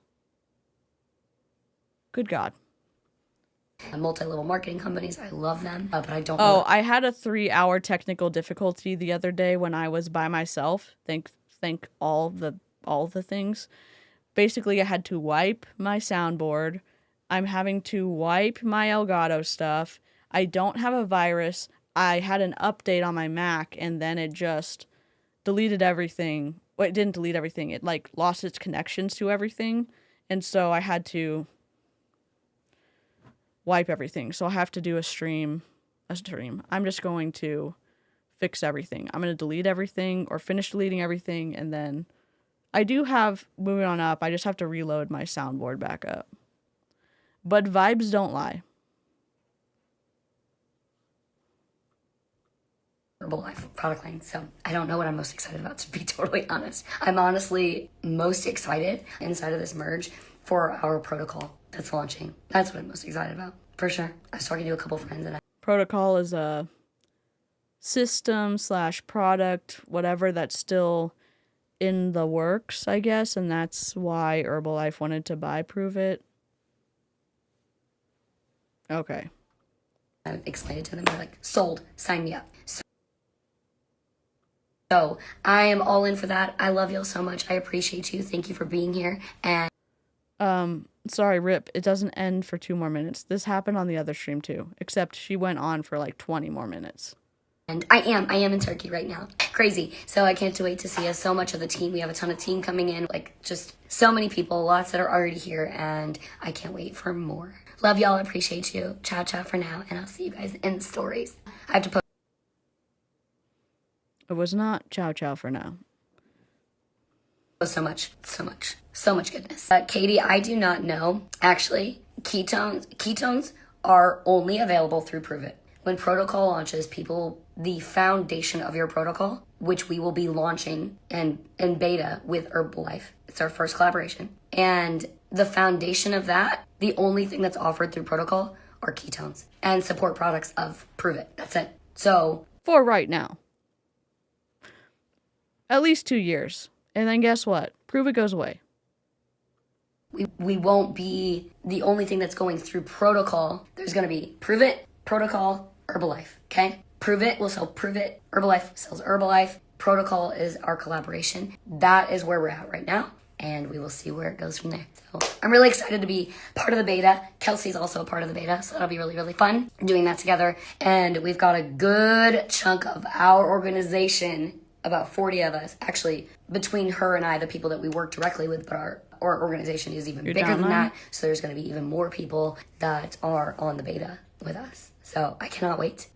Good God. Multi-level marketing companies. I love them, but I don't. Oh, I had a 3-hour technical difficulty the other day when I was by myself. Thank all the things. Basically, I had to wipe my soundboard. I'm having to wipe my Elgato stuff. I don't have a virus. I had an update on my Mac, and then it just deleted everything. Well, it didn't delete everything. It, like, lost its connections to everything. And so I had to wipe everything. So I have to do a stream. I'm just going to fix everything. I'm going to delete everything or finish deleting everything, and then I do have, moving on up, I just have to reload my soundboard back up. But vibes don't lie. Herbalife product line. So I don't know what I'm most excited about, to be totally honest. I'm honestly most excited inside of this merge for our protocol that's launching. That's what I'm most excited about, for sure. I was talking to a couple friends and Protocol is a system/product, whatever, that's still in the works, I guess, and that's why Herbalife wanted to buy Prove It. Okay. I explained it to them. They're like, sold, sign me up. So I am all in for that. I love y'all so much. I appreciate you. Thank you for being here. And sorry, Rip, it doesn't end for 2 more minutes. This happened on the other stream too, except she went on for like 20 more minutes. And I am in Turkey right now. Crazy. So I can't wait to see us. So much of the team. We have a ton of team coming in. Like, just so many people. Lots that are already here. And I can't wait for more. Love y'all. Appreciate you. Ciao, ciao for now. And I'll see you guys in the stories. I have to post. It was not ciao ciao for now. So much goodness. Katie, I do not know. Actually, ketones are only available through Prove It. When protocol launches, the foundation of your protocol, which we will be launching in beta with Herbalife. It's our first collaboration. And the foundation of that, the only thing that's offered through protocol are ketones and support products of Prove It. That's it. So for right now. At least 2 years. And then guess what? Prove It goes away. We won't be the only thing that's going through protocol. There's going to be Prove It, protocol, Herbalife, okay? Prove It will sell Prove It. Herbalife sells Herbalife. Protocol is our collaboration. That is where we're at right now, and we will see where it goes from there. So I'm really excited to be part of the beta. Kelsey's also a part of the beta, so that'll be really, really fun doing that together. And we've got a good chunk of our organization, about 40 of us, actually, between her and I, the people that we work directly with, but our organization is even bigger than that. So there's going to be even more people that are on the beta with us. So I cannot wait.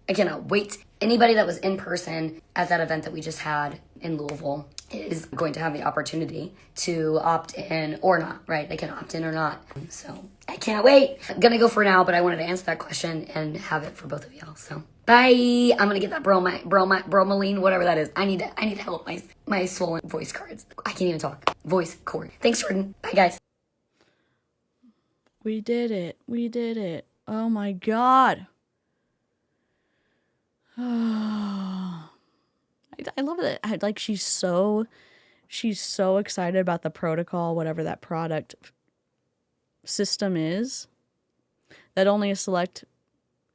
Anybody that was in person at that event that we just had in Louisville is going to have the opportunity to opt in or not, right? They can opt in or not. So I can't wait. I'm going to go for now, but I wanted to answer that question and have it for both of y'all. So bye. I'm going to get that bromoline, whatever that is. I need help. My swollen voice cords. I can't even talk. Voice cord. Thanks, Jordan. Bye, guys. We did it. Oh my God. I love it. She's so excited about the protocol, whatever that product system is, that only a select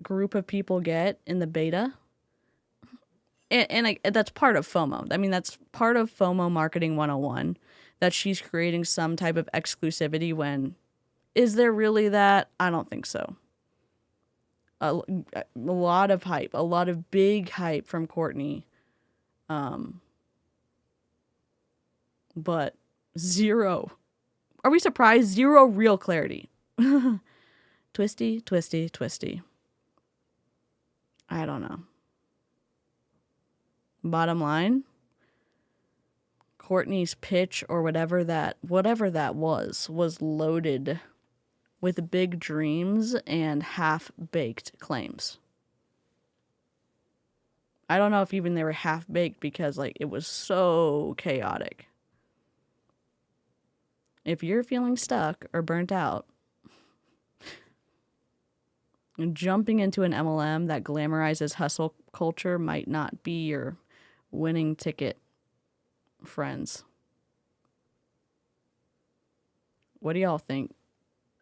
group of people get in the beta. And that's part of FOMO. I mean, that's part of FOMO marketing 101, that she's creating some type of exclusivity when, is there really that? I don't think so. A lot of hype, a lot of big hype from Courtney. But zero. Are we surprised? Zero real clarity. Twisty, twisty, twisty. I don't know. Bottom line, Courtney's pitch or whatever that was loaded with big dreams and half-baked claims. I don't know if even they were half-baked because it was so chaotic. If you're feeling stuck or burnt out, jumping into an MLM that glamorizes hustle culture might not be your winning ticket, friends. What do y'all think?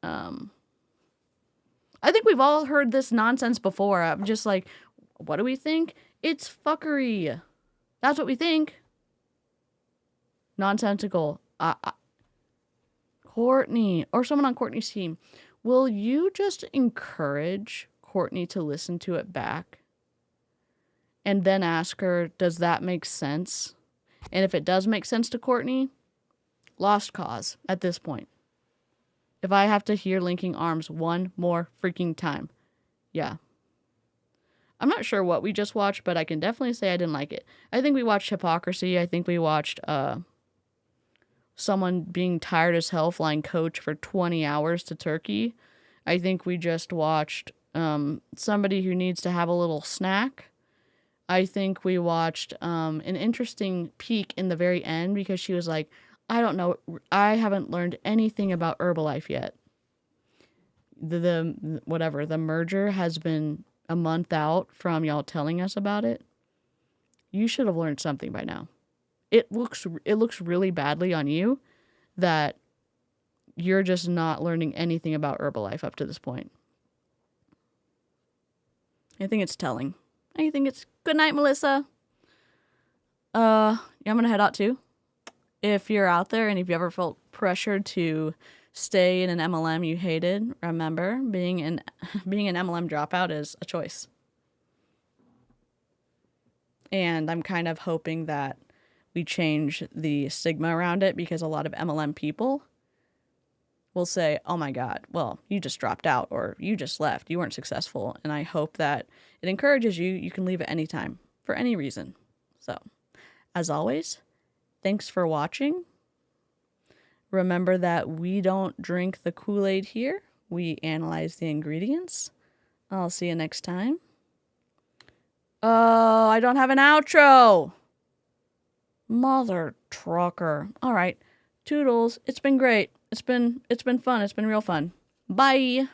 I think we've all heard this nonsense before. I'm just like, what do we think? It's fuckery. That's what we think. Nonsensical. Courtney, or someone on Courtney's team, will you just encourage Courtney to listen to it back? And then ask her, does that make sense? And if it does make sense to Courtney, lost cause at this point. If I have to hear linking arms one more freaking time, yeah. I'm not sure what we just watched, but I can definitely say I didn't like it. I think we watched Hypocrisy. I think we watched someone being tired as hell flying coach for 20 hours to Turkey. I think we just watched somebody who needs to have a little snack. I think we watched an interesting peek in the very end because she was like, I don't know, I haven't learned anything about Herbalife yet. The merger has been a month out from y'all telling us about it. You should have learned something by now. It looks really badly on you that you're just not learning anything about Herbalife up to this point. I think it's telling. I think it's good night, Melissa. Yeah, I'm gonna head out too. If you're out there and if you ever felt pressured to stay in an MLM you hated, remember, being an MLM dropout is a choice. And I'm kind of hoping that we change the stigma around it, because a lot of MLM people will say, oh my God, well, you just dropped out or you just left. You weren't successful. And I hope that it encourages you. You can leave at any time for any reason. So, as always, thanks for watching. Remember that we don't drink the Kool-Aid here. We analyze the ingredients. I'll see you next time. Oh, I don't have an outro. Mother trucker. All right. Toodles. It's been great. It's been fun. It's been real fun. Bye.